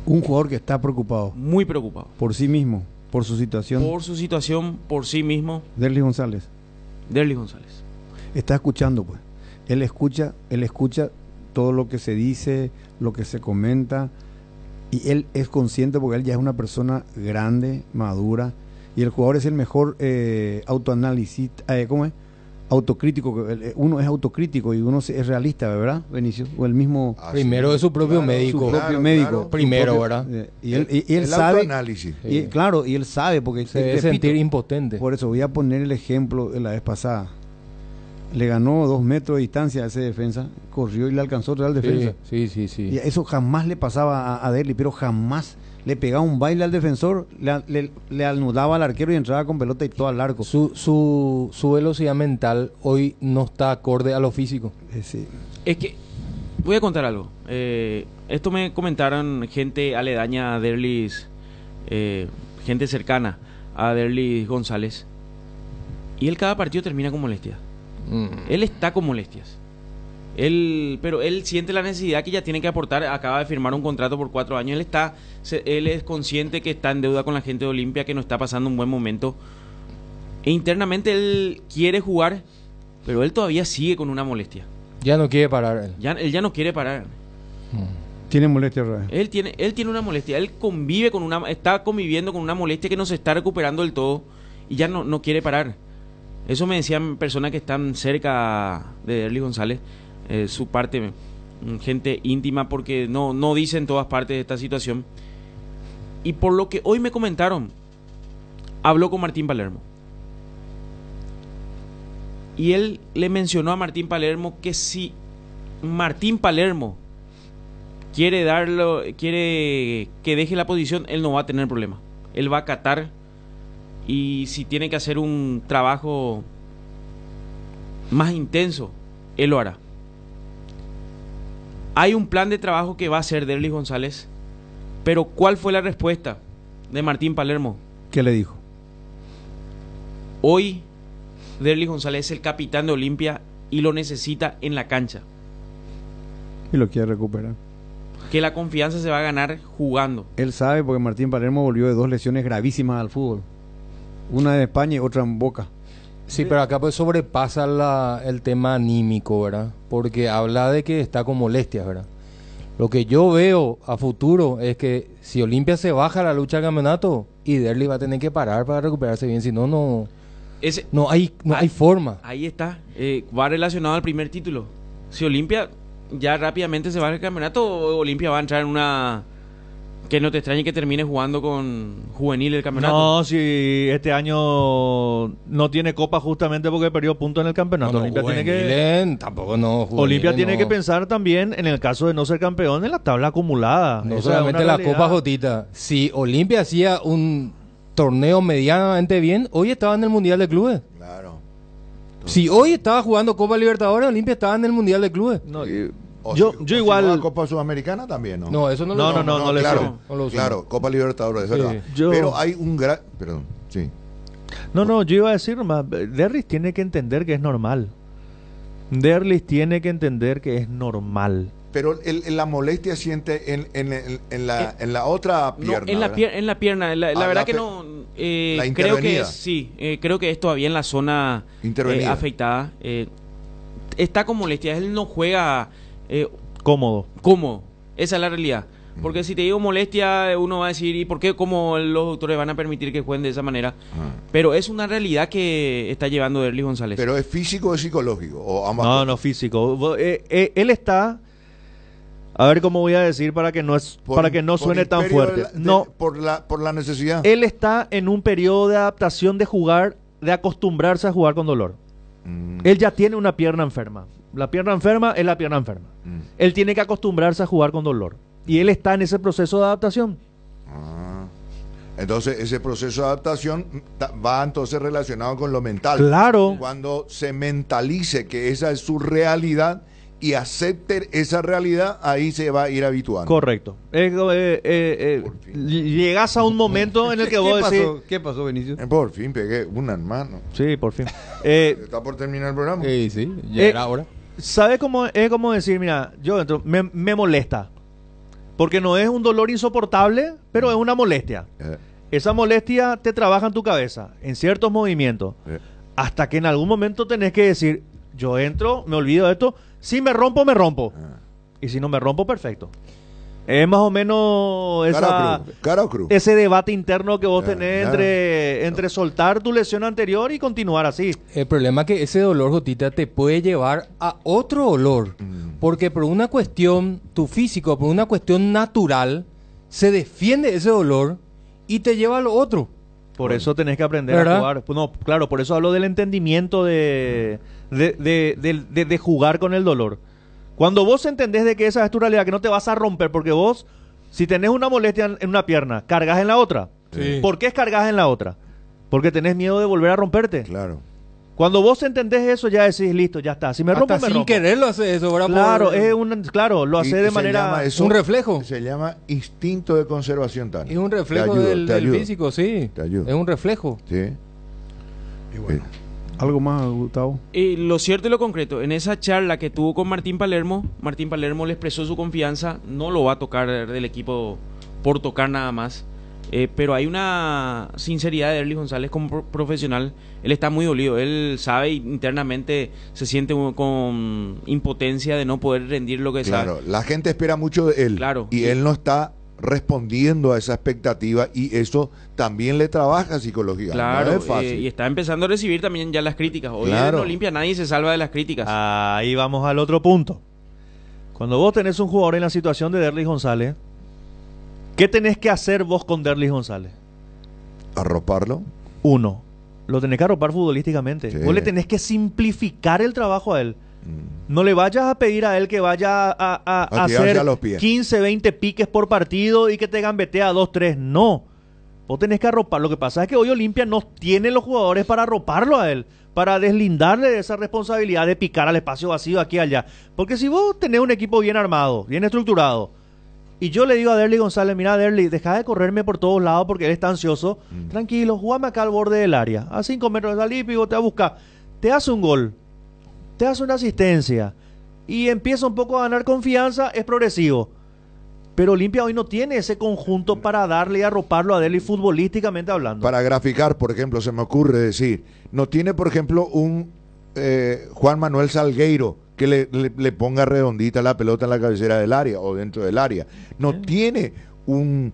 Un jugador que está preocupado. Muy preocupado. Por sí mismo, por su situación. Por su situación, por sí mismo. Derlis González. Derlis González. Está escuchando, pues. Él escucha todo lo que se dice, lo que se comenta, y él es consciente porque él ya es una persona grande, madura, y el jugador es el mejor autoanálisis, ¿cómo es? Autocrítico. Uno es autocrítico y uno es realista, ¿verdad, Benicio? O el mismo... Primero de su propio médico. Su propio médico. Primero, Su propio, ¿verdad? Y él El sabe... autoanálisis. Y, claro, y él sabe, porque... Se debe sentir impotente. Por eso voy a poner el ejemplo de la vez pasada. Le ganó 2 metros de distancia a ese defensa, corrió y le alcanzó Real Defensa. Sí. Y eso jamás le pasaba a Derli, pero jamás le pegaba un baile al defensor, le anudaba al arquero y entraba con pelota y todo al arco. Su velocidad mental hoy no está acorde a lo físico. Sí. Es que, voy a contar algo. Esto me comentaron gente aledaña a Derlis, gente cercana a Derlis González. Y él cada partido termina con molestias. Él está con molestias. Pero él siente la necesidad que ya tiene que aportar. Acaba de firmar un contrato por 4 años. Él es consciente que está en deuda con la gente de Olimpia, que no está pasando un buen momento. E internamente él quiere jugar, pero él todavía sigue con una molestia. Ya no quiere parar. Él ya no quiere parar. Tiene molestia, Raúl. Él tiene una molestia. Él está conviviendo con una molestia que no se está recuperando del todo y ya no quiere parar. Eso me decían personas que están cerca de Derlis González, su parte, gente íntima, porque no dicen todas partes de esta situación. Y por lo que hoy me comentaron, habló con Martín Palermo. Y él le mencionó a Martín Palermo que si Martín Palermo quiere que deje la posición, él no va a tener problema. Él va a acatar. Y si tiene que hacer un trabajo más intenso, él lo hará. Hay un plan de trabajo que va a hacer Derlis González, pero ¿cuál fue la respuesta de Martín Palermo? ¿Qué le dijo? Hoy Derlis González es el capitán de Olimpia y lo necesita en la cancha. Y lo quiere recuperar. que la confianza se va a ganar jugando. Él sabe porque Martín Palermo volvió de 2 lesiones gravísimas al fútbol. Una en España y otra en Boca. Sí, pero acá pues sobrepasa el tema anímico, ¿verdad? Porque habla de que está con molestias, ¿verdad? Lo que yo veo a futuro es que si Olimpia se baja a la lucha del campeonato, y Derli va a tener que parar para recuperarse bien, si no, no hay forma. Ahí está, va relacionado al primer título. Si Olimpia ya rápidamente se baja el campeonato, Olimpia va a entrar en una... Que no te extrañe que termine jugando con juvenil el campeonato. No, si este año no tiene copa justamente porque perdió puntos en el campeonato. Olimpia tiene que tampoco no. Olimpia tiene que pensar también en el caso de no ser campeón en la tabla acumulada. No solamente la Copa Jotita. Si Olimpia hacía un torneo medianamente bien, hoy estaba en el Mundial de Clubes. Claro. Si hoy estaba jugando Copa Libertadores, Olimpia estaba en el Mundial de Clubes. No, yo igual. La Copa Sudamericana también, ¿no? No, eso no lo claro, claro, Copa Libertadores, es verdad. Pero hay un gran. Perdón, sí. No, yo iba a decir nomás, Derlis tiene que entender que es normal. Derlis tiene que entender que es normal. Pero la molestia siente en la otra pierna. No, en la pierna. La verdad que no. Creo que sí. Creo que es todavía en la zona afectada. Está con molestias. Él no juega cómodo. Esa es la realidad. Porque si te digo molestia, uno va a decir, ¿y por qué? ¿Cómo los doctores van a permitir que jueguen de esa manera? Pero es una realidad que está llevando Derlis González. ¿Pero es físico o es psicológico? ¿O ambas cosas? No, físico. Él está... A ver cómo voy a decir para que no suene tan fuerte. Por la necesidad. Él está en un periodo de adaptación de acostumbrarse a jugar con dolor. Él ya tiene una pierna enferma. La pierna enferma es la pierna enferma. Él tiene que acostumbrarse a jugar con dolor. Y él está en ese proceso de adaptación. Entonces, ese proceso de adaptación va entonces relacionado con lo mental. Claro. Cuando se mentalice que esa es su realidad y acepte esa realidad, ahí se va a ir habituando. Correcto. Llegas a un momento en el que vos decís... ¿Qué pasó, Benicio? Por fin pegué una, hermano. Sí, por fin. Está por terminar el programa. Sí, ya era hora. ¿Sabes cómo es como decir, mira, yo entro, me molesta? Porque no es un dolor insoportable, pero es una molestia. Esa molestia te trabaja en tu cabeza, en ciertos movimientos, hasta que en algún momento tenés que decir, yo entro, me olvido de esto, si me rompo, me rompo. Y si no me rompo, perfecto. Es más o menos ese debate interno que vos tenés entre soltar tu lesión anterior y continuar así. El problema es que ese dolor, Jotita, te puede llevar a otro dolor. Porque por una cuestión, tu físico, por una cuestión natural, se defiende ese dolor y te lleva a lo otro. Por eso tenés que aprender a jugar. No, claro, por eso hablo del entendimiento de jugar con el dolor. Cuando vos entendés de que esa es tu realidad, que no te vas a romper, porque vos, si tenés una molestia en una pierna, cargas en la otra. Sí. ¿Por qué cargas en la otra? Porque tenés miedo de volver a romperte. Claro. Cuando vos entendés eso, ya decís, listo, ya está. Si me rompo, me rompo. Sin querer lo hace eso, ¿verdad? Claro, lo hace de manera... un reflejo. Se llama instinto de conservación, Tani. Es un reflejo del físico, sí. Te ayuda. Es un reflejo. Sí. Y bueno. ¿Algo más, Gustavo? Lo cierto y lo concreto, en esa charla que tuvo con Martín Palermo le expresó su confianza, no lo va a tocar del equipo por tocar nada más, pero hay una sinceridad de Derlis González como profesional. Él está muy dolido, él sabe internamente, se siente con impotencia de no poder rendir lo que sabe. Claro, la gente espera mucho de él, y él no está respondiendo a esa expectativa, y eso también le trabaja psicológicamente. Claro, no es fácil. Y está empezando a recibir también ya las críticas. Hoy en Olimpia nadie se salva de las críticas. Ahí vamos al otro punto. Cuando vos tenés un jugador en la situación de Derlis González, ¿qué tenés que hacer vos con Derlis González? ¿Arroparlo? Uno, lo tenés que arropar futbolísticamente. Sí. Vos le tenés que simplificar el trabajo a él. No le vayas a pedir a él que vaya a hacer 15, 20 piques por partido y que te gambetea 2, 3. No. Vos tenés que arropar. Lo que pasa es que hoy Olimpia no tiene los jugadores para arroparlo a él, para deslindarle de esa responsabilidad de picar al espacio vacío aquí y allá. Porque si vos tenés un equipo bien armado, bien estructurado, y yo le digo a Derlis González, mira Derlis, deja de correrme por todos lados porque él está ansioso, tranquilo, jugame acá al borde del área, a 5 metros de salir, te va a buscar, te hace un gol, te hace una asistencia y empieza un poco a ganar confianza, es progresivo. Pero Olimpia hoy no tiene ese conjunto para darle y arroparlo a Deli futbolísticamente hablando. Para graficar, por ejemplo, se me ocurre decir, no tiene, por ejemplo, un Juan Manuel Salgueiro que le ponga redondita la pelota en la cabecera del área o dentro del área. No tiene un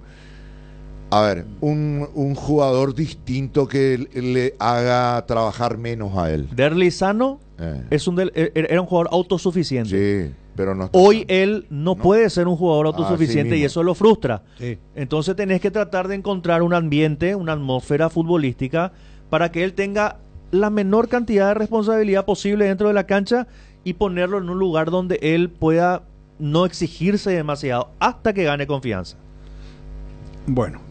jugador distinto que le haga trabajar menos a él. Derli Sano era un jugador autosuficiente. Sí, pero no está hoy él no puede ser un jugador autosuficiente y mismo. eso lo frustra. Sí. Entonces tenés que tratar de encontrar un ambiente, una atmósfera futbolística para que él tenga la menor cantidad de responsabilidad posible dentro de la cancha y ponerlo en un lugar donde él pueda no exigirse demasiado hasta que gane confianza. Bueno,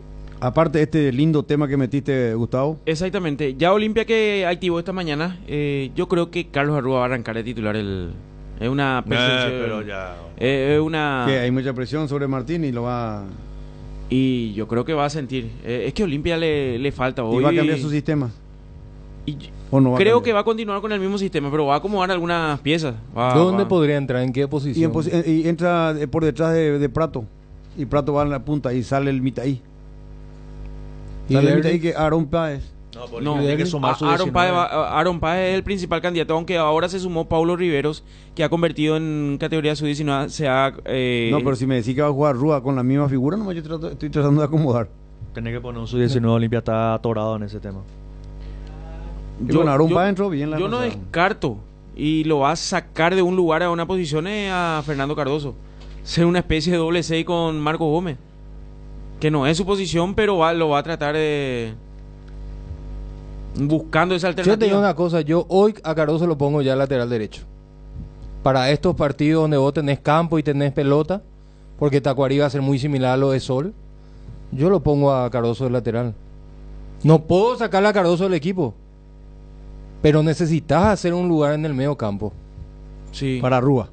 aparte de este lindo tema que metiste, Gustavo. Exactamente. Ya Olimpia que activó esta mañana, yo creo que Carlos Arrua va a arrancar de titular es una percepción, pero ya. Es una... Que hay mucha presión sobre Martín y lo va... Y yo creo que va a sentir. Es que Olimpia le falta hoy. ¿Y va a cambiar su sistema? ¿O no creo que va a continuar con el mismo sistema, pero va a acomodar algunas piezas. ¿Dónde podría entrar? ¿En qué posición? Y entra por detrás de Prato. Y Prato va en la punta y sale el Mitaí. Sale el Mitaí que Aaron Páez. No, Aaron Páez es el principal candidato, aunque ahora se sumó Paulo Riveros, que ha convertido en categoría sub-19. No, pero si me decís que va a jugar Rúa con la misma figura, nomás yo estoy tratando de acomodar. Tenés que poner un sub-19. Olimpia está atorado en ese tema. Yo no descarto y lo va a sacar de un lugar a una posición a Fernando Cardoso. Ser una especie de doble 6 con Marco Gómez, que no es su posición, pero lo va a tratar de buscando esa alternativa. Yo te digo una cosa, yo hoy a Cardoso lo pongo ya lateral derecho. Para estos partidos donde vos tenés campo y tenés pelota, porque Tacuarí va a ser muy similar a lo de Sol, yo lo pongo a Cardoso de lateral. No puedo sacarle a Cardoso del equipo, pero necesitas hacer un lugar en el medio campo. Sí. Para Rúa.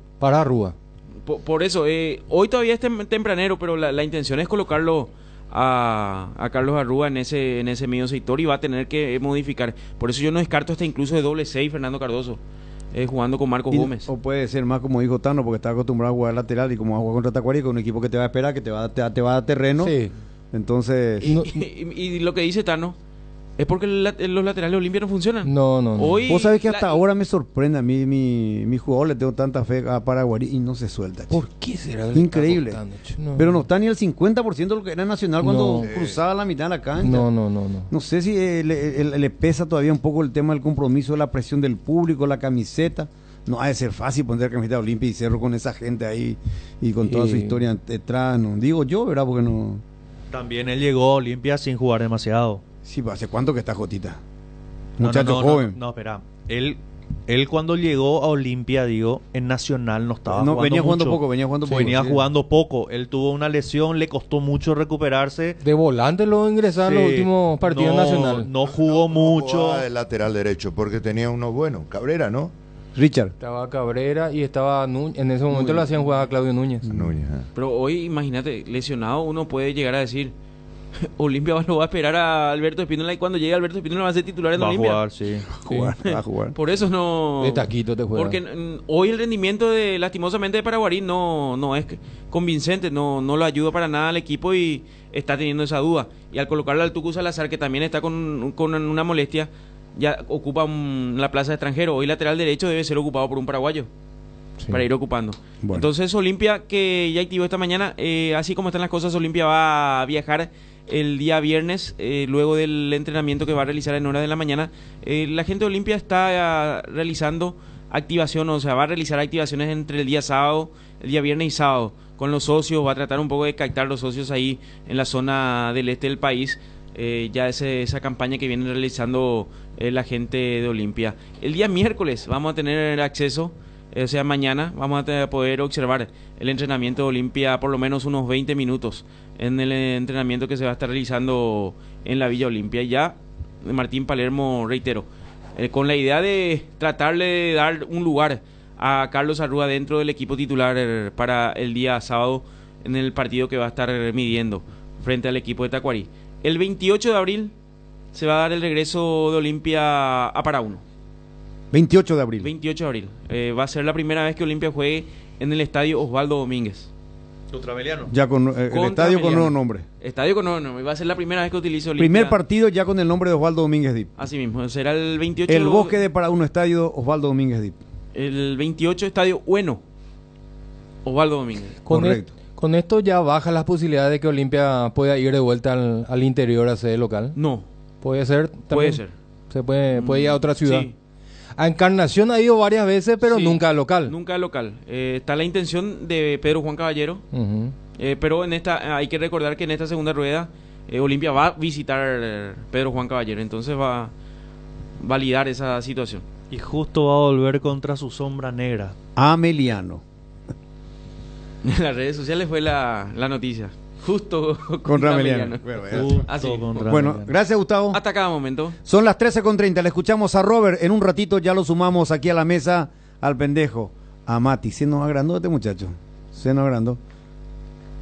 Por eso, hoy todavía es tempranero, pero la intención es colocarlo a Carlos Arrua en ese medio sector y va a tener que modificar. Por eso yo no descarto hasta incluso de doble 6 Fernando Cardoso, jugando con Marcos Gómez. O puede ser más como dijo Tano, porque está acostumbrado a jugar lateral y como va a jugar contra Tacuarí, con un equipo que te va a esperar, que te va a dar terreno. Sí. Entonces... Y lo que dice Tano es porque los laterales de Olimpia no funcionan. No. Hoy, vos sabés que hasta ahora me sorprende a mí, mi jugador, le tengo tanta fe a Paraguarí y no se suelta. ¿Por qué será? Increíble. Pero no está ni el 50% de lo que era Nacional cuando cruzaba la mitad de la cancha. No. No sé si le pesa todavía un poco el tema del compromiso, la presión del público, la camiseta. No ha de ser fácil poner la camiseta de Olimpia y Cerro con esa gente ahí y con toda su historia detrás. No digo yo, ¿verdad? Porque no... También él llegó a Olimpia sin jugar demasiado. Sí, ¿hace cuánto que está Jotita? Muchacho joven. No, espera. Él cuando llegó a Olimpia, en Nacional no estaba jugando venía mucho. Venía jugando poco. Él tuvo una lesión, le costó mucho recuperarse. De volante lo ingresaron los últimos partidos Nacional. No jugó mucho. Jugaba de lateral derecho porque tenía uno bueno. Cabrera, ¿no? Richard. Estaba Cabrera y estaba Núñez. En ese momento lo hacían jugar a Claudio Núñez. Pero hoy, imagínate, lesionado uno puede llegar a decir... Olimpia lo va a esperar a Alberto Espínola y cuando llegue Alberto Espínola va a ser titular en Olimpia. Va a jugar. Por eso no... De taquito te juega. Porque hoy el rendimiento lastimosamente de Paraguarí no es convincente, no lo ayuda para nada al equipo y está teniendo esa duda. Y al colocarle al Tucu Salazar, que también está con una molestia, ya ocupa la plaza de extranjero. Hoy lateral derecho debe ser ocupado por un paraguayo. Sí. Para ir ocupando. Bueno. Entonces Olimpia, que ya activó esta mañana, así como están las cosas, Olimpia va a viajar el día viernes, luego del entrenamiento que va a realizar en horas de la mañana. La gente de Olimpia está realizando activación, o sea, va a realizar activaciones entre el día sábado, el día viernes y sábado, con los socios, va a tratar un poco de captar los socios ahí en la zona del este del país. Ya esa campaña que viene realizando la gente de Olimpia. El día miércoles vamos a tener acceso, o sea, mañana vamos a poder observar el entrenamiento de Olimpia por lo menos unos 20 minutos en el entrenamiento que se va a estar realizando en la Villa Olimpia. Ya Martín Palermo, reitero, con la idea de tratarle de dar un lugar a Carlos Arrua dentro del equipo titular para el día sábado en el partido que va a estar midiendo frente al equipo de Tacuarí. El 28 de abril se va a dar el regreso de Olimpia a Paraúno. 28 de abril. 28 de abril. Va a ser la primera vez que Olimpia juegue en el estadio Osvaldo Domínguez. Contra Meliano. Ya con el Contra estadio con Meliano. nuevo nombre. Estadio con nuevo nombre. Va a ser la primera vez que utilizo Olimpia. Primer partido ya con el nombre de Osvaldo Domínguez Dip. Así mismo, será el 28. El Bosque de Paraguno, estadio Osvaldo Domínguez Dip. El 28 estadio Bueno. Osvaldo Domínguez. Con esto ya baja las posibilidades de que Olimpia pueda ir de vuelta al interior a sede local. No. Puede ser. Puede también. ser. Se puede ir a otra ciudad. Sí. A Encarnación ha ido varias veces, pero Sí, nunca al local. Nunca al local. Está la intención de Pedro Juan Caballero. Ujú. Pero en esta hay que recordar que en esta segunda rueda Olimpia va a visitar Pedro Juan Caballero. Entonces va a validar esa situación. Y justo va a volver contra su sombra negra. Ameliano. En las redes sociales fue la noticia. Justo Contra Ameliano. Así. Bueno, gracias Gustavo. Hasta cada momento. Son las 13:30, le escuchamos a Robert. En un ratito ya lo sumamos aquí a la mesa al pendejo. A Mati. Se nos agrandó este muchacho. Se nos agrandó.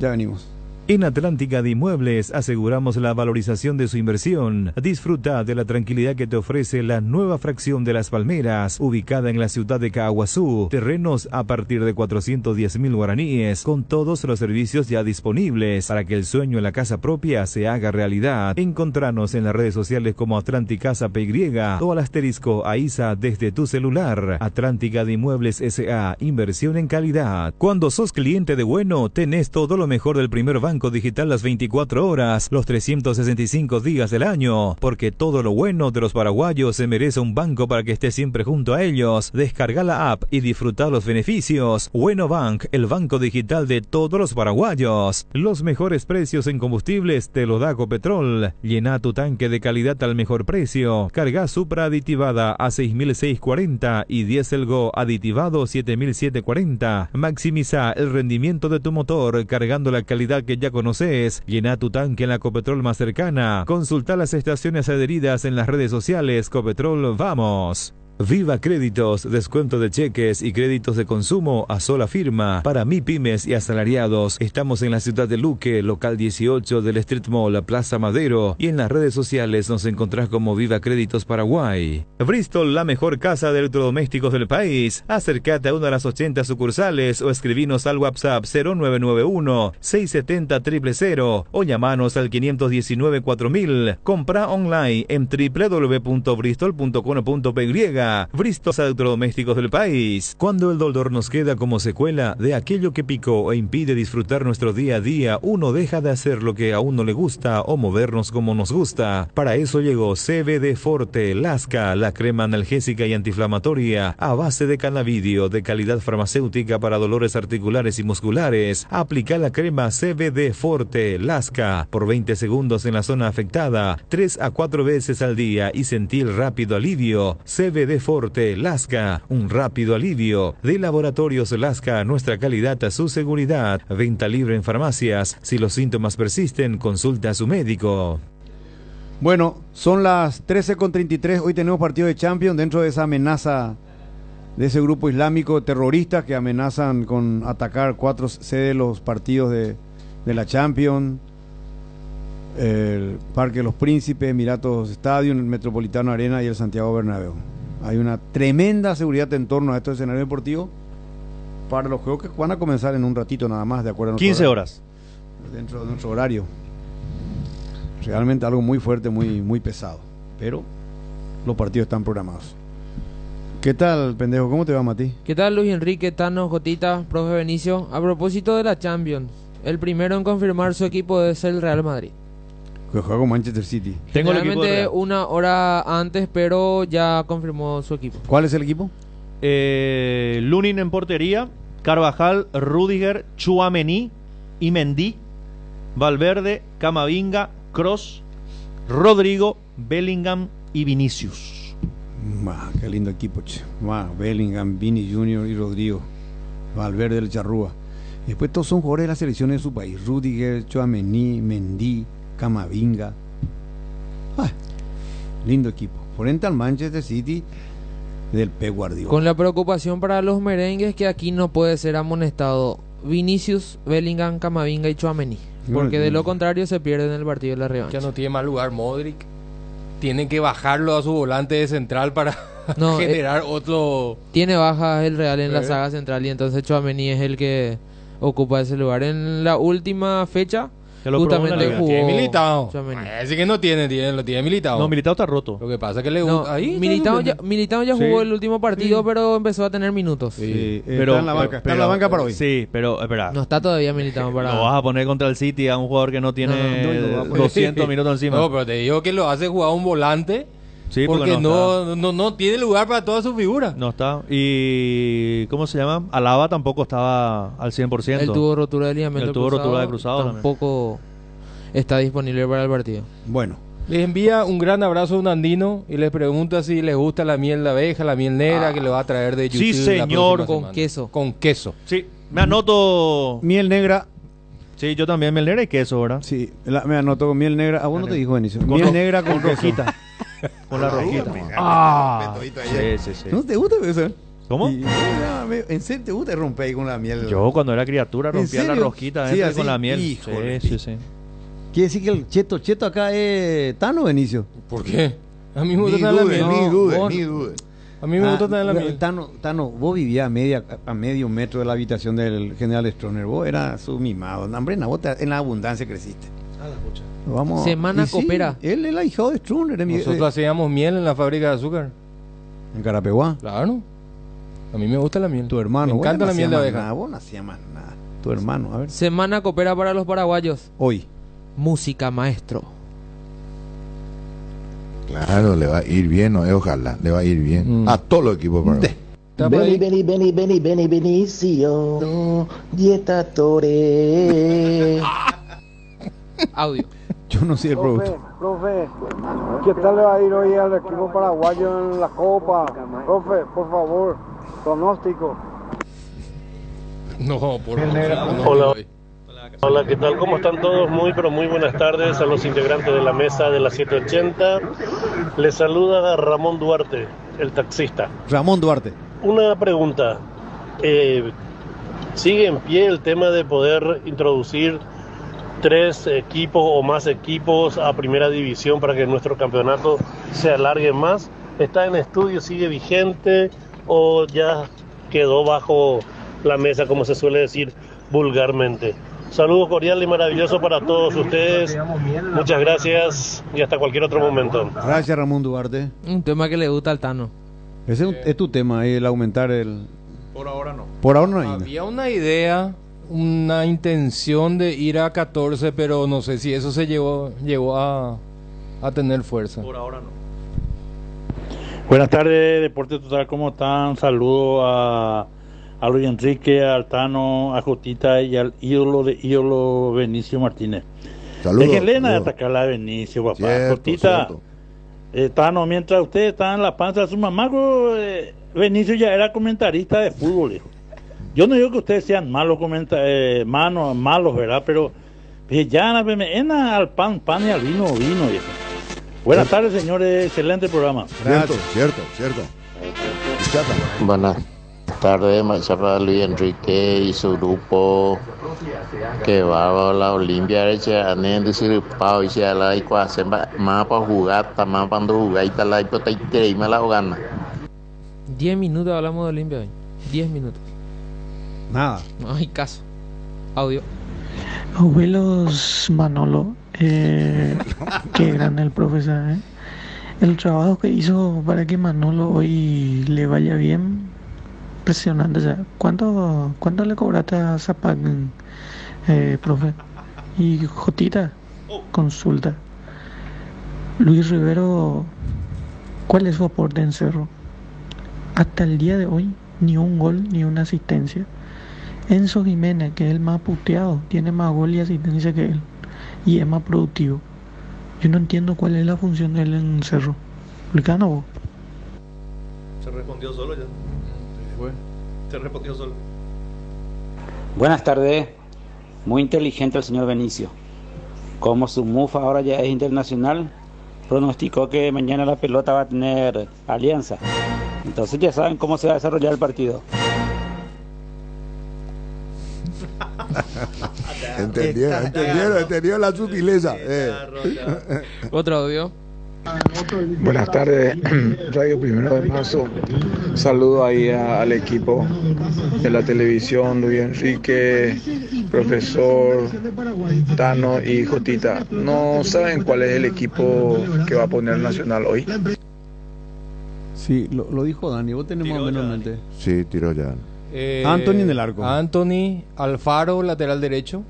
Ya venimos. En Atlántica de Inmuebles aseguramos la valorización de su inversión. Disfruta de la tranquilidad que te ofrece la nueva fracción de Las Palmeras, ubicada en la ciudad de Caaguazú. Terrenos a partir de 410.000 guaraníes, con todos los servicios ya disponibles para que el sueño en la casa propia se haga realidad. Encontranos en las redes sociales como Atlántica PY o al asterisco AISA desde tu celular. Atlántica de Inmuebles S.A. Inversión en calidad. Cuando sos cliente de Bueno, tenés todo lo mejor del primer banco digital las 24 horas, los 365 días del año, porque todo lo bueno de los paraguayos se merece un banco para que esté siempre junto a ellos. Descarga la app y disfruta los beneficios. Bueno Bank, el banco digital de todos los paraguayos. Los mejores precios en combustibles te lo da Ecopetrol. Llena tu tanque de calidad al mejor precio. Carga Supra aditivada a 6.640 y Diesel Go aditivado 7.740. Maximiza el rendimiento de tu motor cargando la calidad que ya conoces. Llena tu tanque en la Ecopetrol más cercana. Consulta las estaciones adheridas en las redes sociales. Ecopetrol, vamos. Viva Créditos, descuento de cheques y créditos de consumo a sola firma para MIPYMES y asalariados. Estamos en la ciudad de Luque, local 18 del Street Mall, Plaza Madero, y en las redes sociales nos encontrás como Viva Créditos Paraguay. Bristol, la mejor casa de electrodomésticos del país. Acércate a una de las 80 sucursales o escribinos al WhatsApp 0991-670-000 o llamanos al 519-4000. Compra online en www.bristol.com.py. Bristol, electrodomésticos del país. Cuando el dolor nos queda como secuela de aquello que picó e impide disfrutar nuestro día a día, uno deja de hacer lo que a uno le gusta o movernos como nos gusta. Para eso llegó CBD Forte Lasca, la crema analgésica y antiinflamatoria a base de cannabidio de calidad farmacéutica para dolores articulares y musculares. Aplica la crema CBD Forte Lasca por 20 segundos en la zona afectada, 3 a 4 veces al día y sentir rápido alivio. CBD Forte Lasca, un rápido alivio. De Laboratorios Lasca, nuestra calidad a su seguridad. Venta libre en farmacias. Si los síntomas persisten, consulta a su médico. Bueno, son las 13:33. Hoy tenemos partido de Champions dentro de esa amenaza de ese grupo islámico terrorista que amenazan con atacar 4 sedes de los partidos de la Champions. El Parque de los Príncipes, Emiratos Stadium, el Metropolitano Arena y el Santiago Bernabéu. Hay una tremenda seguridad en torno a estos escenarios deportivos para los juegos que van a comenzar en un ratito nada más, de acuerdo a nuestro 15 horario, horas. dentro de nuestro horario. Realmente algo muy fuerte, muy pesado, pero los partidos están programados. ¿Qué tal, pendejo? ¿Cómo te va, Mati? ¿Qué tal, Luis Enrique, Tano, Jotita, profe Benicio? A propósito de la Champions, el primero en confirmar su equipo debe ser el Real Madrid. Que juega con Manchester City. Tengo el equipo de Realmente Real. una hora antes, pero ya confirmó su equipo. ¿Cuál es el equipo? Lunin en portería, Carvajal, Rudiger, Tchouaméni y Mendy, Valverde, Camavinga, Kroos, Rodrigo, Bellingham y Vinicius. Qué lindo equipo, che. Bellingham, Vini Junior y Rodrigo, Valverde, el Charrúa. Y después todos son jugadores de las selecciones de su país. Rudiger, Tchouaméni, Mendy, Camavinga. Lindo equipo. Frente al Manchester City del Pep Guardiola. Con la preocupación para los merengues que aquí no puede ser amonestado Vinicius, Bellingham, Camavinga y Tchouaméni, porque de lo contrario se pierde en el partido de la revancha. Ya no tiene más lugar Modric. Tienen que bajarlo a su volante de central para generar otro. Tiene bajas el Real en la saga central y entonces Tchouaméni es el que ocupa ese lugar. En la última fecha, Que lo probó en la justamente liga. jugó Tiene Militao. Tchouaméni. Ese que no tiene, lo tiene Militao. No, Militao está roto. Lo que pasa es que le No, gusta. Ahí está Militao ya Sí. jugó el último partido, pero empezó a tener minutos. Está en la banca, está en la banca para hoy. Sí, pero espera. No está todavía Militao para... No vas a poner contra el City a un jugador que no tiene No, lo va a poner. 200 minutos encima. No, pero te digo que lo hace jugar un volante. Sí, porque no no tiene lugar para toda su figura. No está. Y ¿cómo se llama? Alaba tampoco estaba al 100%. Él tuvo rotura de ligamento Él tuvo cruzado, rotura de cruzado tampoco está disponible para el partido. Bueno. Les envía un gran abrazo a un andino y les pregunta si les gusta la miel de abeja, la miel negra que le va a traer de YouTube. Sí, señor. Con queso. Con queso. Sí, me anoto. Miel negra. Sí, yo también miel negra y queso, ¿verdad? Sí, me anoto con miel negra. ¿A vos no te dijo, Benicio? Con Miel ro- negra con con queso. rojita. Con la rojita. Sí. ¿No te gusta eso? ¿Cómo? ¿En serio te gusta romper ahí con la miel? Yo cuando era criatura ¿En rompía la serio? rojita Sí, esa así. con la miel. Híjole. Sí. Quiere decir que el cheto acá es Tano, Benicio. ¿Por qué? A mí me gusta tener la miel. A mí me gusta tener la miel. Tano, vos vivías a medio metro de la habitación del general Stroner. Vos eras su mimado. No, hombre, vos en la abundancia creciste. Vamos. Semana Y sí, Coopera. Él es el ahijado de Stroner. Nosotros hacíamos miel en la fábrica de azúcar. En Carapeguá. Claro. A mí me gusta la miel. Tu hermano. Me encanta la miel de abeja. Vos no hacías más nada. Tu hermano, a ver. Semana Coopera para los paraguayos. Hoy. Música, maestro. Claro, le va a ir bien, ojalá, le va a ir bien. A todos los equipos. Benicio, dietatore. Audio. Yo no soy el producto. Profe, ¿qué tal le va a ir hoy al equipo paraguayo en la Copa? Profe, por favor, pronóstico. No, por Hola. Hola, ¿qué tal? ¿Cómo están todos? Muy, pero muy buenas tardes a los integrantes de la mesa de la 780. Les saluda Ramón Duarte, el taxista. Ramón Duarte. Una pregunta. ¿Sigue en pie el tema de poder introducir 3 equipos o más equipos a primera división para que nuestro campeonato se alargue más? ¿Está en estudio, sigue vigente o ya quedó bajo la mesa, como se suele decir vulgarmente? Saludos cordial y maravilloso para todos ustedes. Muchas gracias y hasta cualquier otro momento. Gracias, Ramón Duarte. Un tema que le gusta al Tano. Ese es tu tema, el aumentar el... Por ahora no. Por ahora no hay. Había una idea, una intención de ir a 14, pero no sé si eso se llegó a tener fuerza. Por ahora no. Buenas tardes, Deporte Total, ¿cómo están? Saludo a Luis Enrique, a Altano, a Jotita y al ídolo Benicio Martínez. Saludos. Déjenle de atacar a Benicio, papá. Cierto, Jotita, Tano, mientras usted está en la panza de su mamá, Benicio ya era comentarista de fútbol, hijo. Yo no digo que ustedes sean malos malos, ¿verdad? Pero ya al pan y al vino, hijo. Buenas tardes, señores, excelente programa. Cierto. Buenas tardes, maestra para Luis Enrique y su grupo. Que bárbaro la Olimpia, anendo decir pau y se la y cuase más para jugar, más para jugar y tal la y me la gana. 10 minutos hablamos de Olimpia hoy. 10 minutos. Nada. No hay caso. Audio. Abuelos Manolo, qué grande el profesor, ¿eh? El trabajo que hizo para que Manolo hoy le vaya bien, impresionante. Ya. ¿Cuánto le cobraste a Zapac, profe? Y Jotita, consulta. Luis Rivero, ¿cuál es su aporte en Cerro? Hasta el día de hoy, ni un gol ni una asistencia. Enzo Jiménez, que es el más puteado, tiene más gol y asistencia que él y es más productivo. Yo no entiendo cuál es la función de él en Cerro. ¿Explicando vos? Se respondió solo ya. Se respondió solo. Buenas tardes. Muy inteligente el señor Benicio. Como su mufa ahora ya es internacional, pronosticó que mañana la pelota va a tener Alianza. Entonces ya saben cómo se va a desarrollar el partido. Entendieron la sutileza. Otro audio. Buenas tardes, Radio Primero de Marzo. Saludo ahí al equipo de la televisión, Luis Enrique, profesor Tano y Jotita. ¿No saben cuál es el equipo que va a poner Nacional hoy? Sí, lo dijo Dani, vos tenés más o menos en mente. Sí, tiró ya. Anthony en el arco. Anthony, Alfaro, lateral derecho.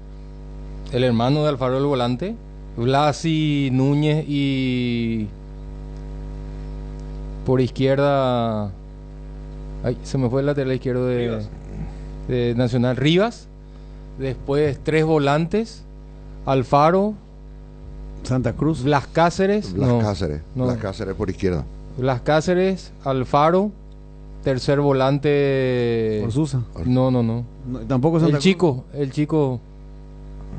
El hermano de Alfaro, el volante. Blasi, Núñez y... por izquierda... Ay, se me fue el lateral izquierdo de Nacional. Rivas. Después 3 volantes. Alfaro. Santa Cruz. Blas Cáceres. Blas Cáceres por izquierda. Blas Cáceres, Alfaro. Tercer volante... Orsusa. No. Tampoco Santa Cruz. El chico...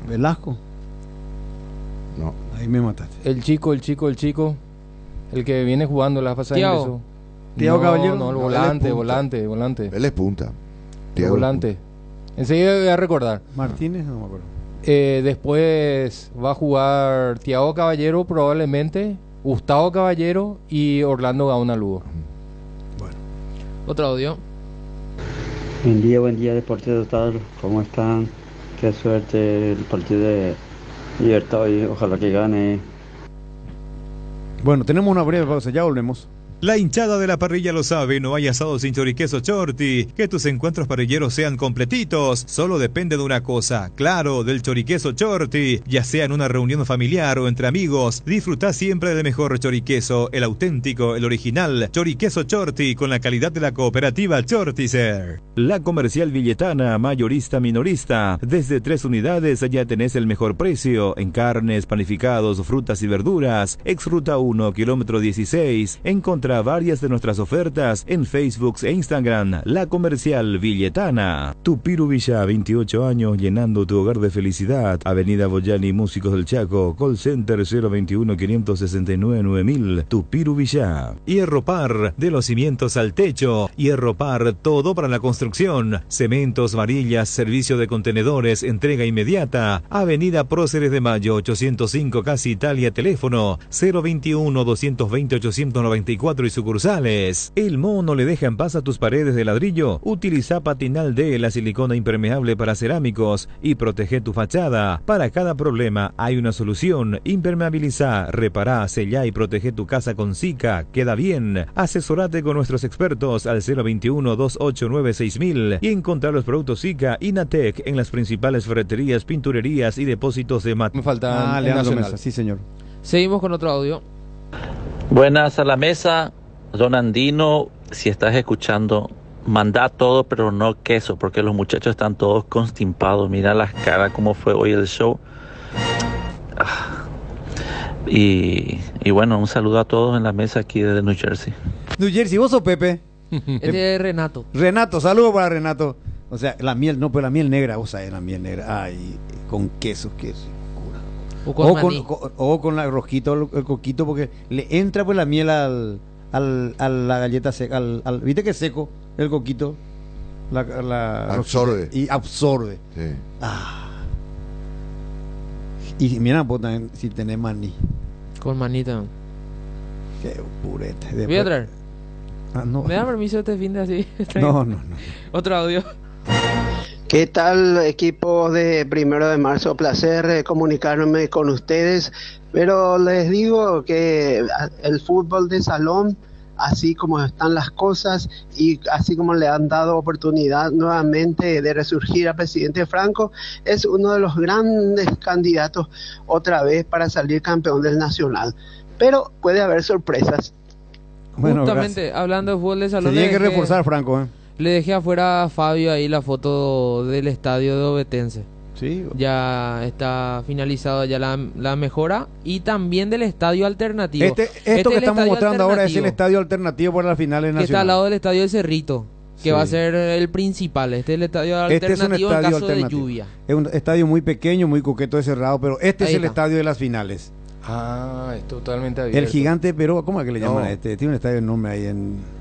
Velasco. No. Ahí me mataste. El chico. El que viene jugando la pasada. Tiago Caballero. No, el volante. Él es punta. El volante. Enseguida voy a recordar. Martínez, no me acuerdo. Después va a jugar Tiago Caballero probablemente, Gustavo Caballero y Orlando Gauna Lugo. Bueno. Otro audio. Buen día, Deporte Total. ¿Cómo están? Qué suerte el partido de Libertad y ojalá que gane. Bueno, tenemos una breve pausa, ya volvemos. La hinchada de la parrilla lo sabe, no hay asado sin choriqueso Chorti. Que tus encuentros parrilleros sean completitos, solo depende de una cosa, claro, del choriqueso Chorti. Ya sea en una reunión familiar o entre amigos, disfruta siempre del mejor choriqueso, el auténtico, el original, choriqueso Chorti, con la calidad de la cooperativa Chortizer. La Comercial Villetana, mayorista minorista. Desde 3 unidades ya tenés el mejor precio en carnes, panificados, frutas y verduras. Ex Ruta 1, kilómetro 16. Encontrá varias de nuestras ofertas en Facebook e Instagram. La Comercial Villetana. Tupiru Villa, 28 años llenando tu hogar de felicidad. Avenida Boyani, Músicos del Chaco. Call Center 021-569-9000. Tupiru Villa. Hierro Par, de los cimientos al techo. Hierro Par, todo para la construcción. Cementos, varillas, servicio de contenedores, entrega inmediata. Avenida Próceres de Mayo, 805 Casi Italia. Teléfono 021-220-894 y sucursales. El moho no le deja en paz a tus paredes de ladrillo. Utiliza Patinal D, la silicona impermeable para cerámicos, y protege tu fachada. Para cada problema hay una solución. Impermeabiliza, repará, sellá y protege tu casa con Sika. Queda bien. Asesorate con nuestros expertos al 021-289-6000 y encontrar los productos Sika y Natec en las principales ferreterías, pinturerías y depósitos de Me falta Leandro Mesa, sí señor. Seguimos con otro audio. Buenas a la mesa, don Andino, si estás escuchando, manda todo pero no queso, porque los muchachos están todos constipados, mira las caras, cómo fue hoy el show. Y bueno, un saludo a todos en la mesa aquí desde New Jersey. New Jersey, ¿vos sos Pepe? Este es Renato. Renato, saludo para Renato. O sea, la miel, no, pero la miel negra, vos sabés, la miel negra, ay, con queso. O con la rojita, el coquito, porque le entra pues la miel a la galleta seca, viste que es seco el coquito, la absorbe rojita, y absorbe. Sí. Y mira, pues también si tenés maní. Con manita. Qué pureta. Voy a traer. No. ¿Me da permiso este fin de así? No. Otro audio. ¿Qué tal, equipo de 1 de marzo? Placer comunicarme con ustedes, pero les digo que el fútbol de salón, así como están las cosas y así como le han dado oportunidad nuevamente de resurgir al presidente Franco, es uno de los grandes candidatos otra vez para salir campeón del Nacional. Pero puede haber sorpresas. Bueno, justamente, gracias. Hablando de fútbol de salón, se tiene que reforzar, Franco. Le dejé afuera a Fabio ahí la foto del estadio de Ovetense. Sí. Ya está finalizado ya la mejora y también del estadio alternativo. Esto que estamos mostrando ahora es el estadio alternativo para las finales nacionales. Que está al lado del estadio del Cerrito, que va a ser el principal. Este es el estadio alternativo en caso de lluvia. Es un estadio muy pequeño, muy coqueto de cerrado, pero este es el estadio de las finales. Es totalmente abierto. El Gigante Perú, ¿cómo es que le llaman a este? Tiene un estadio de nombre ahí en...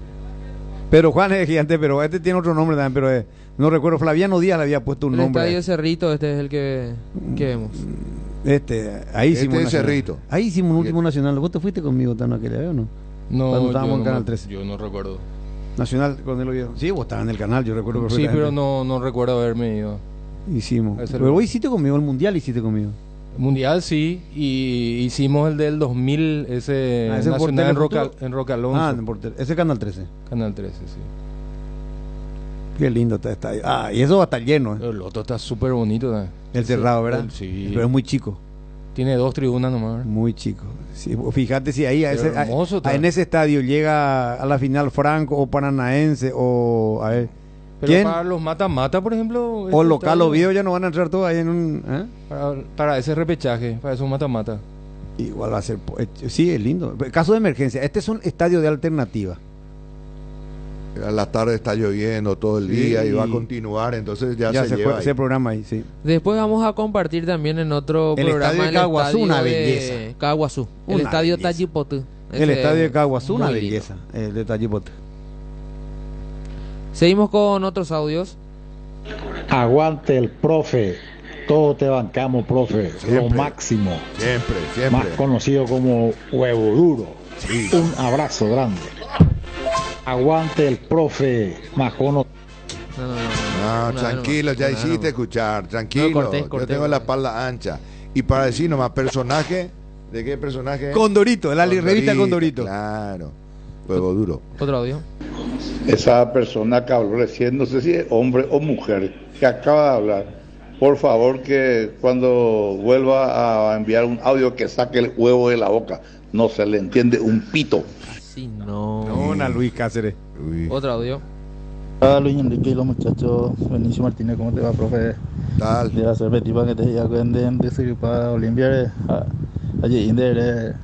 Pero Juan es el Gigante Perú, este tiene otro nombre también, pero no recuerdo, Flaviano Díaz le había puesto un nombre. El estadio Cerrito, este es el que vemos. Ahí hicimos es Cerrito. Ahí hicimos un último nacional. ¿Vos te fuiste conmigo, Tano, aquella vez o no? No, cuando estábamos yo en Canal 13. Yo no recuerdo. Nacional, cuando lo vio. Sí, vos estabas en el canal, yo recuerdo. Sí, pero no recuerdo haberme ido. Hicimos. Pero vos hiciste conmigo, el mundial hiciste conmigo. Mundial sí, y hicimos el del 2000, ese nacional en Roca Alonso. Ah, ese Canal 13. Canal 13, sí. Qué lindo está ahí. Ah, y eso va a estar lleno. El otro está súper bonito, ¿no? El cerrado, ¿verdad? Sí. Pero es muy chico. Tiene 2 tribunas nomás. Muy chico. Sí, fíjate si ahí hermoso, en ese estadio llega a la final Franco o Paranaense o a ver. Pero ¿quién? para los mata-mata, por ejemplo. O local o Oviedo ya no van a entrar todos ahí en un. Para ese repechaje, para esos mata-mata. Igual va a ser. Sí, es lindo. Caso de emergencia. Este es un estadio de alternativa. A la tarde está lloviendo todo el día y va a continuar, entonces ya se lleva ese programa ahí, sí. Después vamos a compartir también en otro programa estadio de Caguazú, una belleza. Caguazú, el estadio Tallipotú. El estadio de Caguazú, una belleza, el de Tallipotú. Seguimos con otros audios. Aguante el profe, todos te bancamos, profe, siempre, lo máximo. Siempre. Más conocido como Huevo Duro. Sí. Un abrazo grande. Aguante el profe, Majono. No, tranquilo, ya hiciste escuchar, tranquilo. Cortés, yo tengo la espalda ancha. Y para decir nomás, personaje, ¿de qué personaje? Condorito, la revista Condorito. Claro, Huevo Duro. Otro audio. Esa persona que habló recién, no sé si es hombre o mujer, que acaba de hablar, por favor que cuando vuelva a enviar un audio que saque el huevo de la boca, no se le entiende un pito. Sí, no. No, Luis Cáceres. Otro audio. Hola Luis Enrique y los muchachos. Benicio Martínez, ¿cómo te va, profe? Tal. De hacer petipa que te ya cuenten de seguir para Olimpia. Allí Inder,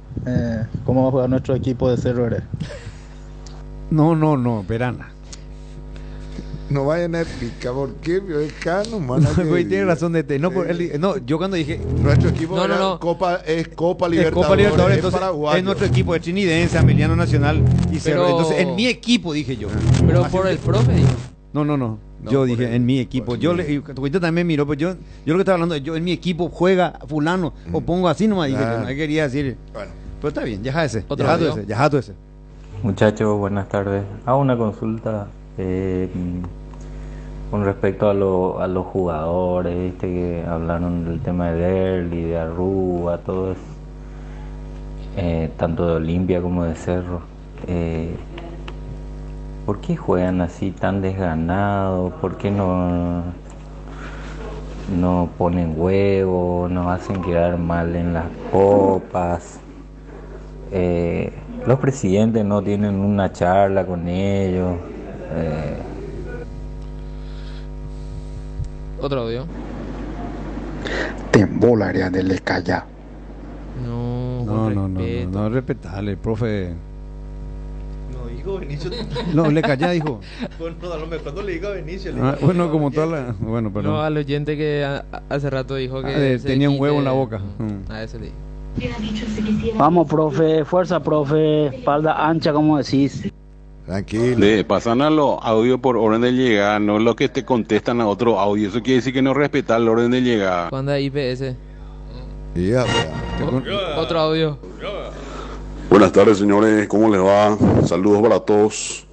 ¿cómo va a jugar nuestro equipo de Cerro? No, verana. No vayan a explicar por qué, pero es cano, mano. Tiene razón de yo cuando dije nuestro equipo es Copa Libertadores, entonces es nuestro equipo de Trinidense, Ameliano Nacional y Cerro. Entonces en mi equipo dije yo. Pero por el profe dijo. No. Yo dije en mi equipo. Yo también miró, pues yo lo que estaba hablando, yo en mi equipo juega fulano o pongo así nomás, dije yo, no quería decir. Bueno, pero está bien, ya ese. Muchachos, buenas tardes. Hago una consulta con respecto a los jugadores, que hablaron del tema de Derli, de Arrua, todo eso, tanto de Olimpia como de Cerro. ¿Por qué juegan así tan desganados? ¿Por qué no ponen huevo? ¿Nos hacen quedar mal en las copas? Los presidentes no tienen una charla con ellos. Otro audio. Te embolaría de le calla. No, respetale, profe. No dijo Benicio. No, le calla, dijo. Bueno, a lo mejor no le dijo a Benicio. Bueno, como toda la. Bueno, perdón. No, al oyente que hace rato dijo que. Tenía un huevo en la boca. A ese le dijo. Vamos, profe, fuerza, profe, espalda ancha, como decís. Tranquilo. Pasan a los audios por orden de llegada, no lo que te contestan a otro audio. Eso quiere decir que no respetan el orden de llegada. ¿Cuándo hay IPS? Otro audio. Buenas tardes, señores. ¿Cómo les va? Saludos para todos.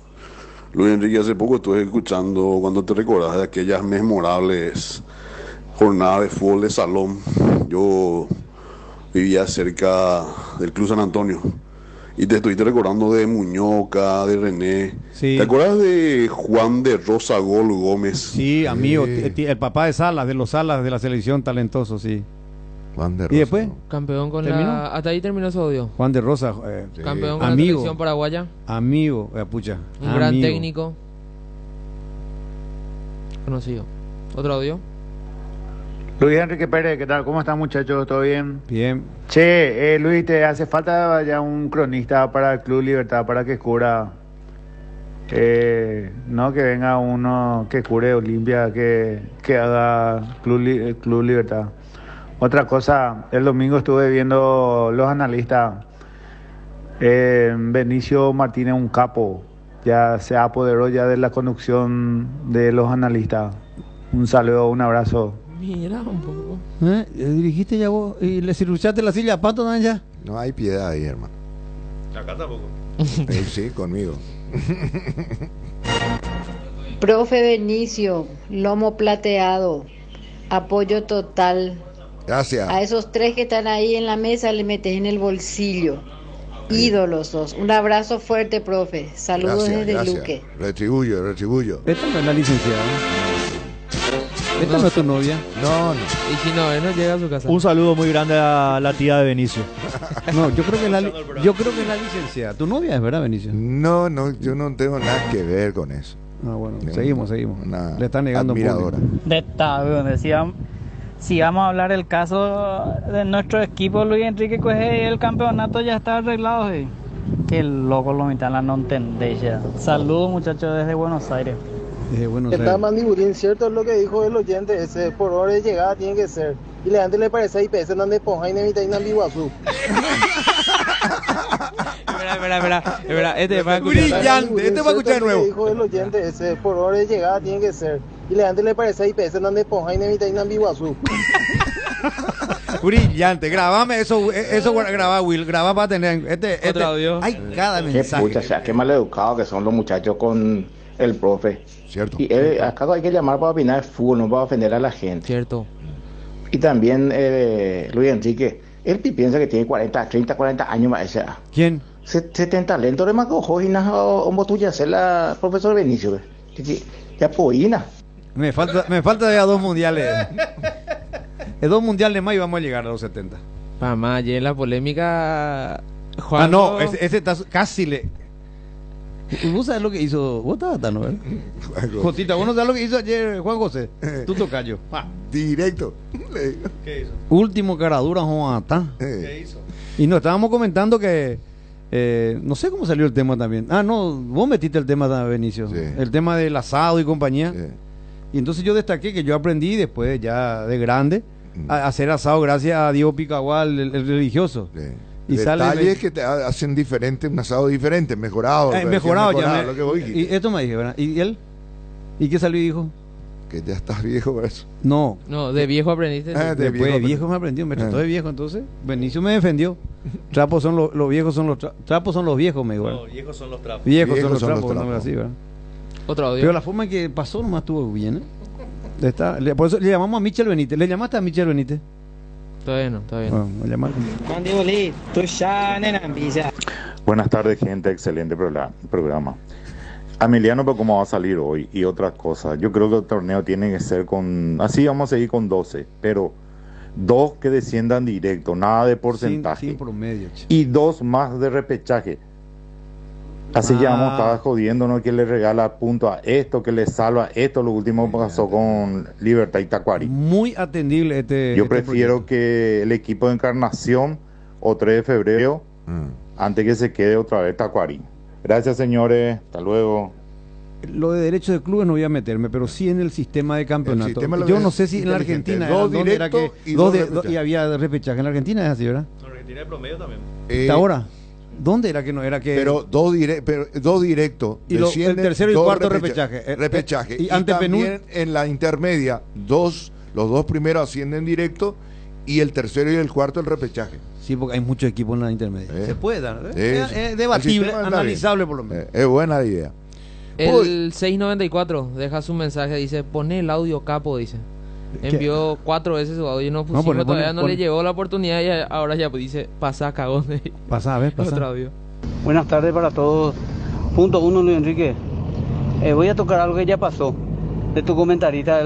Luis Enrique, hace poco estuve escuchando cuando te recordás de aquellas memorables jornadas de fútbol de salón. Yo vivía cerca del Club San Antonio. Y te estuviste recordando de Muñoca, de René. Sí. ¿Te acuerdas de Juan de Rosa Gol Gómez? Sí, amigo, el papá de Salas, de los Salas de la selección, talentoso, sí. Juan de Rosa. ¿Y después? Campeón con ¿Terminó? hasta ahí terminó su audio. Juan de Rosa. Campeón con la selección paraguaya. Amigo, pucha. Un gran técnico. Conocido. Otro audio. Luis Enrique Pérez, ¿qué tal? ¿Cómo están, muchachos? ¿Todo bien? Bien. Che, Luis, te hace falta ya un cronista para el Club Libertad para que cubra, no que venga uno que cure Olimpia, que haga Club Libertad. Otra cosa, el domingo estuve viendo los analistas, Benicio Martínez, un capo, ya se apoderó ya de la conducción de los analistas. Un saludo, un abrazo. Mira un poco. Dirigiste ya vos y le ciruchaste la silla a Pato también ya. No hay piedad ahí, hermano. Acá tampoco. Sí, conmigo. Profe Benicio, lomo plateado, apoyo total. Gracias. A esos 3 que están ahí en la mesa le metes en el bolsillo. Ídolos sos. Un abrazo fuerte, profe. Saludos desde Luque. Retribuyo. Esta no es la licenciada. Esta no es tu novia. No. Y si no llega a su casa. Un saludo muy grande a la tía de Benicio. No, yo creo que es la licenciada. ¿Tu novia es, verdad, Benicio? No, yo no tengo nada que ver con eso. Ah, bueno, seguimos. Le está negando admiradora. Si vamos a hablar del caso de nuestro equipo, Luis Enrique Cueje, el campeonato ya está arreglado. ¿Sí? Qué loco lo mitad no entendéis ya. Saludos, muchachos, desde Buenos Aires. Está Mandiburín, cierto es lo que dijo el oyente, ese por hora de llegada tiene que ser. Y le antes le parece IPS donde ponja y nevita y Nambiguazú. Espera, este va a escuchar. Brillante, este va a escuchar de nuevo. Dijo el oyente, ese por hora de llegada tiene que ser. Y le antes le parece IPS donde ponja y nevita y Nambiguazú. Brillante, grabame eso graba Will, graba para tener otro audio. Hay cada mensaje. Qué pucha, o sea, qué maleducados que son los muchachos con el profe. Cierto. Y acá hay que llamar para opinar de fútbol, no para ofender a la gente. Cierto. Y también Luis Enrique, él piensa que tiene 40 años más esa. ¿Quién? 70 lentos de Macojo y nada, como tú ya ser la profesor Benicio. Ya poína. Me falta ya 2 mundiales. En 2 mundiales más y vamos a llegar a los 70. Mamá, ayer en la polémica. Juan no, ese está casi le. ¿Vos sabés lo que hizo? Vos estabas tan, ¿no? Jotita, ¿vos no sabés lo que hizo ayer Juan José? Tú tocayo. Directo. ¿Qué hizo? Último caradura, Juan. ¿Qué hizo? Y nos estábamos comentando que. No sé cómo salió el tema también. Ah, no, vos metiste el tema, Benicio. Sí. El tema del asado y compañía. Sí. Y entonces yo destaqué que yo aprendí después, ya de grande, a hacer asado gracias a Diego Picagual, el religioso. Sí. Y detalles que te hacen diferente, un asado diferente, mejorado. Mejorado ya. Lo que voy. Y esto me dije, ¿verdad? ¿Y él? ¿Y qué salió y dijo? Que ya estás viejo para eso. No, de viejo aprendiste. Después de viejo me aprendió, me trató de viejo, entonces Benicio me defendió. Trapos son los viejos, trapos son los viejos, me dijo. No, viejos son los trapos. Viejos son los trapos, no así, ¿verdad? Otro audio. Pero la forma en que pasó nomás estuvo bien, ¿eh? Por eso le llamamos a Michel Benítez. ¿Le llamaste a Michel Benítez? Todavía no. Bueno, voy a llamar. Buenas tardes, gente. Excelente programa. Emiliano, pero cómo va a salir hoy y otras cosas. Yo creo que el torneo tiene que ser así vamos a seguir con 12, pero 2 que desciendan directo, nada de porcentaje. Sin promedio. Y 2 más de repechaje. Así ya vamos a estar jodiéndonos que le regala punto a esto, que le salva esto. Lo último pasó con Libertad y Tacuari. Muy atendible Yo prefiero que el equipo de Encarnación o 3 de febrero, antes que se quede otra vez Tacuari. Gracias, señores. Hasta luego. Lo de derechos de clubes no voy a meterme, pero sí en el sistema de campeonato. Yo no sé si en la Argentina era que y había repechaje. En la Argentina es así, ¿verdad? En Argentina el promedio también. ¿Hasta ahora? ¿Dónde era que no era que? Pero dos directos. Y el tercero y cuarto repechaje. Repechaje. Y también en la intermedia, los 2 primeros ascienden directo y el tercero y el cuarto el repechaje. Sí, porque hay muchos equipos en la intermedia. Se puede dar. Es debatible, analizable por lo menos. Es buena idea. El 694 deja su mensaje, dice, poné el audio capo, dice. Envió 4 veces su audio y no pusimos, todavía no le llegó la oportunidad y ahora ya dice, pasa cagón. Pasa, a ver, pasa. Otro audio. Buenas tardes para todos. Punto 1, Luis Enrique. Voy a tocar algo que ya pasó. De tu comentarista,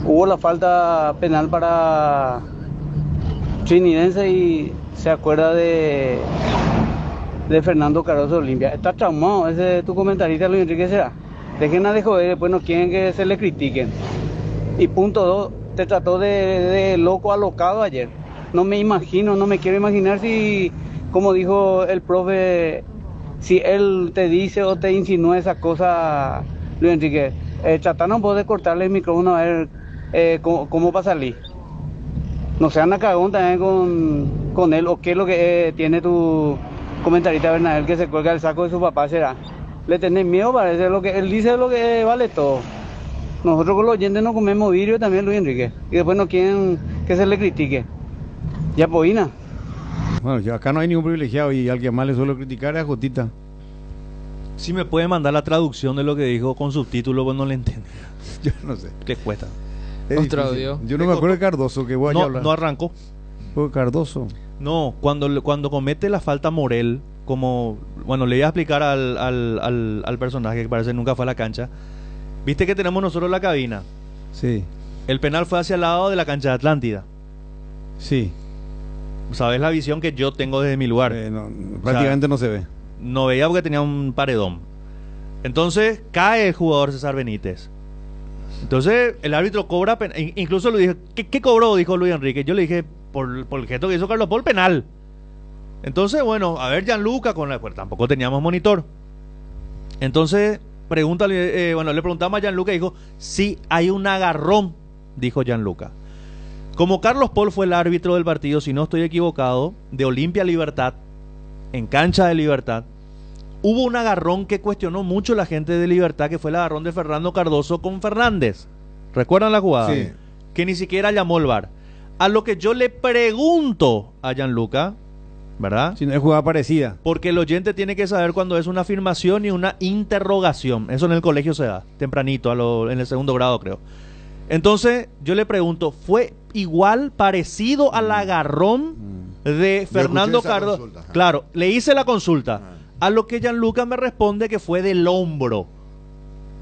hubo la falta penal para Trinidense y se acuerda de Fernando Cardoso Olimpia. Está traumado ese tu comentarista, Luis Enrique, será. Dejen de joder, después no quieren que se le critiquen. Y punto 2, te trató de loco alocado ayer. No me quiero imaginar si, como dijo el profe, si él te dice o te insinúa esa cosa, Luis Enrique. Trataron vos de cortarle el micrófono a ver cómo va a salir. No sean a cagón también con él, o qué es lo que tiene tu comentarista Bernabel, que se cuelga el saco de su papá, será. le tenés miedo, parece lo que él dice, lo que vale todo. Nosotros con los oyentes no comemos vidrio también, Luis Enrique, y después no quieren que se le critique. Ya poina. Bueno, ya acá no hay ningún privilegiado y alguien más le suelo criticar es a Jotita. Si me puede mandar la traducción de lo que dijo con subtítulos, pues no le entiendo. Yo no sé. ¿Qué cuesta? Otro audio. Yo no me acuerdo de Cardoso, que voy a hablar. No arrancó. Cardoso. No, cuando comete la falta Morel, como, bueno, le iba a explicar al personaje que parece que nunca fue a la cancha. Viste que tenemos nosotros la cabina. Sí. El penal fue hacia el lado de la cancha de Atlántida. Sí. ¿Sabes la visión que yo tengo desde mi lugar? Prácticamente no se ve. No veía porque tenía un paredón. Entonces cae el jugador César Benítez. Entonces el árbitro cobra, incluso le dije, ¿qué cobró? Dijo Luis Enrique. Yo le dije, por el gesto que hizo Carlos Paul, penal. Entonces, bueno, a ver, Gianluca, pues tampoco teníamos monitor. Entonces, le preguntamos a Gianluca y dijo, sí, hay un agarrón, dijo Gianluca. Como Carlos Paul fue el árbitro del partido, si no estoy equivocado, de Olimpia Libertad, en cancha de Libertad, hubo un agarrón que cuestionó mucho la gente de Libertad, que fue el agarrón de Fernando Cardoso con Fernández. ¿Recuerdan la jugada? Sí. Que ni siquiera llamó el VAR. A lo que yo le pregunto a Gianluca, ¿verdad? Si no es jugada parecida. Porque el oyente tiene que saber cuando es una afirmación y una interrogación. Eso en el colegio se da, tempranito, en el segundo grado creo. Entonces yo le pregunto, ¿fue igual, parecido al agarrón de Fernando Cardoso? Claro, le hice la consulta. A lo que Gianluca me responde que fue del hombro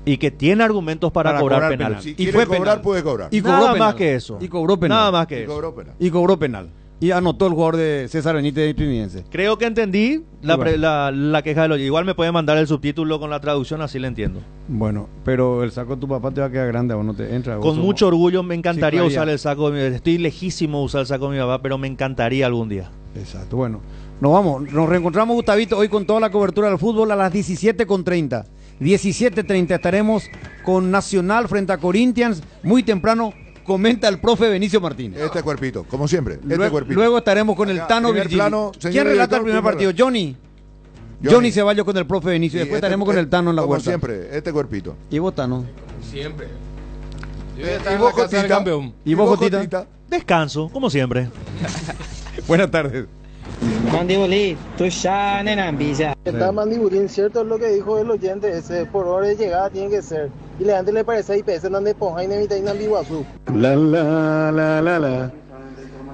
y que tiene argumentos para cobrar penal. Si quiere cobrar, puede cobrar. Y cobró nada penal. más que eso. Y cobró penal. Nada más que Y eso. cobró penal. Y cobró penal. Y anotó el jugador de César Benítez de Trinidad. Creo que entendí la queja del oyente. Igual me puede mandar el subtítulo con la traducción, así le entiendo. Bueno, pero el saco de tu papá te va a quedar grande, o no te entra. Con mucho orgullo me encantaría usar el saco de mi papá. Estoy lejísimo de usar el saco de mi papá, pero me encantaría algún día. Exacto, bueno. Nos reencontramos, Gustavito, hoy con toda la cobertura del fútbol a las 17:30. 17:30 estaremos con Nacional frente a Corinthians. Muy temprano comenta el profe Benicio Martínez. Este cuerpito, como siempre. Luego estaremos con el Tano Virgilio. ¿Quién relata el primer partido? Johnny Ceballos con el profe Benicio. Después estaremos con el Tano en la como huerta. Siempre, este cuerpito. ¿Y vos, Tano? Siempre. ¿Y vos, Jotita? ¿Y vos, Jotita? Descanso, como siempre. Buenas tardes. Mandibulín, tú ya, nena, villa. Está Mandibulín, cierto es lo que dijo el oyente, ese por hora de llegada tiene que ser. Y la gente le parece IPS donde ponja y nevita y Nambiguazú. La.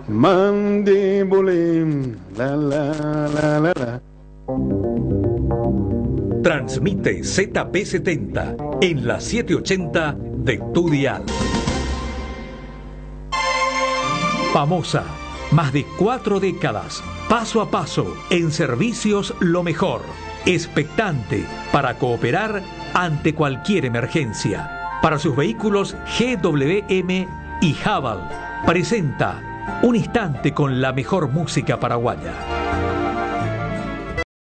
Mandibulín, la. Transmite ZP70 en la 780 de tu dial. Famosa, más de 4 décadas, paso a paso, en servicios lo mejor, expectante para cooperar ante cualquier emergencia. Para sus vehículos GWM y Haval, presenta Un Instante con la mejor música paraguaya.